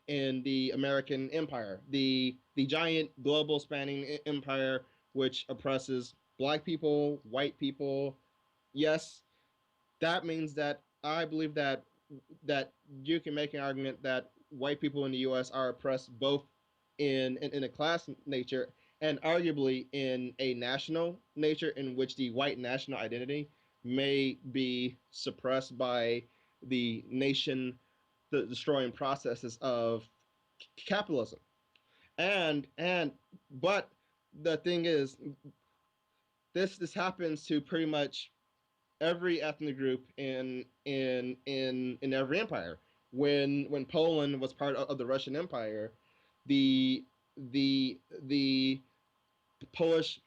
the American empire, the giant global spanning empire which oppresses black people, white people. Yes, that means that I believe that you can make an argument that white people in the U.S. are oppressed both in a class nature and arguably in a national nature, in which the white national identity may be suppressed by the nation the destroying processes of capitalism. And but the thing is, this happens to pretty much every ethnic group in every empire. When Poland was part of the Russian Empire, the the Polish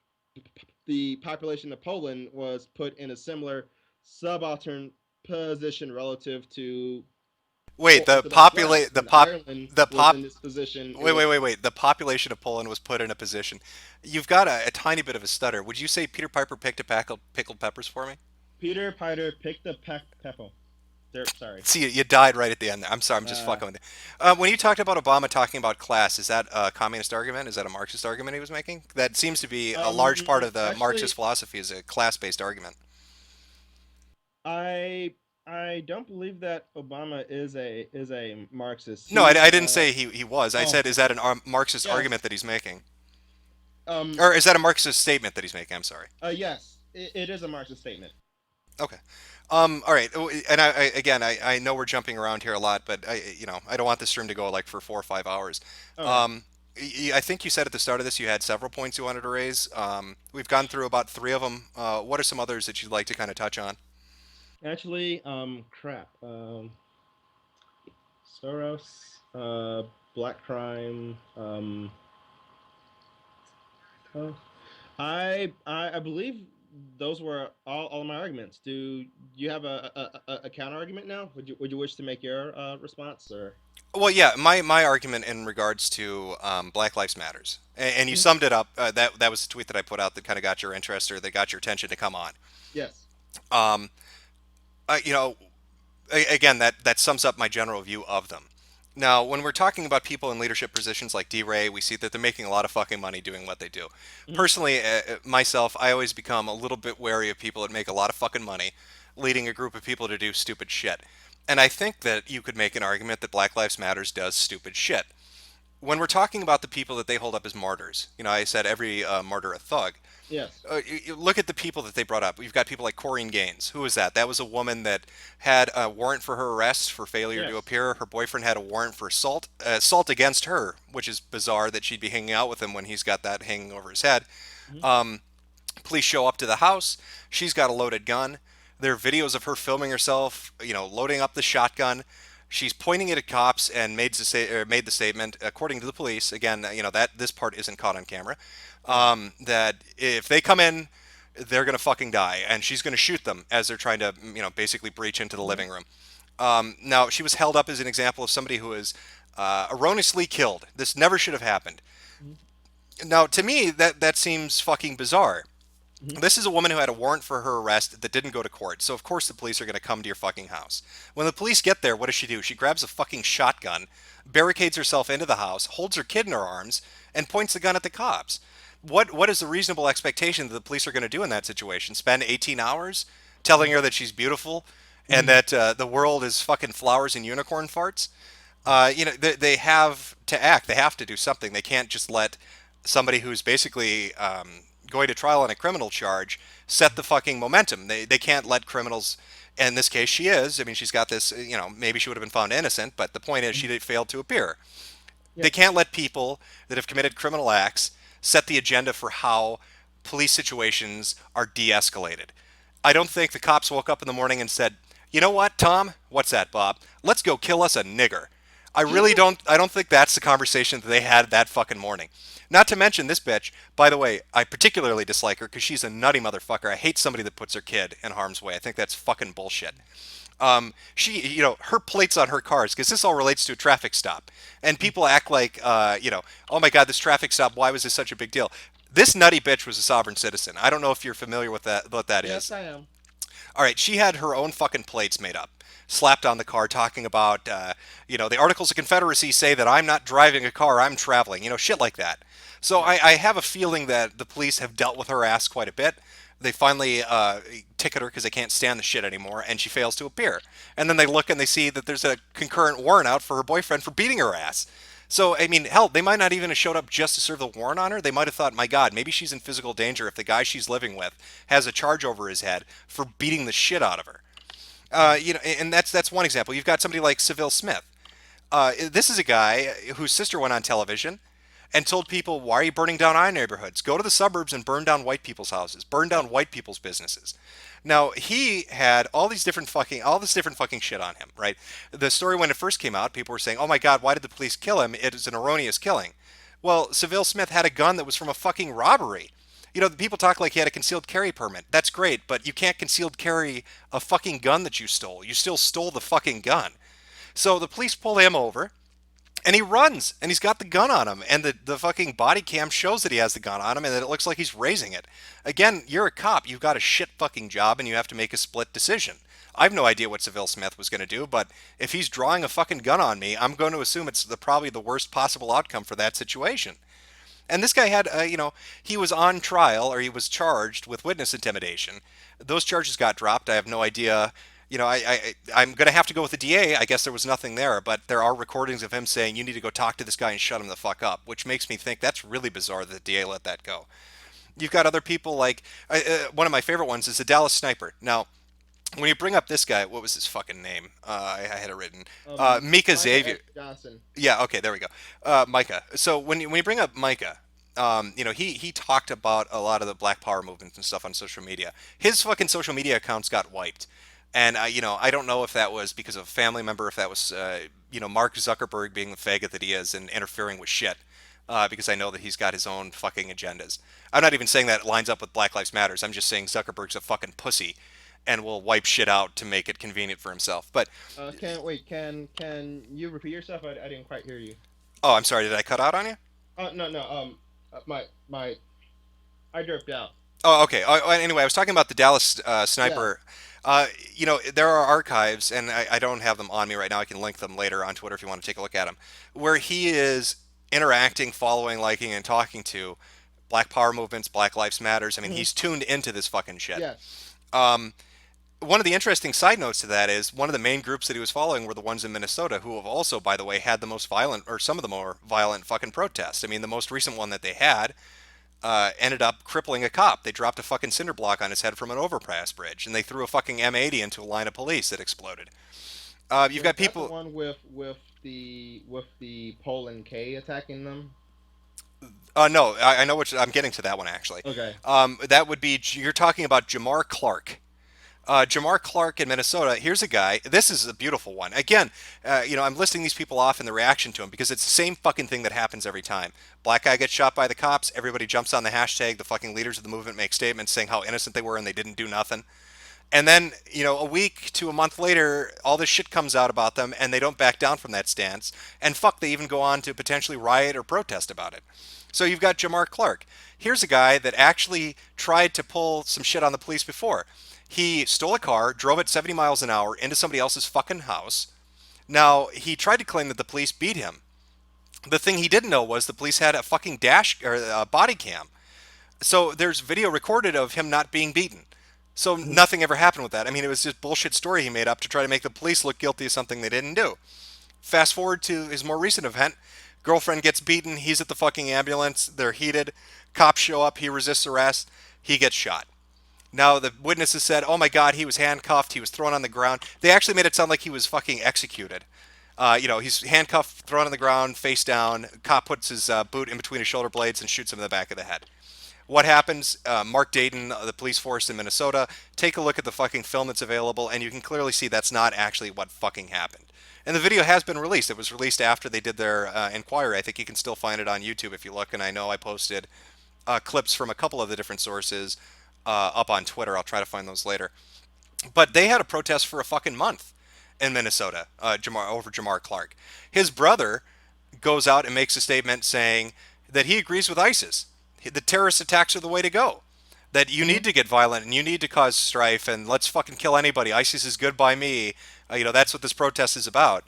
the population of Poland was put in a similar subaltern position relative to Wait, to the West. When Ireland was in this position, it was wait. The population of Poland was put in a position. You've got a tiny bit of a stutter. Would you say Peter Piper picked a pack of pickled peppers for me? Peter Piper picked the pepper. Sorry. See, you died right at the end there. I'm sorry, I'm just fucking with you. When you talked about Obama talking about class, is that a communist argument? Is that a Marxist argument he was making? That seems to be a large part of the Actually, Marxist philosophy is a class-based argument. I don't believe that Obama is a Marxist. No, I He's didn't say he was. I said, is that a Marxist yes. argument that he's making? Um, Or is that a Marxist statement that he's making? I'm sorry. Yes, it is a Marxist statement. Okay. All right. And I know we're jumping around here a lot, but I don't want this stream to go like for 4 or 5 hours. Okay. I think you said at the start of this you had several points you wanted to raise. We've gone through about 3 of them. What are some others that you'd like to kind of touch on? Actually, crap. Soros, black crime. Oh, I believe those were all of my arguments. Do you have a counter argument now? Would you wish to make your response, or? Well, yeah, my argument in regards to Black Lives Matters, and you summed it up. That was the tweet that I put out that kind of got your interest or that got your attention to come on. Yes. Um, you know, again, that sums up my general view of them. Now, when we're talking about people in leadership positions like D-Ray, we see that they're making a lot of fucking money doing what they do. Personally, myself, I always become a little bit wary of people that make a lot of fucking money leading a group of people to do stupid shit. And I think that you could make an argument that Black Lives Matters does stupid shit. When we're talking about the people that they hold up as martyrs, I said every martyr a thug. Yes. You look at the people that they brought up. We've got people like Corinne Gaines. Who was that? That was a woman that had a warrant for her arrest for failure to appear. Her boyfriend had a warrant for assault against her, which is bizarre that she'd be hanging out with him when he's got that hanging over his head. Police show up to the house. She's got a loaded gun. There are videos of her filming herself, loading up the shotgun. She's pointing it at cops and made the statement, according to the police. Again, that this part isn't caught on camera. That if they come in, they're gonna fucking die, and she's gonna shoot them as they're trying to, basically breach into the living room. Now, she was held up as an example of somebody who was erroneously killed. This never should have happened. Now, to me, that seems fucking bizarre. This is a woman who had a warrant for her arrest that didn't go to court, so of course the police are going to come to your fucking house. When the police get there, what does she do? She grabs a fucking shotgun, barricades herself into the house, holds her kid in her arms, and points the gun at the cops. What is the reasonable expectation that the police are going to do in that situation? Spend 18 hours telling her that she's beautiful and that the world is fucking flowers and unicorn farts? They have to act. They have to do something. They can't just let somebody who's basically going to trial on a criminal charge set the fucking momentum. They can't let criminals, in this case she is, I mean, she's got this, maybe she would have been found innocent, but the point is she failed to appear. They can't let people that have committed criminal acts set the agenda for how police situations are de-escalated. I don't think the cops woke up in the morning and said, you know what, Tom? What's that, Bob? Let's go kill us a nigger. I don't think that's the conversation that they had that fucking morning. Not to mention this bitch, by the way, I particularly dislike her because she's a nutty motherfucker. I hate somebody that puts her kid in harm's way. I think that's fucking bullshit. Her plates on her cars, because this all relates to a traffic stop. And people act like, oh my God, this traffic stop, why was this such a big deal? This nutty bitch was a sovereign citizen. I don't know if you're familiar with what that is. Yes, I am. All right, she had her own fucking plates made up, slapped on the car, talking about, the Articles of Confederacy say that I'm not driving a car, I'm traveling, shit like that. So I have a feeling that the police have dealt with her ass quite a bit. They finally ticket her because they can't stand the shit anymore, and she fails to appear. And then they look and they see that there's a concurrent warrant out for her boyfriend for beating her ass. So, I mean, hell, they might not even have showed up just to serve the warrant on her. They might have thought, my God, maybe she's in physical danger if the guy she's living with has a charge over his head for beating the shit out of her. And that's one example. You've got somebody like Seville Smith. This is a guy whose sister went on television and told people, why are you burning down our neighborhoods? Go to the suburbs and burn down white people's houses. Burn down white people's businesses. Now, he had all this different fucking shit on him, right? The story when it first came out, people were saying, oh my God, why did the police kill him? It is an erroneous killing. Well, Seville Smith had a gun that was from a fucking robbery. The people talk like he had a concealed carry permit. That's great, but you can't concealed carry a fucking gun that you stole. You still stole the fucking gun. So the police pull him over, and he runs, and he's got the gun on him, and the fucking body cam shows that he has the gun on him, and that it looks like he's raising it. Again, you're a cop. You've got a shit fucking job, and you have to make a split decision. I have no idea what Seville Smith was going to do, but if he's drawing a fucking gun on me, I'm going to assume it's probably the worst possible outcome for that situation. And this guy had, he was on trial, or he was charged with witness intimidation. Those charges got dropped. I have no idea. I'm going to have to go with the DA. I guess there was nothing there, but there are recordings of him saying, you need to go talk to this guy and shut him the fuck up, which makes me think that's really bizarre that the DA let that go. You've got other people like, one of my favorite ones is the Dallas Sniper. Now, when you bring up this guy, what was his fucking name? I had it written. Micah Xavier. Johnson. Yeah, okay, there we go. Micah. So when you bring up Micah, he talked about a lot of the Black Power movements and stuff on social media. His fucking social media accounts got wiped. And, I don't know if that was because of a family member, if that was, Mark Zuckerberg being the faggot that he is and interfering with shit. Because I know that he's got his own fucking agendas. I'm not even saying that it lines up with Black Lives Matters. I'm just saying Zuckerberg's a fucking pussy and will wipe shit out to make it convenient for himself. But can you repeat yourself? I didn't quite hear you. Oh, I'm sorry. Did I cut out on you? No. I dropped out. Oh, okay. Anyway, I was talking about the Dallas Sniper. Yeah. There are archives, and I don't have them on me right now. I can link them later on Twitter if you want to take a look at them, where he is interacting, following, liking, and talking to Black Power movements, Black Lives Matters. I mean, he's tuned into this fucking shit. Yes. One of the interesting side notes to that is one of the main groups that he was following were the ones in Minnesota who have also, by the way, had the most violent, or some of the more violent fucking protests. I mean, the most recent one that they had ended up crippling a cop. They dropped a fucking cinder block on his head from an overpass bridge, and they threw a fucking M80 into a line of police that exploded. You've got people. The one with the Poland K attacking them. No, I know I'm getting to that one actually. Okay. That would be, you're talking about Jamar Clark. Jamar Clark in Minnesota. Here's a guy. This is a beautiful one. Again, I'm listing these people off in the reaction to him because it's the same fucking thing that happens every time. Black guy gets shot by the cops. Everybody jumps on the hashtag. The fucking leaders of the movement make statements saying how innocent they were and they didn't do nothing. And then, a week to a month later, all this shit comes out about them and they don't back down from that stance. And fuck, they even go on to potentially riot or protest about it. So you've got Jamar Clark. Here's a guy that actually tried to pull some shit on the police before. He stole a car, drove it 70 miles an hour into somebody else's fucking house. Now, he tried to claim that the police beat him. The thing he didn't know was the police had a fucking dash or a body cam. So there's video recorded of him not being beaten. So nothing ever happened with that. I mean, it was just bullshit story he made up to try to make the police look guilty of something they didn't do. Fast forward to his more recent event. Girlfriend gets beaten. He's at the fucking ambulance. They're heated. Cops show up. He resists arrest. He gets shot. Now, the witnesses said, oh my God, he was handcuffed. He was thrown on the ground. They actually made it sound like he was fucking executed. He's handcuffed, thrown on the ground, face down. Cop puts his boot in between his shoulder blades and shoots him in the back of the head. What happens? Mark Dayton, the police force in Minnesota, take a look at the fucking film that's available, and you can clearly see that's not actually what fucking happened. And the video has been released. It was released after they did their inquiry. I think you can still find it on YouTube if you look, and I know I posted clips from a couple of the different sources up on Twitter. I'll try to find those later. But they had a protest for a fucking month in Minnesota over Jamar Clark. His brother goes out and makes a statement saying that he agrees with ISIS. The terrorist attacks are the way to go. That you need to get violent and you need to cause strife and let's fucking kill anybody. ISIS is good by me. That's what this protest is about.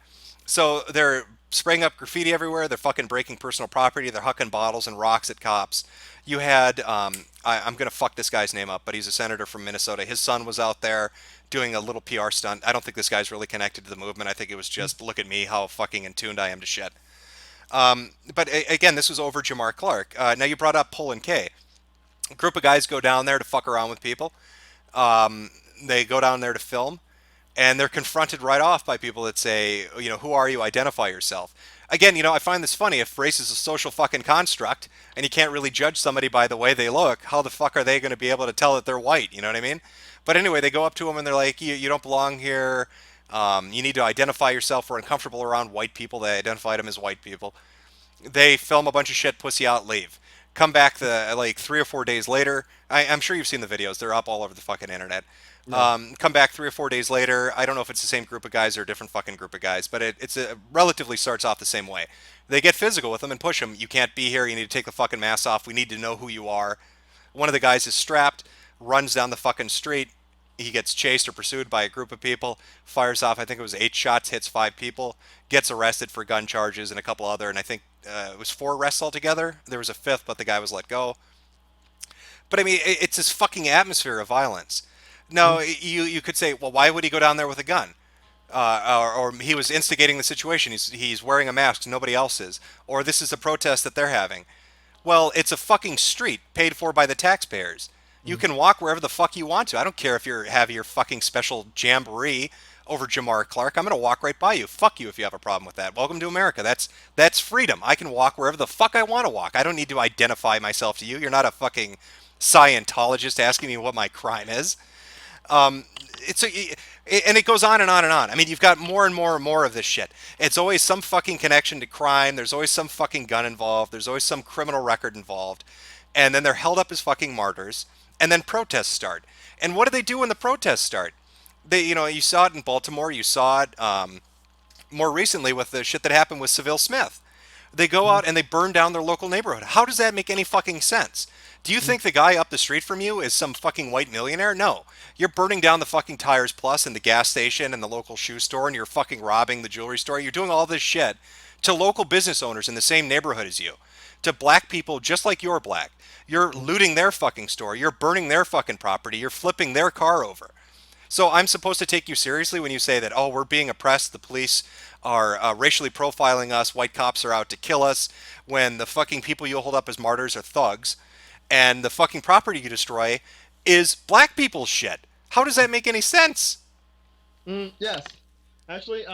So they're spraying up graffiti everywhere. They're fucking breaking personal property. They're hucking bottles and rocks at cops. You had, I'm going to fuck this guy's name up, but he's a senator from Minnesota. His son was out there doing a little PR stunt. I don't think this guy's really connected to the movement. I think it was just, look at me, how fucking in tuned I am to shit. But again, this was over Jamar Clark. Now you brought up Pull and K. A group of guys go down there to fuck around with people. They go down there to film, and they're confronted right off by people that say, who are you? Identify yourself. Again, I find this funny. If race is a social fucking construct, and you can't really judge somebody by the way they look, how the fuck are they going to be able to tell that they're white? You know what I mean? But anyway, they go up to them and they're like, you don't belong here. You need to identify yourself. We're uncomfortable around white people. They identified them as white people. They film a bunch of shit, pussy out, leave. Come back like 3 or 4 days later. I'm sure you've seen the videos. They're up all over the fucking internet. Yeah. Come back 3 or 4 days later. I don't know if it's the same group of guys or a different fucking group of guys, but it's relatively starts off the same way. They get physical with them and push them. You can't be here. You need to take the fucking mask off. We need to know who you are. One of the guys is strapped, runs down the fucking street. He gets chased or pursued by a group of people, fires off, I think it was 8 shots, hits 5 people, gets arrested for gun charges and a couple other, and I think it was 4 arrests altogether. There was a 5th, but the guy was let go. But I mean, it's this fucking atmosphere of violence. Now, you could say, well, why would he go down there with a gun? Or he was instigating the situation. He's wearing a mask, nobody else is. Or this is a protest that they're having. Well, it's a fucking street paid for by the taxpayers. You can walk wherever the fuck you want to. I don't care if you have your fucking special jamboree over Jamar Clark. I'm going to walk right by you. Fuck you if you have a problem with that. Welcome to America. That's freedom. I can walk wherever the fuck I want to walk. I don't need to identify myself to you. You're not a fucking Scientologist asking me what my crime is. And it goes on and on and on. I mean, you've got more and more and more of this shit. It's always some fucking connection to crime. There's always some fucking gun involved. There's always some criminal record involved. And then they're held up as fucking martyrs. And then protests start. And what do they do when the protests start? You saw it in Baltimore. You saw it more recently with the shit that happened with Seville Smith. They go out and they burn down their local neighborhood. How does that make any fucking sense? Do you think the guy up the street from you is some fucking white millionaire? No. You're burning down the fucking Tires Plus and the gas station and the local shoe store, and you're fucking robbing the jewelry store. You're doing all this shit to local business owners in the same neighborhood as you. To black people just like you're black. You're looting their fucking store. You're burning their fucking property. You're flipping their car over. So I'm supposed to take you seriously when you say that, oh, we're being oppressed, the police are racially profiling us, white cops are out to kill us, when the fucking people you hold up as martyrs are thugs, and the fucking property you destroy is black people's shit. How does that make any sense? Yes. Actually,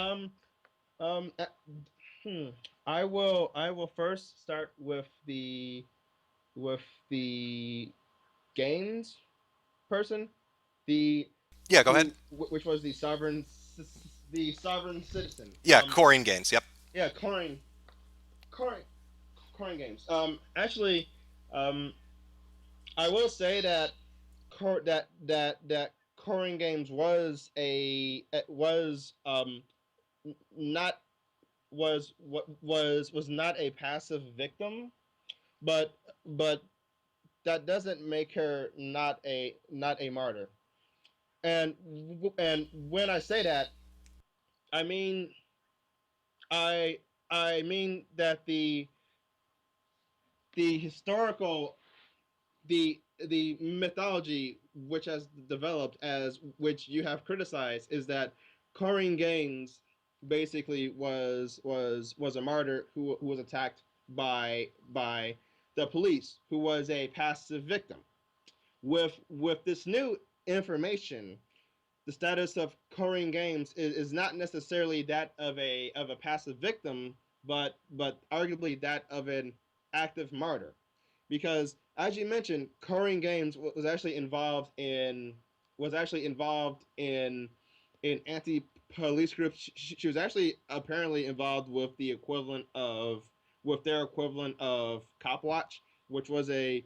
I will first start with the games person, the Yeah, go ahead. which was the sovereign citizen. Yeah, Corin Gaines. Yep. Yeah, Corin Corin Games. Actually, um, I will say that that Corin Games was not was not a passive victim, but but that doesn't make her not a martyr. And when I say that, I mean I I mean that the historical the mythology which has developed, as which you have criticized, is that Corinne Gaines basically was a martyr who was attacked by the police, who was a passive victim. With this new information, the status of Corinne Games is not necessarily that of a passive victim, but arguably that of an active martyr, because as you mentioned, Corinne Games was actually involved in anti-police groups. She was actually apparently involved with their equivalent of Cop Watch, which was a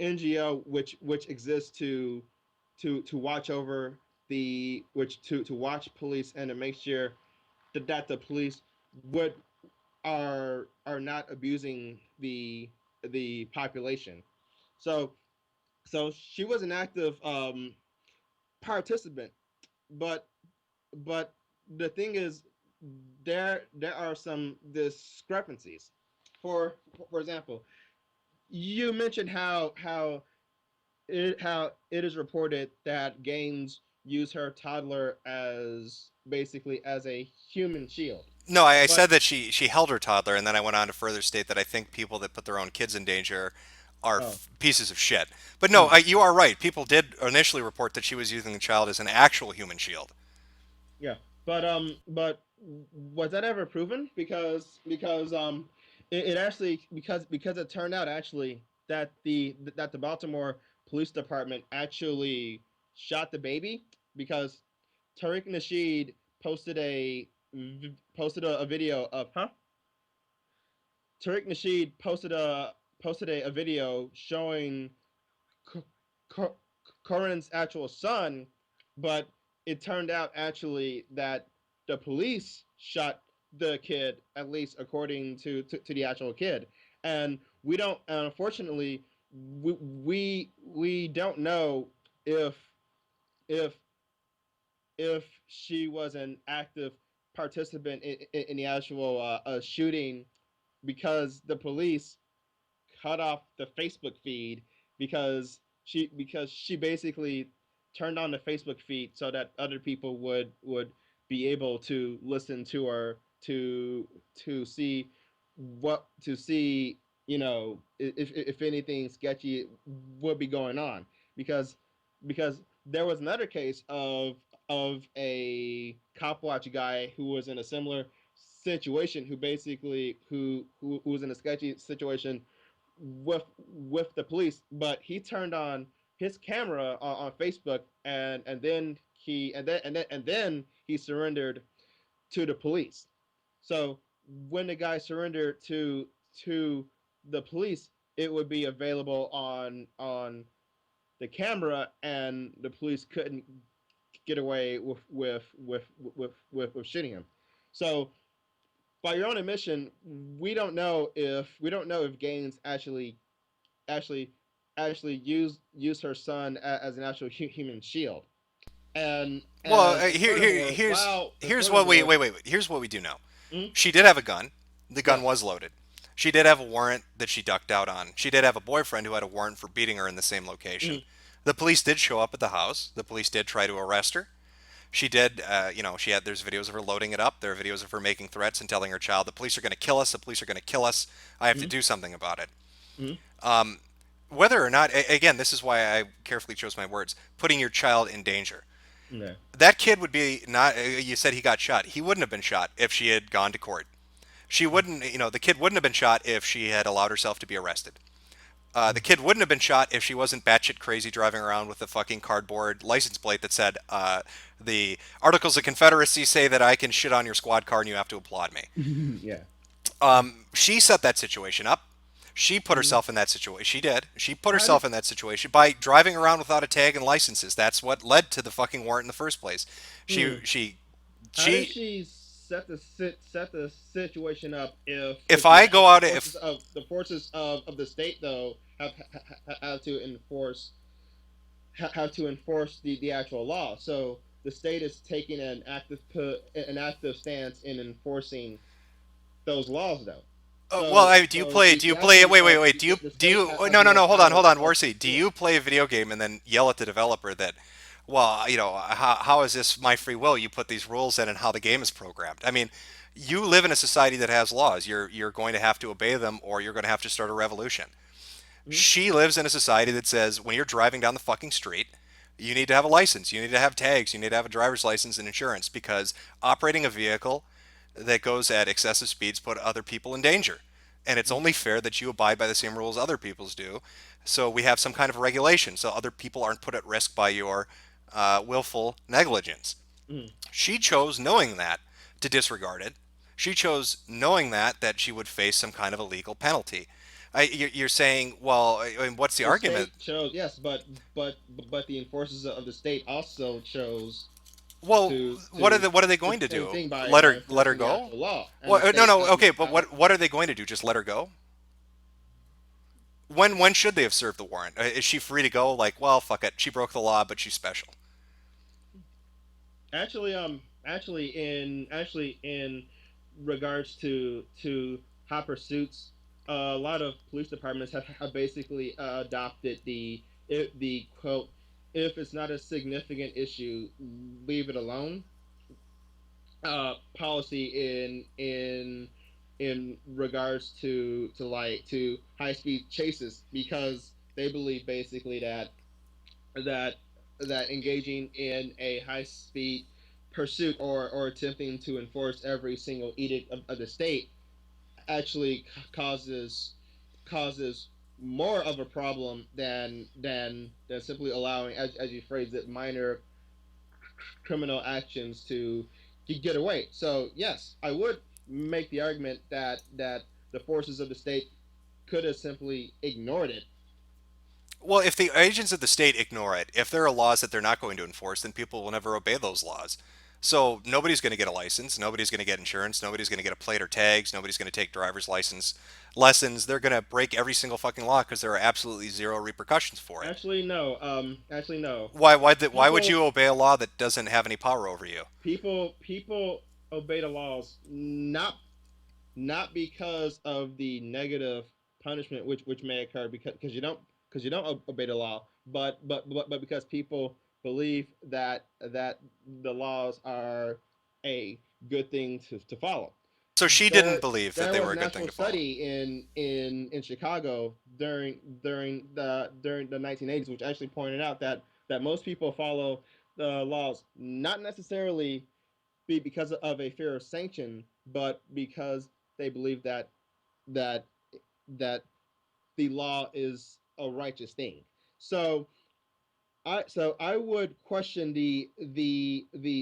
NGO which exists to watch over to watch police and to make sure that the police would are not abusing the population. So she was an active participant, but but the thing is, there are some discrepancies. For example, you mentioned how it is reported that Gaines used her toddler as basically as a human shield. No, I But said that she held her toddler, and then I went on to further state that I think people that put their own kids in danger are oh, pieces of shit. But no, you are right. People did initially report that she was using the child as an actual human shield. yeah, but was that ever proven? Because it actually because it turned out actually that the Baltimore Police Department actually shot the baby, because Tariq Nasheed posted a video of Tariq Nasheed posted a video showing Co- Corin's actual son, but it turned out actually that the police shot the kid, at least according to the actual kid. And we don't, unfortunately, we don't know if if if she was an active participant in the actual shooting, because the police cut off the Facebook feed, because she basically turned on the Facebook feed so that other people would be able to listen to her, to see if anything sketchy would be going on, because there was another case of a cop watch guy who was in a similar situation, who basically who was in a sketchy situation with the police, but he turned on his camera on Facebook, and then he surrendered to the police. So when the guy surrendered to the police, it would be available on the camera, and the police couldn't get away with shooting him. So by your own admission, we don't know if Gaines actually actually used her son as an actual human shield. And Well, and furthermore, here's what we wait. Here's what we do know. Mhm. She did have a gun. The gun Yes. was loaded. She did have a warrant that she ducked out on. She did have a boyfriend who had a warrant for beating her in the same location. Mhm. The police did show up at the house. The police did try to arrest her. She did, there's videos of her loading it up. There are videos of her making threats and telling her child, the police are going to kill us. The police are going to kill us. I have to do something about it. Mhm. Whether or not, again, this is why I carefully chose my words, putting your child in danger. Yeah. That kid would be not, you said he got shot. He wouldn't have been shot if she had gone to court. She wouldn't, the kid wouldn't have been shot if she had allowed herself to be arrested. The kid wouldn't have been shot if she wasn't batshit crazy driving around with a fucking cardboard license plate that said, the Articles of Confederacy say that I can shit on your squad car and you have to applaud me. Yeah. She set that situation up. She put herself in that situation. She did. She put herself in that situation by driving around without a tag and licenses. That's what led to the fucking warrant in the first place. How did she set the situation up if I go out the forces of the state though have to enforce the actual law. So the state is taking an active stance in enforcing those laws though. Do you play? Wait. Hold on, Warsey. Do you play a video game and then yell at the developer that, well, how is this my free will? You put these rules in and how the game is programmed. I mean, you live in a society that has laws. You're going to have to obey them, or you're going to have to start a revolution. She lives in a society that says when you're driving down the fucking street, you need to have a license, you need to have tags, you need to have a driver's license and insurance, because operating a vehicle that goes at excessive speeds put other people in danger. And it's only fair that you abide by the same rules other people's do. So we have some kind of regulation so other people aren't put at risk by your willful negligence. She chose, knowing that, to disregard it. She chose, knowing that she would face some kind of a legal penalty. You're saying, well, what's the argument? Chose, yes, but the enforcers of the state also chose. Well, what are they going to do? Let her go? No. Okay, but what are they going to do? Just let her go? When should they have served the warrant? Is she free to go? Like, well, fuck it. She broke the law, but she's special. Actually, in regards to hot pursuits, a lot of police departments have basically adopted the quote, if it's not a significant issue, leave it alone policy in regards to high speed chases, because they believe basically that engaging in a high speed pursuit or attempting to enforce every single edict of the state actually causes more of a problem than simply allowing, as you phrased it, minor criminal actions to get away. So yes, I would make the argument that the forces of the state could have simply ignored it. Well, if the agents of the state ignore it, if there are laws that they're not going to enforce, then people will never obey those laws. So nobody's going to get a license, nobody's going to get insurance, nobody's going to get a plate or tags, nobody's going to take driver's license lessons. They're going to break every single fucking law because there are absolutely zero repercussions for it. Actually, no. Why would you obey a law that doesn't have any power over you? People obey the laws not because of the negative punishment which may occur because you don't obey the law, but because people believe that the laws are a good thing to follow. So she didn't believe that they were a good thing to follow. There was a national study in Chicago during the 1980s, which actually pointed out that most people follow the laws not necessarily because of a fear of sanction, but because they believe that the law is a righteous thing. So I would question the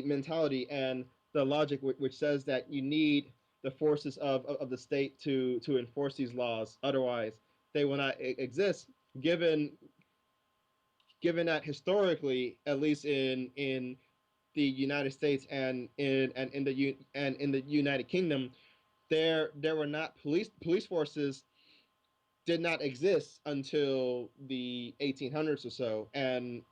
mentality and the logic which says that you need the forces of the state to enforce these laws. Otherwise, they will not exist. Given that historically, at least in the United States and in the United Kingdom, there were not police forces did not exist until the 1800s or so, and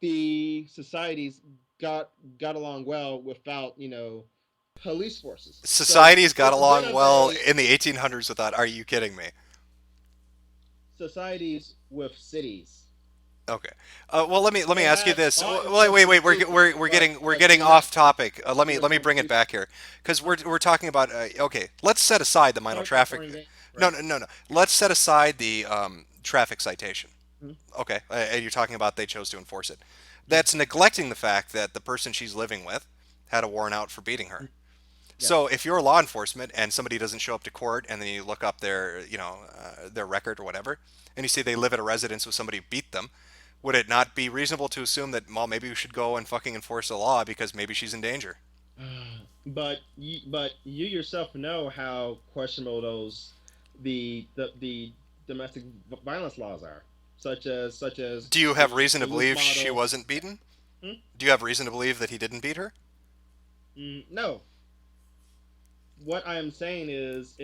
the societies got along well without police forces. Societies got along well in the 1800s without. Are you kidding me? Societies with cities. Okay. Well, let me ask you this. Wait. We're getting off topic. Let me bring it back here, because we're talking about. Okay, let's set aside the minor traffic. No. Let's set aside the traffic citation. Okay, and you're talking about they chose to enforce it. That's neglecting the fact that the person she's living with had a warrant out for beating her. Yes. So if you're law enforcement and somebody doesn't show up to court, and then you look up their, their record or whatever, and you see they live at a residence with somebody who beat them, would it not be reasonable to assume that, well, maybe we should go and fucking enforce the law because maybe she's in danger? But you yourself know how questionable the domestic violence laws are, such as. Do you have the reason to Duluth believe she model. wasn't beaten? Hmm? Do you have reason to believe that he didn't beat her? No. What I am saying is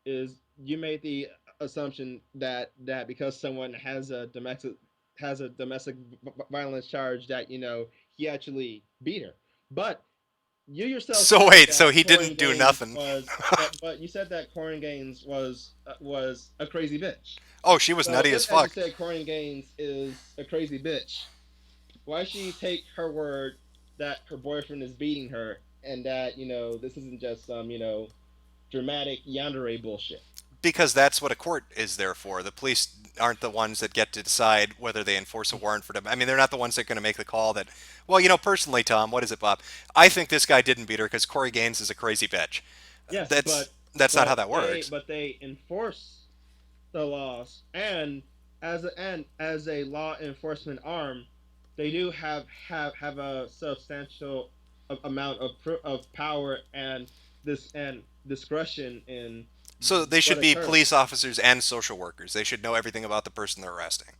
you made the assumption that because someone has a domestic violence charge that he actually beat her, but you yourself So said wait, so that he Corey didn't do Gaines nothing. but you said that Corey Gaines was a crazy bitch. Oh, she was So nutty if, as as you fuck. said, Corey Gaines is a crazy bitch, why she take her word that her boyfriend is beating her and that this isn't just some dramatic yandere bullshit? Because that's what a court is there for. The police aren't the ones that get to decide whether they enforce a warrant for them. I mean, they're not the ones that are going to make the call that, well, personally, Tom, what is it, Bob? I think this guy didn't beat her because Corey Gaines is a crazy bitch. Yes, That's not how that works. But they enforce the laws, and as a law enforcement arm, they do have a substantial amount of power and discretion in So they should what be occurs. police officers and social workers. They should know everything about the person they're arresting.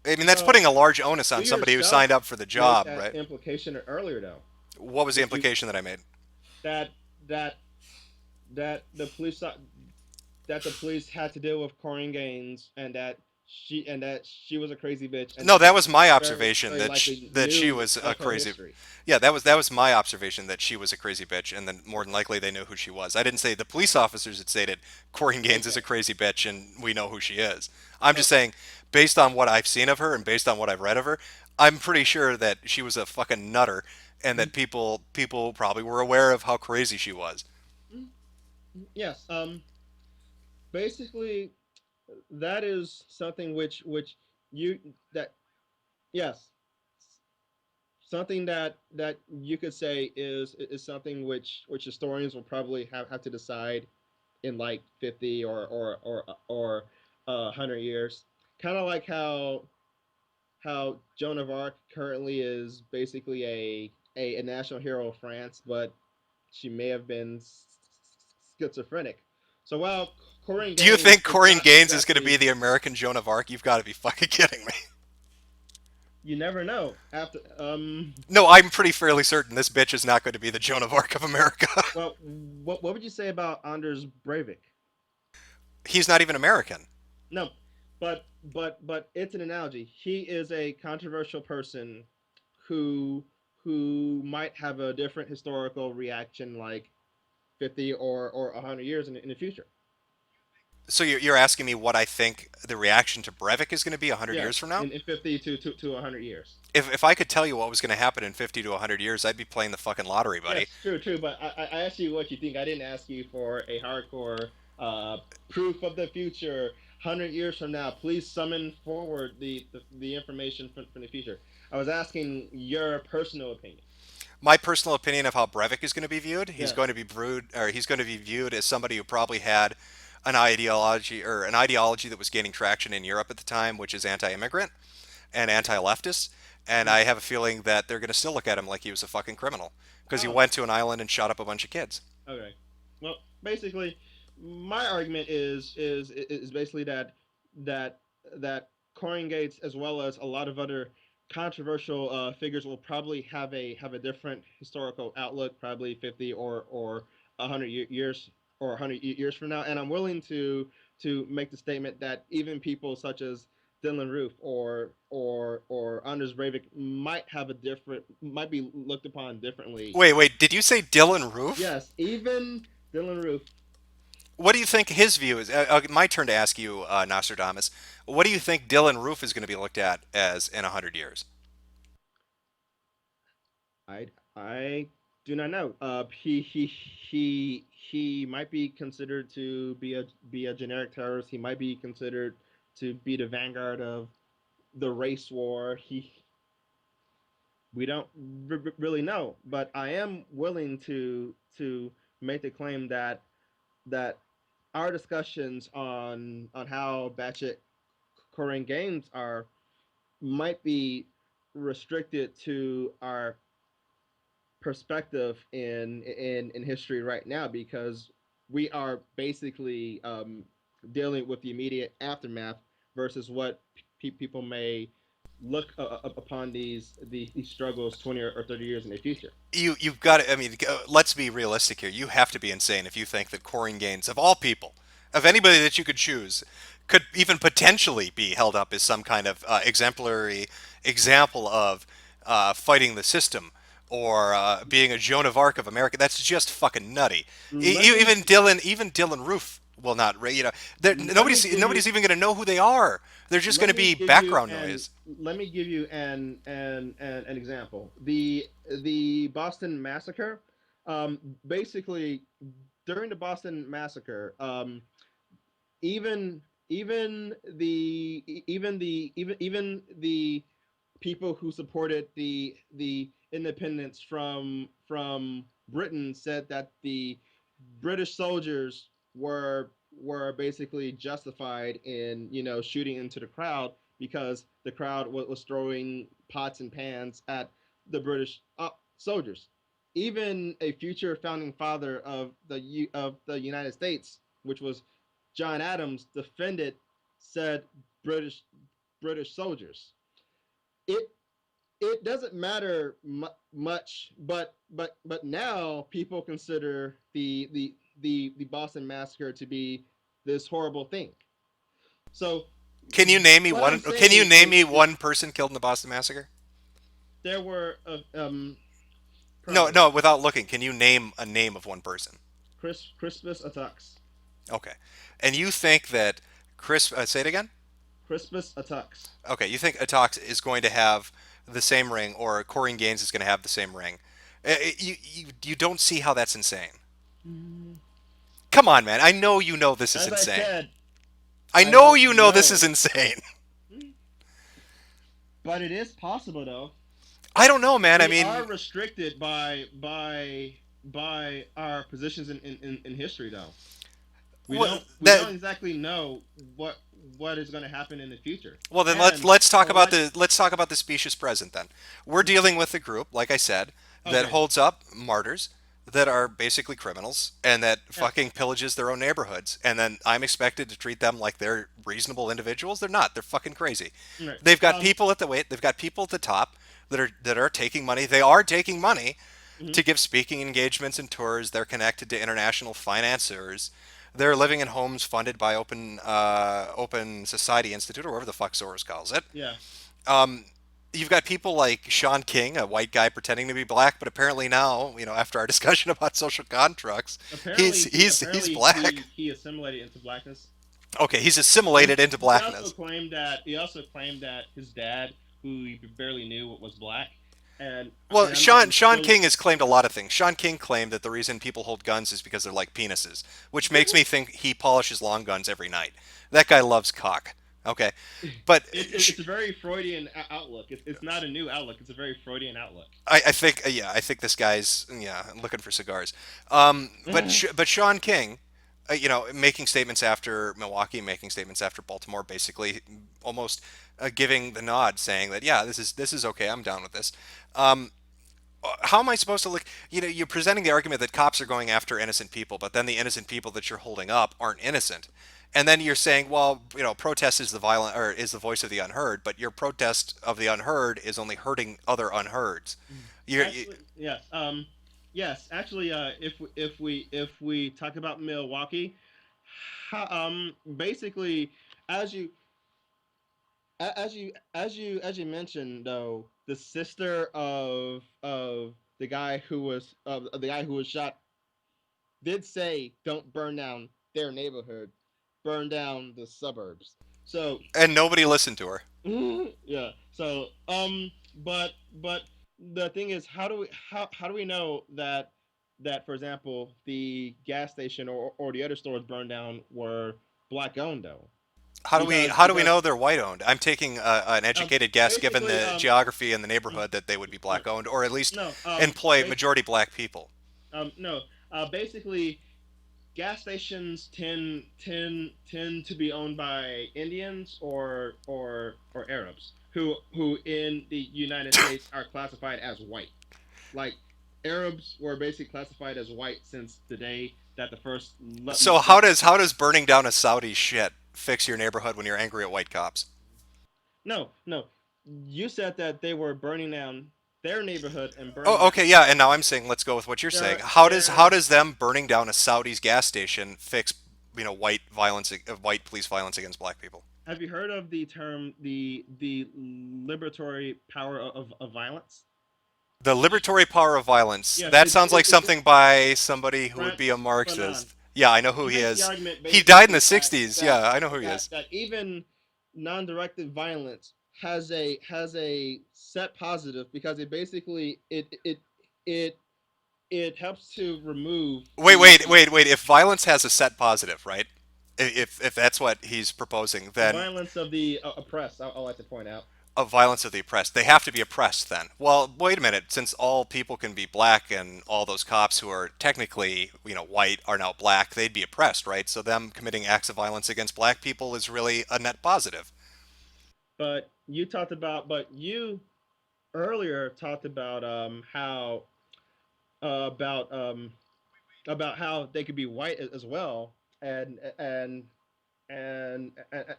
I mean, that's Well, putting a large onus on you somebody who yourself signed up for the made job, that right? implication earlier, though. What was the If you- implication that I made? That the police had to deal with Corrine Gaines, and that she was a crazy bitch. And No, that was my very, observation very that likely she knew was a of her crazy. history. Yeah, that was my observation that she was a crazy bitch, and then more than likely they knew who she was. I didn't say the police officers had stated Corrine Gaines is a crazy bitch and we know who she is. I'm just saying, based on what I've seen of her and based on what I've read of her, I'm pretty sure that she was a fucking nutter, and that people probably were aware of how crazy she was. Yes. Basically, that is something which you that yes, something that you could say is something which historians will probably have to decide in like 50 or 100 years. Kind of like how Joan of Arc currently is basically a national hero of France, but she may have been schizophrenic. So while Corrine Do you Gaines think is Corrine not Gaines is going to exactly, be the American Joan of Arc? You've got to be fucking kidding me. you never know. After No, I'm pretty fairly certain this bitch is not going to be the Joan of Arc of America. well, what would you say about Anders Breivik? He's not even American. No, but it's an analogy. He is a controversial person who might have a different historical reaction like 50 or 100 years in the future. So you're asking me what I think the reaction to Breivik is going to be 100 Yes, years from now? in 50 to 100 years. If I could tell you what was going to happen in 50 to 100 years, I'd be playing the fucking lottery, buddy. Yes, true. But I asked you what you think. I didn't ask you for a hardcore proof of the future. 100 years from now, please summon forward the information from the future. I was asking your personal opinion. My personal opinion of how Breivik is going to be viewed, he's Yes. going to be he's going to be viewed as somebody who probably had an ideology that was gaining traction in Europe at the time, which is anti-immigrant and anti-leftist. And I have a feeling that they're going to still look at him like he was a fucking criminal because he Oh. went to an island and shot up a bunch of kids. Okay. Well, basically, my argument is basically that Corey Gates, as well as a lot of other controversial figures, will probably have a different historical outlook, probably 50 or 100 years or 100 years from now. And I'm willing to make the statement that even people such as Dylan Roof or Anders Breivik might be looked upon differently. Wait, did you say Dylan Roof? Yes, even Dylan Roof. What do you think his view is? My turn to ask you, Nostradamus. What do you think Dylan Roof is going to be looked at as in 100 years? I do not know. He might be considered to be a generic terrorist. He might be considered to be the vanguard of the race war. We don't really know, but I am willing to make the claim that our discussions on how batshit Korean games are might be restricted to our perspective in history right now because we are basically dealing with the immediate aftermath versus what people may look upon these struggles 20 or 30 years in the future. You've got to. I mean, let's be realistic here. You have to be insane if you think that Corey Gaines, of all people, of anybody that you could choose, could even potentially be held up as some kind of exemplary example of fighting the system or being a Joan of Arc of America. That's just fucking nutty. Even Dylan Roof will not. Nobody's even going to know who they are. They're just going to be background noise. Let me give you an example. The Boston Massacre, basically during the Boston Massacre, even the people who supported the independence from Britain said that the British soldiers were basically justified in shooting into the crowd because the crowd was throwing pots and pans at the British soldiers. Even a future founding father of the United States, which was John Adams, defended said British British soldiers. It it doesn't matter much, but now people consider the Boston Massacre to be this horrible thing. So, can you name me what one? I'm Can you saying name me is one person killed in the Boston Massacre? there were No, without looking. Can you name a name of one person? Christmas attacks. Okay, and you think that say it again. Christmas attacks. Okay, you think Atox is going to have the same ring, or Corey Gaines is going to have the same ring? You don't see how that's insane. Come on, man. I know you know this is As insane. I said, I know you know this is insane. But it is possible, though. I don't know, man. We are restricted by our positions in history, though. We don't exactly know what is going to happen in the future. Well, then let's talk about the specious present. Then we're dealing with a group, like I said, that holds up martyrs that are basically criminals and that fucking pillages their own neighborhoods. And then I'm expected to treat them like they're reasonable individuals. They're not. They're fucking crazy. Right. They've got people at the they've got people at the top that are taking money. They are taking money to give speaking engagements and tours. They're connected to international financiers. They're living in homes funded by Open Society Institute or whatever the fuck Soros calls it. Yeah. You've got people like Sean King, a white guy pretending to be black, but apparently now, after our discussion about social contracts, he's black. He assimilated into blackness. Okay, he's assimilated into blackness. He also claimed that his dad, who he barely knew, was black. Well, Sean King has claimed a lot of things. Sean King claimed that the reason people hold guns is because they're like penises, which makes me think he polishes long guns every night. That guy loves cock. Okay, but it's a very Freudian outlook. It's not a new outlook. It's a very Freudian outlook. I think this guy's looking for cigars. But Sean King, making statements after Milwaukee, making statements after Baltimore, basically almost giving the nod, saying that this is okay. I'm down with this. How am I supposed to look? You're presenting the argument that cops are going after innocent people, but then the innocent people that you're holding up aren't innocent. And then you're saying, well, protest is is the voice of the unheard, but your protest of the unheard is only hurting other unheards. Yes. Actually, if we talk about Milwaukee, basically, as you mentioned, though, the sister of the guy who was shot did say, "Don't burn down their neighborhood, burn down the suburbs." So and nobody listened to her. Yeah. So but the thing is, how do we know that for example the gas station or the other stores burned down were black owned though? How do we know they're white owned? I'm taking an educated guess, given the geography in the neighborhood, that they would be black owned, or at least employ majority black people. No. Basically, gas stations tend to be owned by Indians or Arabs who in the United States are classified as white. Like Arabs were basically classified as white since the day that the first. So how does burning down a Saudi shit fix your neighborhood when you're angry at white cops? No. You said that they were burning down their neighborhood and burning. Oh, okay, yeah. And now I'm saying, let's go with what you're saying. How does them burning down a Saudi's gas station fix white police violence against black people? Have you heard of the term the liberatory power of violence? The liberatory power of violence. Yeah, That sounds like something by somebody who would be a Marxist. Yeah, I know who he is. He died in the 60s. Yeah, I know who he is. That even non-directed violence has a set positive because it basically it helps to remove. Wait. If violence has a set positive, right? If that's what he's proposing, then The violence of the oppressed. I like to point out. Of violence of the oppressed. They have to be oppressed then. Well, wait a minute. Since all people can be black and all those cops who are technically, white are now black, they'd be oppressed, right? So them committing acts of violence against black people is really a net positive. But you earlier talked about how about how they could be white as well, and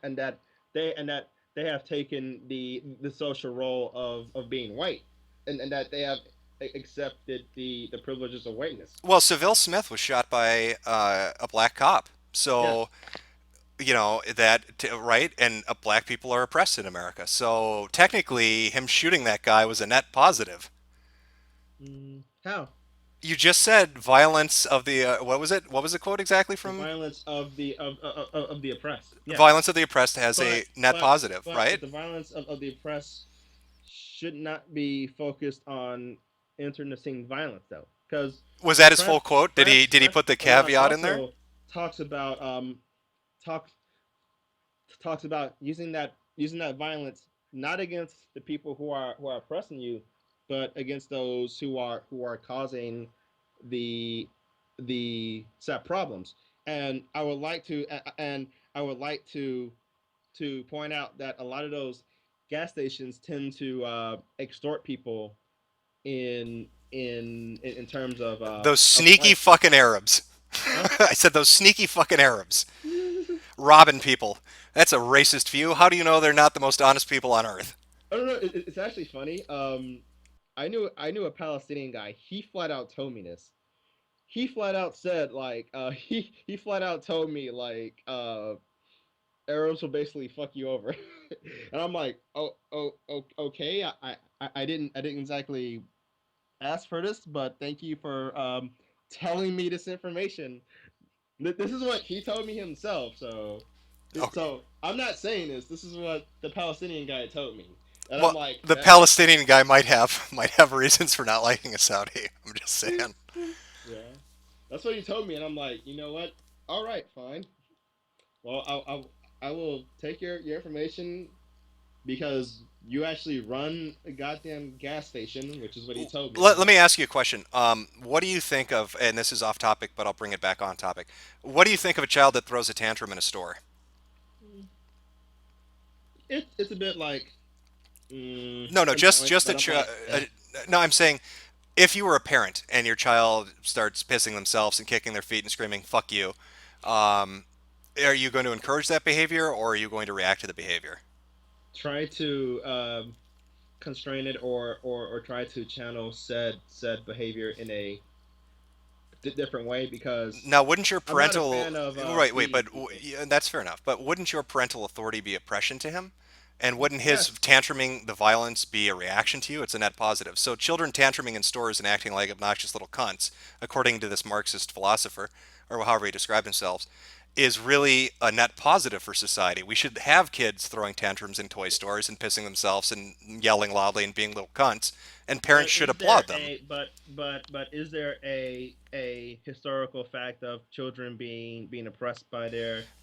that they have taken the social role of being white, and that they have accepted the privileges of whiteness. Well, Seville Smith was shot by a black cop, so right, and black people are oppressed in America. So technically, him shooting that guy was a net positive. How? You just said violence of the what was it? What was the quote exactly from? The violence of the oppressed. Yeah. Violence of the oppressed has a net positive, right? The violence of the oppressed should not be focused on internecine violence, though, because was that his full quote? Did he put the caveat in there? Talks about talks about using that violence not against the people who are oppressing you, but against those who are causing the set problems. And I would like to point out that a lot of those gas stations tend to extort people in terms of those sneaky fucking Arabs. I said those sneaky fucking Arabs robbing people. That's a racist view. How do you know they're not the most honest people on earth? I don't know. It's actually funny. I knew a Palestinian guy. He flat out told me this. He flat out said he flat out told me Arabs will basically fuck you over, and I'm like, okay. I didn't exactly ask for this, but thank you for telling me this information. This is what he told me himself. So I'm not saying this. This is what the Palestinian guy told me. And well, I'm like, the Palestinian guy might have reasons for not liking a Saudi. I'm just saying. Yeah, that's what he told me, and I'm like, you know what? All right, fine. Well, I will take your information because you actually run a goddamn gas station, which is what he told me. Let me ask you a question. What do you think of? And this is off topic, but I'll bring it back on topic. What do you think of a child that throws a tantrum in a store? It's a bit like. No, just a child. No, I'm saying, if you were a parent and your child starts pissing themselves and kicking their feet and screaming "fuck you," are you going to encourage that behavior, or are you going to react to the behavior? Try to constrain it, or try to channel said behavior in a different way, because now wouldn't your parental wait, but that's fair enough. But wouldn't your parental authority be oppression to him? And wouldn't his tantruming, the violence, be a reaction to you? It's a net positive. So children tantruming in stores and acting like obnoxious little cunts, according to this Marxist philosopher, or however he described themselves, is really a net positive for society. We should have kids throwing tantrums in toy stores and pissing themselves and yelling loudly and being little cunts, and parents should is there applaud them. but is there a historical fact of children being oppressed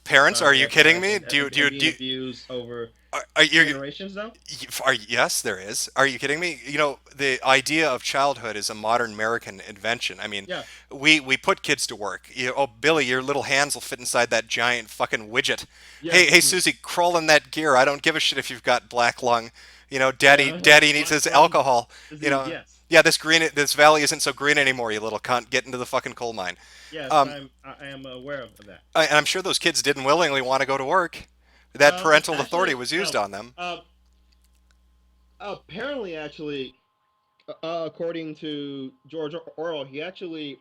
Parents, by are you their kidding parents me? and being abused over Are you generations though? Yes, there is. Are you kidding me? You know, the idea of childhood is a modern American invention. I mean, Yeah. we put kids to work. Oh, Billy, your little hands will fit inside that giant fucking widget. Yes. Hey, Susie, crawl in that gear. I don't give a shit if you've got black lung. You know, Daddy needs his alcohol. You know, yes. yeah, this valley isn't so green anymore. You little cunt, get into the fucking coal mine. Yes, I am aware of that. And I'm sure those kids didn't willingly want to go to work. That parental authority was used on them. Apparently, actually, according to George Orwell, he actually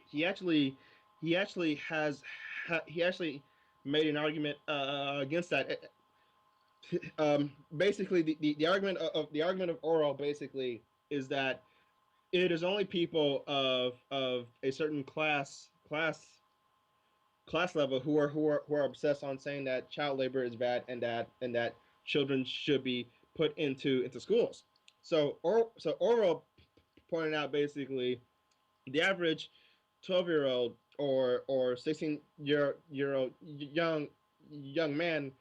made an argument against that. Basically, the argument of Orwell basically is that it is only people of a certain class level who are obsessed on saying that child labor is bad and that children should be put into schools. So Orwell pointed out basically the average 12-year-old or 16-year-old young man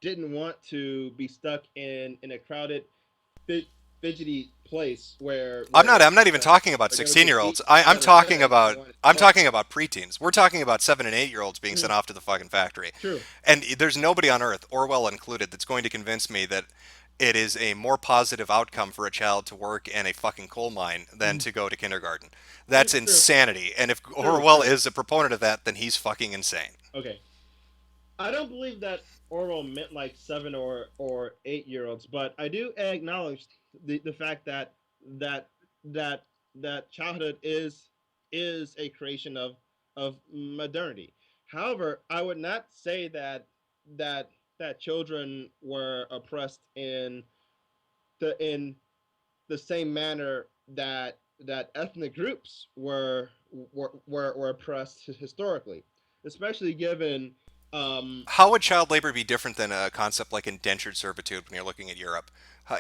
didn't want to be stuck in a crowded fidgety place where I'm not even talking about 16-year-olds. I'm talking about preteens. We're talking about 7 and 8-year-olds being sent off to the fucking factory. True. And there's nobody on earth, Orwell included, that's going to convince me that it is a more positive outcome for a child to work in a fucking coal mine than to go to kindergarten. That's insanity. And if Orwell is a proponent of that, then he's fucking insane. Okay. I don't believe that Orwell meant like 7 or 8-year-olds, but I do acknowledge the fact that childhood is a creation of modernity. However, I would not say that children were oppressed in the same manner that ethnic groups were oppressed historically, especially given. How would child labor be different than a concept like indentured servitude when you're looking at Europe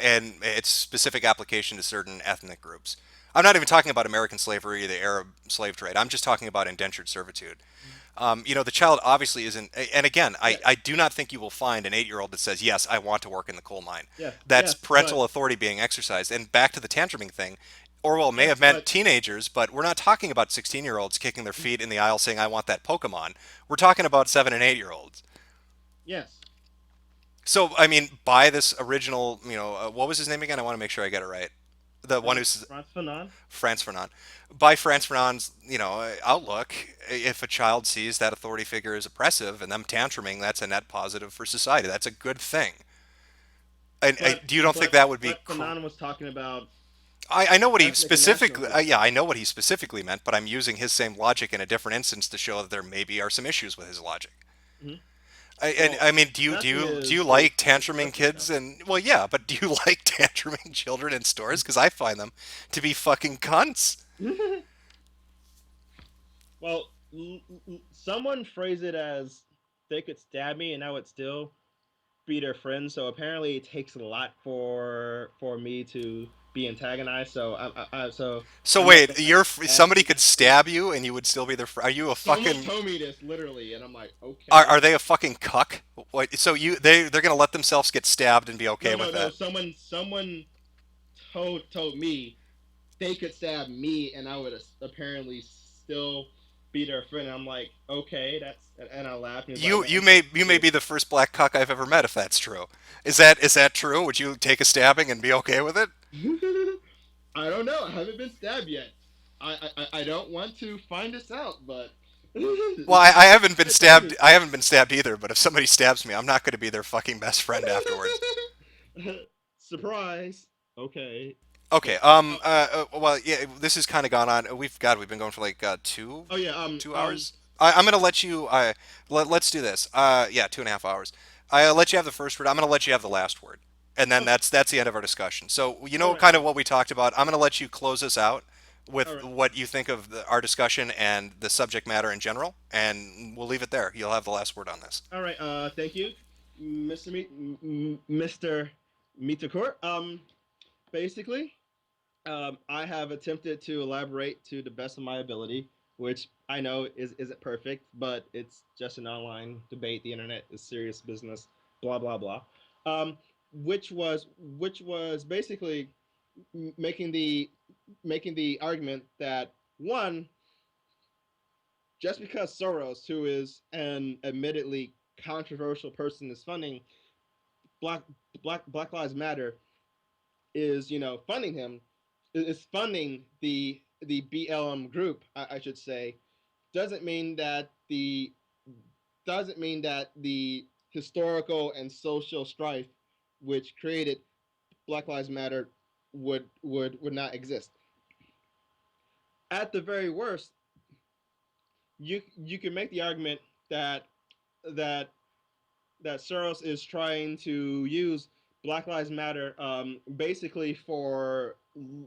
and its specific application to certain ethnic groups? I'm not even talking about American slavery, the Arab slave trade. I'm just talking about indentured servitude. You know, the child obviously isn't, and again, I do not think you will find an 8-year-old that says, yes, I want to work in the coal mine. Yeah, That's yes, parental authority being exercised. And back to the tantruming thing, Orwell may have meant teenagers, but we're not talking about 16-year-olds kicking their feet in the aisle saying, I want that Pokemon. We're talking about 7 and 8-year-olds. Yes. So, I mean, by this original, you know, what was his name again? I want to make sure I get it right. The one who's Frantz Fanon. Frantz Fanon. By Frantz Fanon's, you know, outlook, if a child sees that authority figure is oppressive and them tantruming, that's a net positive for society. That's a good thing. And do you don't think that would be? Fanon was talking about. I know what he specifically. Yeah, I know what he specifically meant, but I'm using his same logic in a different instance to show that there maybe are some issues with his logic. Mm-hmm. I mean, do you like tantruming kids? And well, yeah, but do you like tantruming children in stores? Because I find them to be fucking cunts. Well, someone phrased it as they could stab me and I would still be their friend. So apparently, it takes a lot for me to be antagonized. So wait, somebody could stab you and you would still be their friend? Are you a fucking? Someone told me this literally, and I'm like, okay. Are they a fucking cuck? What? So they're gonna let themselves get stabbed and be okay with that? No. Someone told me they could stab me and I would apparently still be their friend. And I'm like, okay, and I laughed. You may be the first black cuck I've ever met if that's true. Is that true? Would you take a stabbing and be okay with it? I don't know. I haven't been stabbed yet. I don't want to find this out, but. Well, I haven't been stabbed. I haven't been stabbed either. But if somebody stabs me, I'm not going to be their fucking best friend afterwards. Surprise. Okay. Okay. Well, yeah. This has kind of gone on. We've been going for like 2 hours. I'm going to let you. Let's do this. Yeah, 2.5 hours. I'll let you have the first word. I'm going to let you have the last word. And then that's the end of our discussion. So you know kind of what we talked about. I'm going to let you close us out with what you think of our discussion and the subject matter in general, and we'll leave it there. You'll have the last word on this. All right. Thank you, Mr. Mitakor. Basically, I have attempted to elaborate to the best of my ability, which I know isn't perfect, but it's just an online debate. The internet is serious business. Blah blah blah. Um, which was basically making the argument that one, just because Soros, who is an admittedly controversial person, is funding Black Black Lives Matter, is funding him, is funding the BLM group, I should say, doesn't mean that the historical and social strife which created Black Lives Matter would not exist. At the very worst, you can make the argument that that that Soros is trying to use Black Lives Matter basically for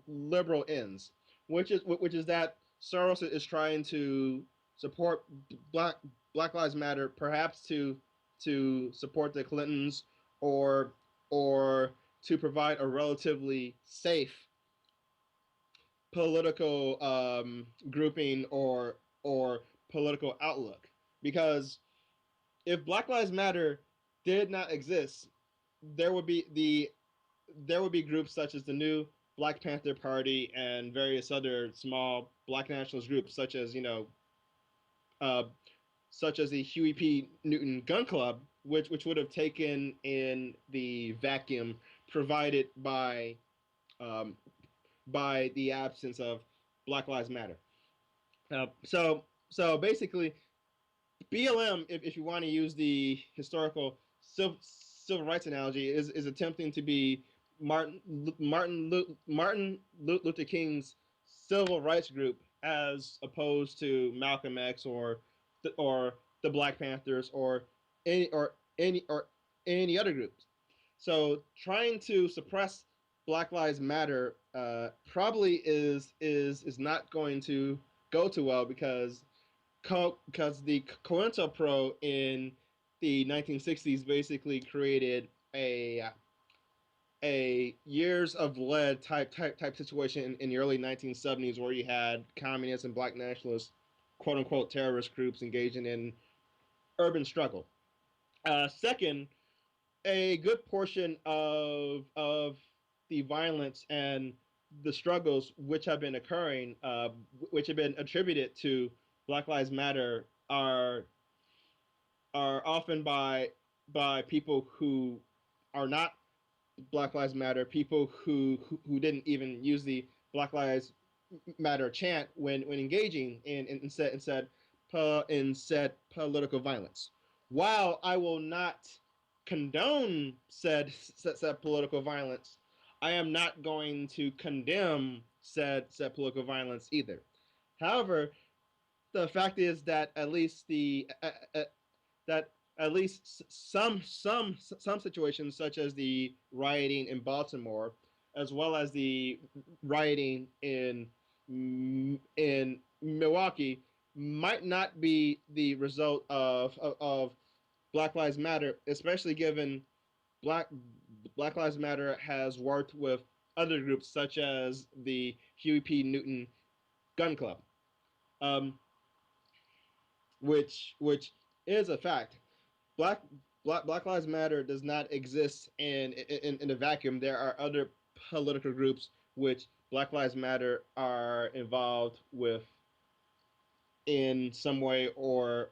liberal ends, which is that Soros is trying to support Black Lives Matter, perhaps to support the Clintons, or to provide a relatively safe political grouping or political outlook. Because if Black Lives Matter did not exist, there would be groups such as the new Black Panther Party and various other small Black nationalist groups, uh, such as the Huey P. Newton Gun Club, which would have taken in the vacuum provided um, by the absence of Black Lives Matter. So basically, BLM, if you want to use the historical civil rights analogy, is attempting to be Martin Luther King's civil rights group, as opposed to Malcolm X or the Black Panthers or any other groups. So trying to suppress Black Lives Matter probably is not going to go too well, because the COINTELPRO in the 1960s basically created a years of lead type situation in the early 1970s, where you had communist and Black nationalist quote unquote terrorist groups engaging in urban struggle. Second, a good portion of the violence and the struggles which have been occurring, which have been attributed to Black Lives Matter, are often by people who are not Black Lives Matter, people who didn't even use the Black Lives Matter chant when engaging in said political violence. While I will not condone said political violence, I am not going to condemn said political violence either. However, the fact is that at least some situations, such as the rioting in Baltimore, as well as the rioting in Milwaukee, might not be the result of Black Lives Matter, especially given Black Lives Matter has worked with other groups such as the Huey P. Newton Gun Club, which is a fact. Black Lives Matter does not exist in a vacuum. There are other political groups which Black Lives Matter are involved with in some way or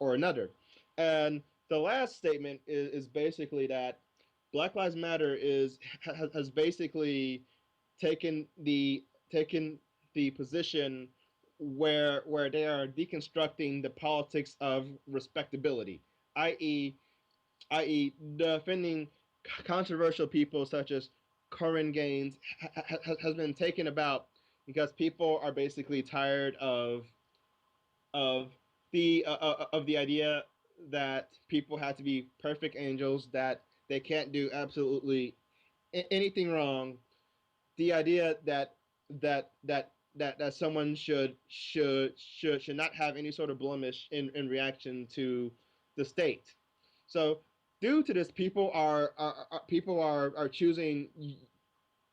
another. And the last statement is basically that Black Lives Matter has basically taken the position where they are deconstructing the politics of respectability, i.e., defending controversial people such as Corinne Gaines has been taken about, because people are basically tired of the idea that people have to be perfect angels, that they can't do absolutely anything wrong. The idea that someone should not have any sort of blemish in reaction to the state. So due to this, people are choosing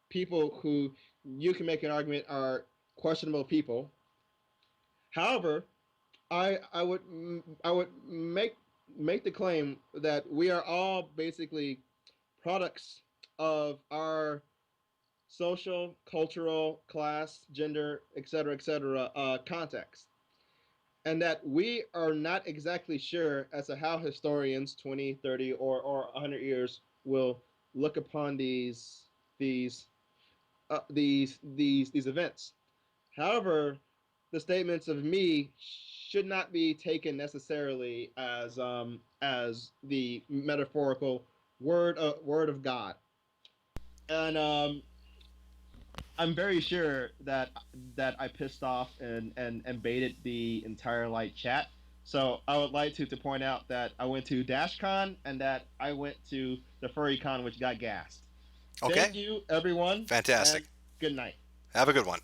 people who you can make an argument are questionable people. However, I would make the claim that we are all basically products of our social, cultural, class, gender, etc., context, and that we are not exactly sure as to how historians 20, 30, or 100 years will look upon these these events. However, the statements of me should not be taken necessarily as the metaphorical word of God, and I'm very sure that I pissed off and baited the entire like chat. So I would like to point out that I went to DashCon and that I went to the FurryCon, which got gassed. Okay. Thank you, everyone. Fantastic. And good night. Have a good one.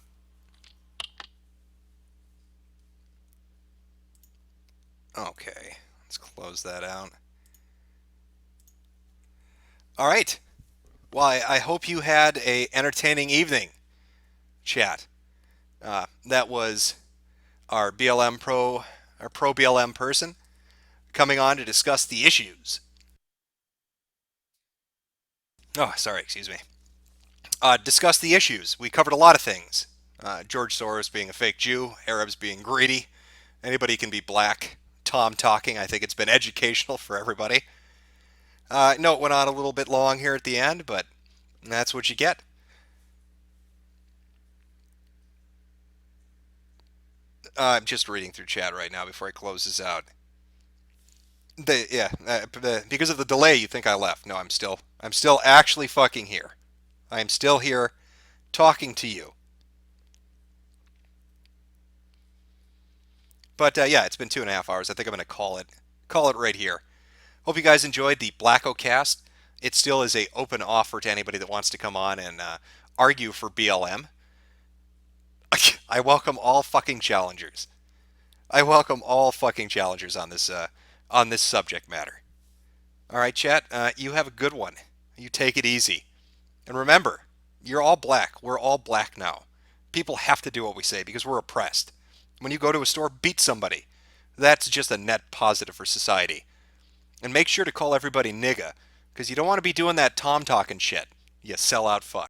Okay, let's close that out. All right. Well, I hope you had a entertaining evening, chat. That was our pro BLM person coming on to discuss the issues. Oh, sorry, excuse me. Discuss the issues. We covered a lot of things. George Soros being a fake Jew, Arabs being greedy, anybody can be black. Tom talking. I think it's been educational for everybody. I know it went on a little bit long here at the end, but that's what you get. I'm just reading through chat right now before I close this out. Because of the delay, you think I left. No, I'm still actually fucking here. I am still here talking to you. But yeah, it's been 2.5 hours. I think I'm going to call it right here. Hope you guys enjoyed the Blackocast. It still is a open offer to anybody that wants to come on and argue for BLM. I welcome all fucking challengers. I welcome all fucking challengers on this subject matter. All right, chat. You have a good one. You take it easy, and remember, you're all black. We're all black now. People have to do what we say because we're oppressed. When you go to a store, beat somebody. That's just a net positive for society. And make sure to call everybody nigga, because you don't want to be doing that Tom talking shit. You sellout fuck.